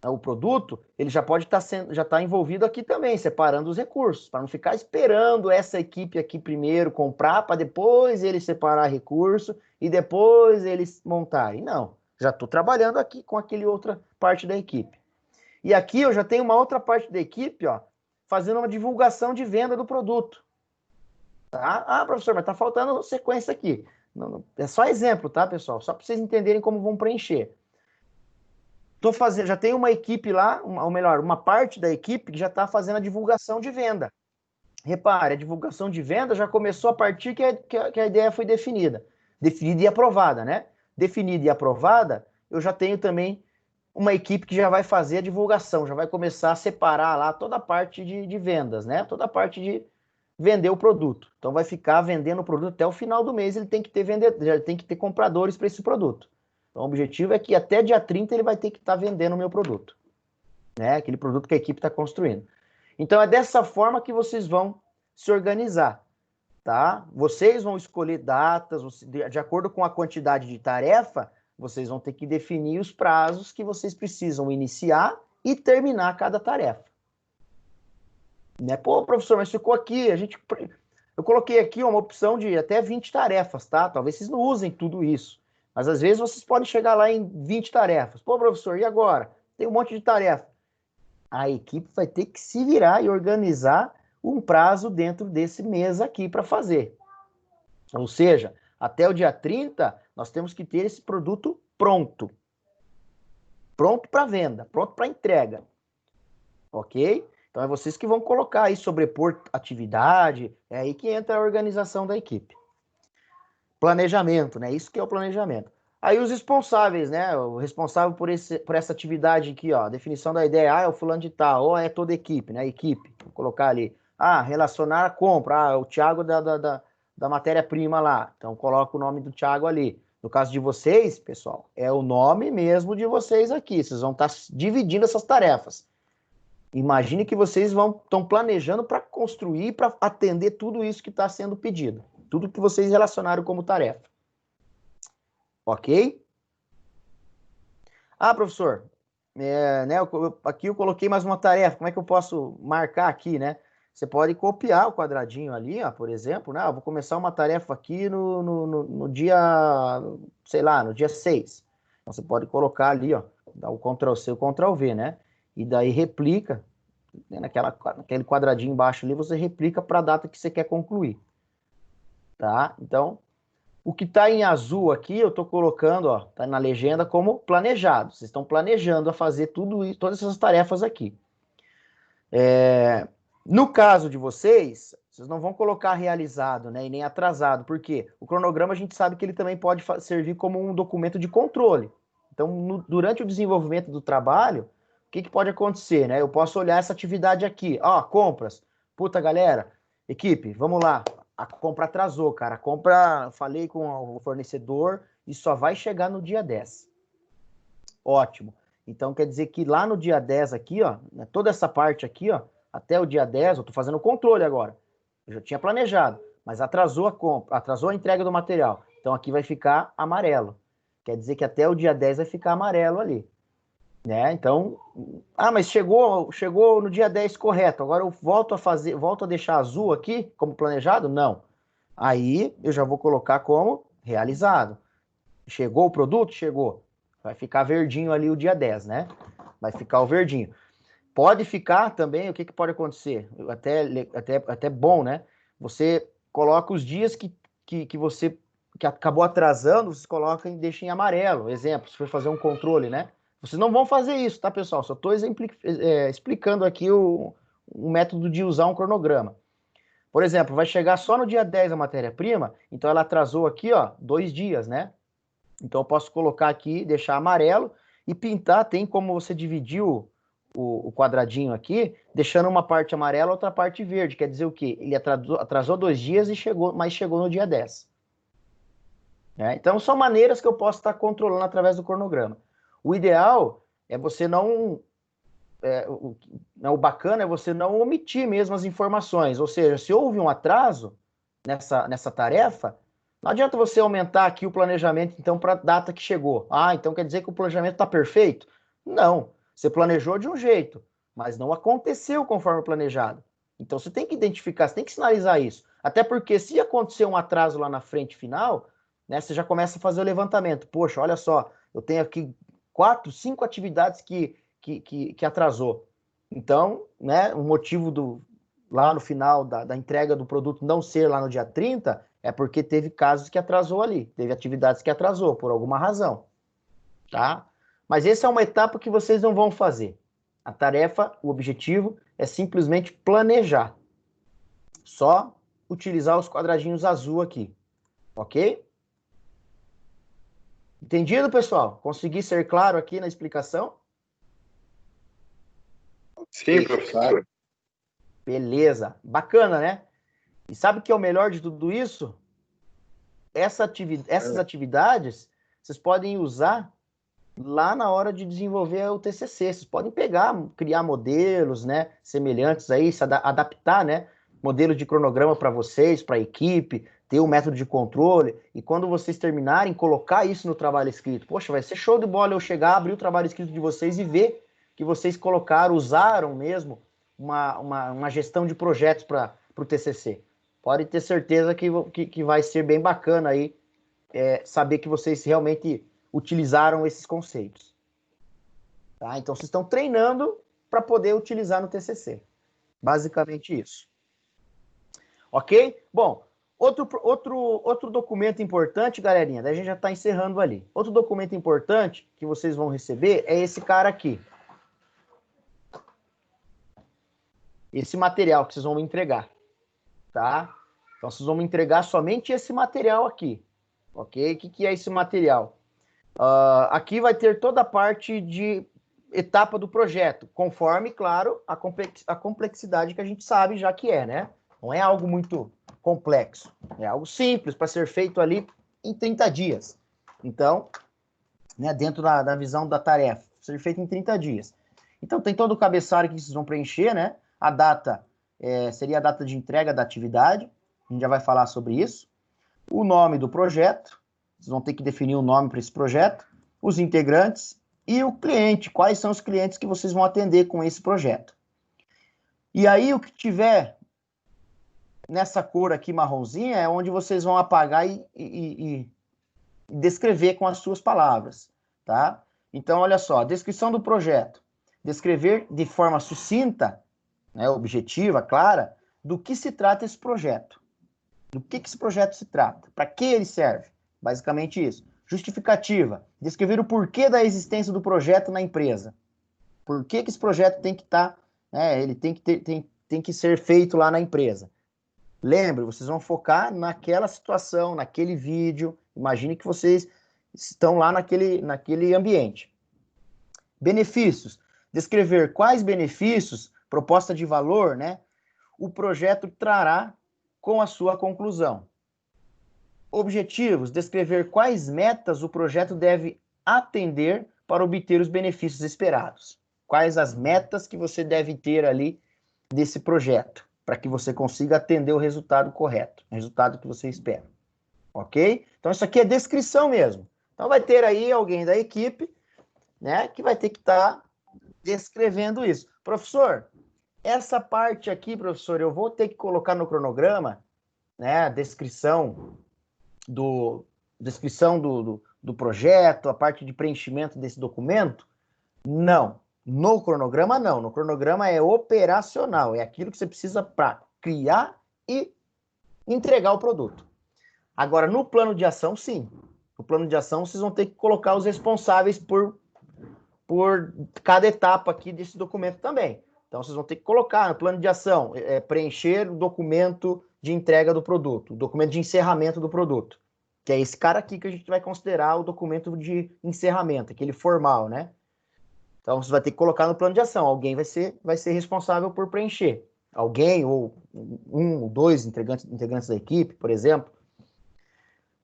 o produto, ele já pode estar envolvido aqui também, separando os recursos, para não ficar esperando essa equipe aqui primeiro comprar, para depois ele separar recurso e depois eles montarem. Não, Já estou trabalhando aqui com aquele outra parte da equipe. E aqui eu já tenho uma outra parte da equipe, ó, fazendo uma divulgação de venda do produto. Tá? Ah, professor, mas tá faltando sequência aqui. Não, é só exemplo, tá, pessoal? Só para vocês entenderem como vão preencher. Já tem uma equipe lá, ou melhor, uma parte da equipe que já está fazendo a divulgação de venda. Repare, a divulgação de venda já começou a partir que a ideia foi definida. Definida e aprovada, né? Definida e aprovada, eu já tenho também uma equipe que já vai fazer a divulgação, já vai começar a separar lá toda a parte de vendas, né? Toda a parte de vender o produto. Então vai ficar vendendo o produto até o final do mês, ele tem que ter compradores para esse produto. Então o objetivo é que até dia 30 ele vai ter que estar vendendo o meu produto, né? Aquele produto que a equipe está construindo. Então é dessa forma que vocês vão se organizar, tá? Vocês vão escolher datas, de acordo com a quantidade de tarefa, vocês vão ter que definir os prazos que vocês precisam iniciar e terminar cada tarefa. Né? Pô, professor, mas ficou aqui, eu coloquei aqui uma opção de até 20 tarefas, tá? Talvez vocês não usem tudo isso, mas às vezes vocês podem chegar lá em 20 tarefas. Pô, professor, e agora? Tem um monte de tarefa. A equipe vai ter que se virar e organizar um prazo dentro desse mês aqui para fazer. Ou seja, até o dia 30, nós temos que ter esse produto pronto. Pronto para venda, pronto para entrega. Ok? Então é vocês que vão colocar aí, sobrepor atividade, é aí que entra a organização da equipe. Planejamento, né? Isso que é o planejamento. Aí os responsáveis, né? O responsável por essa atividade aqui, ó, definição da ideia, é o fulano de tal, ou é toda a equipe, né? Equipe, vou colocar ali. Relacionar a compra, o Thiago da matéria-prima lá. Então coloca o nome do Thiago ali. No caso de vocês, pessoal, é o nome mesmo de vocês aqui. Vocês vão estar dividindo essas tarefas. Imagine que vocês estão planejando para construir, para atender tudo isso que está sendo pedido. Tudo que vocês relacionaram como tarefa. Ok? Professor, né, aqui eu coloquei mais uma tarefa. Como é que eu posso marcar aqui, né? Você pode copiar o quadradinho ali, ó, por exemplo, né? Eu vou começar uma tarefa aqui no dia, sei lá, no dia 6. Então você pode colocar ali, ó, dá o Ctrl+C, o Ctrl+V, né? E daí replica, né, naquele quadradinho embaixo ali, você replica para a data que você quer concluir. Tá? Então, o que está em azul aqui, eu estou colocando, ó, tá na legenda como planejado. Vocês estão planejando a fazer tudo isso, todas essas tarefas aqui. No caso de vocês não vão colocar realizado, né, e nem atrasado, porque o cronograma a gente sabe que ele também pode servir como um documento de controle. Então, durante o desenvolvimento do trabalho, o que pode acontecer, né? Eu posso olhar essa atividade aqui, ó, compras. Puta, galera, equipe, vamos lá. A compra atrasou, cara. A compra, falei com o fornecedor e só vai chegar no dia 10. Ótimo. Então, quer dizer que lá no dia 10 aqui, ó, toda essa parte aqui, ó, até o dia 10, eu tô fazendo o controle agora. Eu já tinha planejado, mas atrasou a compra, atrasou a entrega do material. Então, aqui vai ficar amarelo. Quer dizer que até o dia 10 vai ficar amarelo ali. Né? Então, mas chegou no dia 10 correto, agora eu volto a deixar azul aqui, como planejado? Não. Aí eu já vou colocar como realizado. Chegou o produto? Chegou. Vai ficar verdinho ali o dia 10, né? Vai ficar o verdinho. Pode ficar também, o que pode acontecer? Até bom, né? Você coloca os dias que você que acabou atrasando, você coloca e deixa em amarelo. Exemplo, se for fazer um controle, né? Vocês não vão fazer isso, tá, pessoal? Só estou explicando aqui o método de usar um cronograma. Por exemplo, vai chegar só no dia 10 a matéria-prima, então ela atrasou aqui, ó, 2 dias, né? Então eu posso colocar aqui, deixar amarelo e pintar, tem como você dividir o quadradinho aqui, deixando uma parte amarela, outra parte verde. Quer dizer o quê? Ele atrasou 2 dias mas chegou no dia 10. Então são maneiras que eu posso estar controlando através do cronograma. O ideal é você o bacana é você não omitir mesmo as informações. Ou seja, se houve um atraso nessa tarefa, não adianta você aumentar aqui o planejamento, então, para a data que chegou. Então quer dizer que o planejamento está perfeito? Não. Você planejou de um jeito, mas não aconteceu conforme planejado. Então você tem que identificar, você tem que sinalizar isso. Até porque se acontecer um atraso lá na frente final, né, você já começa a fazer o levantamento. Poxa, olha só, eu tenho aqui 4, 5 atividades que atrasou. Então, né, o motivo lá no final da entrega do produto não ser lá no dia 30 é porque teve casos que atrasou ali, teve atividades que atrasou por alguma razão, tá? Mas essa é uma etapa que vocês não vão fazer. A tarefa, o objetivo é simplesmente planejar. Só utilizar os quadradinhos azul aqui, ok? Entendido, pessoal? Consegui ser claro aqui na explicação? Sim, professor. Beleza, bacana, né? E sabe o que é o melhor de tudo isso? Essas atividades vocês podem usar lá na hora de desenvolver o TCC. Vocês podem pegar, criar modelos, né, semelhantes aí, adaptar, né, modelos de cronograma para vocês, para a equipe, ter um método de controle, e quando vocês terminarem, colocar isso no trabalho escrito. Poxa, vai ser show de bola eu chegar, abrir o trabalho escrito de vocês e ver que vocês colocaram, usaram mesmo uma gestão de projetos para o TCC. Pode ter certeza que vai ser bem bacana aí saber que vocês realmente utilizaram esses conceitos. Tá? Então, vocês estão treinando para poder utilizar no TCC. Basicamente isso. Ok? Bom, outro documento importante, galerinha, daí a gente já está encerrando ali. Outro documento importante que vocês vão receber é esse cara aqui. Esse material que vocês vão me entregar. Tá? Então, vocês vão me entregar somente esse material aqui. Ok? O que é esse material? Aqui vai ter toda a parte de etapa do projeto, conforme, claro, a complexidade que a gente sabe já que é, né? Não é algo muito complexo, é algo simples para ser feito ali em 30 dias. Então, né, dentro da visão da tarefa, ser feito em 30 dias. Então, tem todo o cabeçalho que vocês vão preencher, né? A data seria a data de entrega da atividade, a gente já vai falar sobre isso. O nome do projeto, vocês vão ter que definir o nome para esse projeto, os integrantes e o cliente, quais são os clientes que vocês vão atender com esse projeto. E aí, o que tiver nessa cor aqui marronzinha é onde vocês vão apagar e descrever com as suas palavras, tá? Então, olha só, descrição do projeto. Descrever de forma sucinta, né, objetiva, clara, do que se trata esse projeto. Do que esse projeto se trata, para que ele serve. Basicamente isso. Justificativa. Descrever o porquê da existência do projeto na empresa. Por que esse projeto tem que estar, né, ele tem que ser feito lá na empresa. Lembre, vocês vão focar naquela situação, naquele vídeo. Imagine que vocês estão lá naquele ambiente. Benefícios. Descrever quais benefícios, proposta de valor, né, o projeto trará com a sua conclusão. Objetivos, descrever quais metas o projeto deve atender para obter os benefícios esperados. Quais as metas que você deve ter ali desse projeto, para que você consiga atender o resultado correto, o resultado que você espera. Ok? Então, isso aqui é descrição mesmo. Então, vai ter aí alguém da equipe, né, que vai ter que estar descrevendo isso. Professor, essa parte aqui, professor, eu vou ter que colocar no cronograma, né, a descrição do projeto, a parte de preenchimento desse documento? Não. No cronograma, não. No cronograma é operacional. É aquilo que você precisa para criar e entregar o produto. Agora, no plano de ação, sim. No plano de ação, vocês vão ter que colocar os responsáveis por cada etapa aqui desse documento também. Então, vocês vão ter que colocar no plano de ação, preencher o documento de entrega do produto, o documento de encerramento do produto, que é esse cara aqui que a gente vai considerar o documento de encerramento, aquele formal, né? Então, você vai ter que colocar no plano de ação. Alguém vai ser responsável por preencher. Alguém, ou um ou dois integrantes da equipe, por exemplo.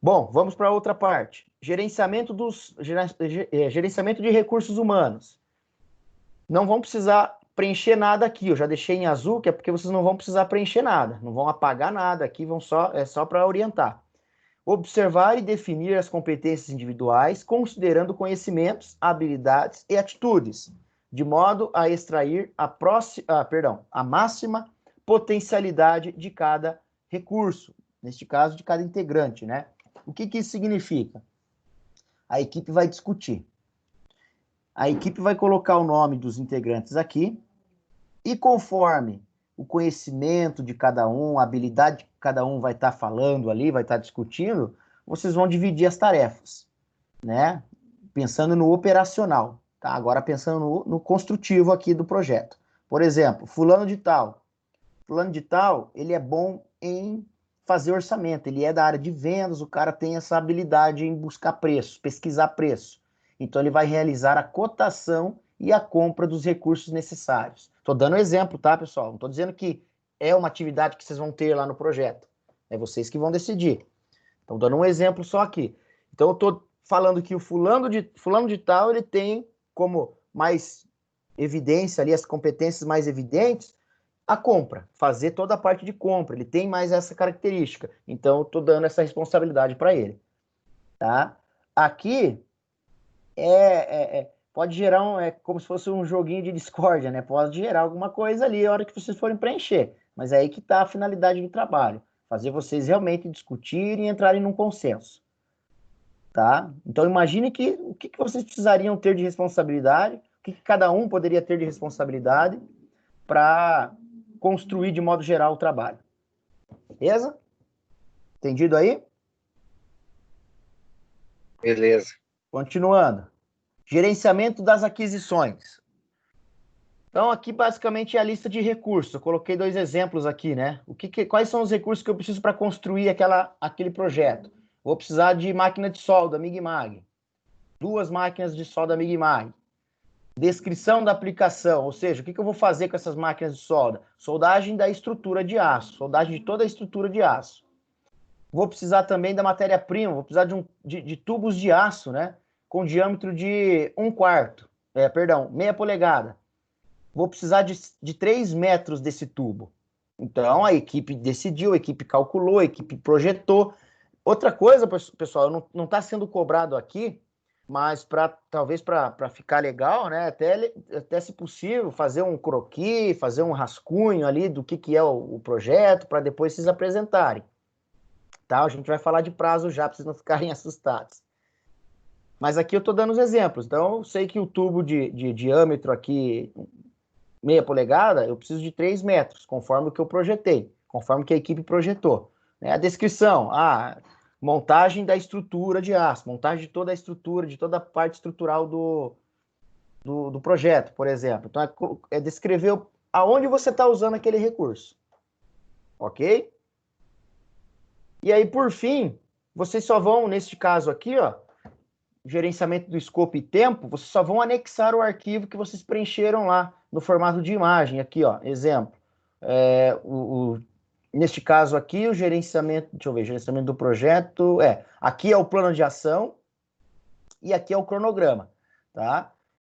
Bom, vamos para outra parte. Gerenciamento de recursos humanos. Não vão precisar preencher nada aqui. Eu já deixei em azul, que é porque vocês não vão precisar preencher nada. Não vão apagar nada. Aqui é só para orientar. Observar e definir as competências individuais, considerando conhecimentos, habilidades e atitudes, de modo a extrair a máxima potencialidade de cada recurso, neste caso, de cada integrante, né? O que isso significa? a equipe vai discutir. A equipe vai colocar o nome dos integrantes aqui, e conforme o conhecimento de cada um, a habilidade que cada um vai estar falando ali, vai estar discutindo, vocês vão dividir as tarefas, né? Pensando no operacional, tá? Agora pensando no construtivo aqui do projeto. Por exemplo, fulano de tal, ele é bom em fazer orçamento, ele é da área de vendas, o cara tem essa habilidade em buscar preços, pesquisar preço. Então ele vai realizar a cotação e a compra dos recursos necessários. Estou dando exemplo, tá, pessoal? Não estou dizendo que é uma atividade que vocês vão ter lá no projeto. É vocês que vão decidir. Estou dando um exemplo só aqui. Então eu estou falando que o fulano de tal, ele tem como mais evidência ali, as competências mais evidentes, a compra, fazer toda a parte de compra. Ele tem mais essa característica. Então eu estou dando essa responsabilidade para ele. Tá? Aqui pode gerar como se fosse um joguinho de discórdia, né? Pode gerar alguma coisa ali a hora que vocês forem preencher. Mas é aí que está a finalidade do trabalho. Fazer vocês realmente discutirem e entrarem num consenso. Tá? Então imagine o que vocês precisariam ter de responsabilidade, o que cada um poderia ter de responsabilidade para construir de modo geral o trabalho. Beleza? Entendido aí? Beleza. Continuando. Gerenciamento das aquisições. Então, aqui basicamente é a lista de recursos. Eu coloquei 2 exemplos aqui, né? Quais são os recursos que eu preciso para construir aquele projeto? Vou precisar de máquina de solda, MIG-MAG. 2 máquinas de solda MIG-MAG. Descrição da aplicação, ou seja, o que eu vou fazer com essas máquinas de solda? Soldagem da estrutura de aço, soldagem de toda a estrutura de aço. Vou precisar também da matéria-prima, vou precisar de tubos de aço, né? Com diâmetro de 1/4, meia polegada. Vou precisar de 3 metros desse tubo. Então, a equipe decidiu, a equipe calculou, a equipe projetou. Outra coisa, pessoal, não está sendo cobrado aqui, mas talvez para ficar legal, né? Até se possível, fazer um croquis, fazer um rascunho ali do que é o projeto, para depois vocês apresentarem. Tá? A gente vai falar de prazo já, para vocês não ficarem assustados. Mas aqui eu estou dando os exemplos. Então, eu sei que o tubo de diâmetro aqui, meia polegada, eu preciso de 3 metros, conforme o que eu projetei, conforme que a equipe projetou. A descrição, montagem da estrutura de aço, montagem de toda a estrutura, de toda a parte estrutural do projeto, por exemplo. Então, é descrever aonde você está usando aquele recurso. Ok? E aí, por fim, vocês só vão, neste caso aqui, ó, gerenciamento do escopo e tempo, vocês só vão anexar o arquivo que vocês preencheram lá no formato de imagem. Aqui, ó, exemplo. Neste caso aqui, o gerenciamento, deixa eu ver, gerenciamento do projeto, aqui é o plano de ação e aqui é o cronograma, tá?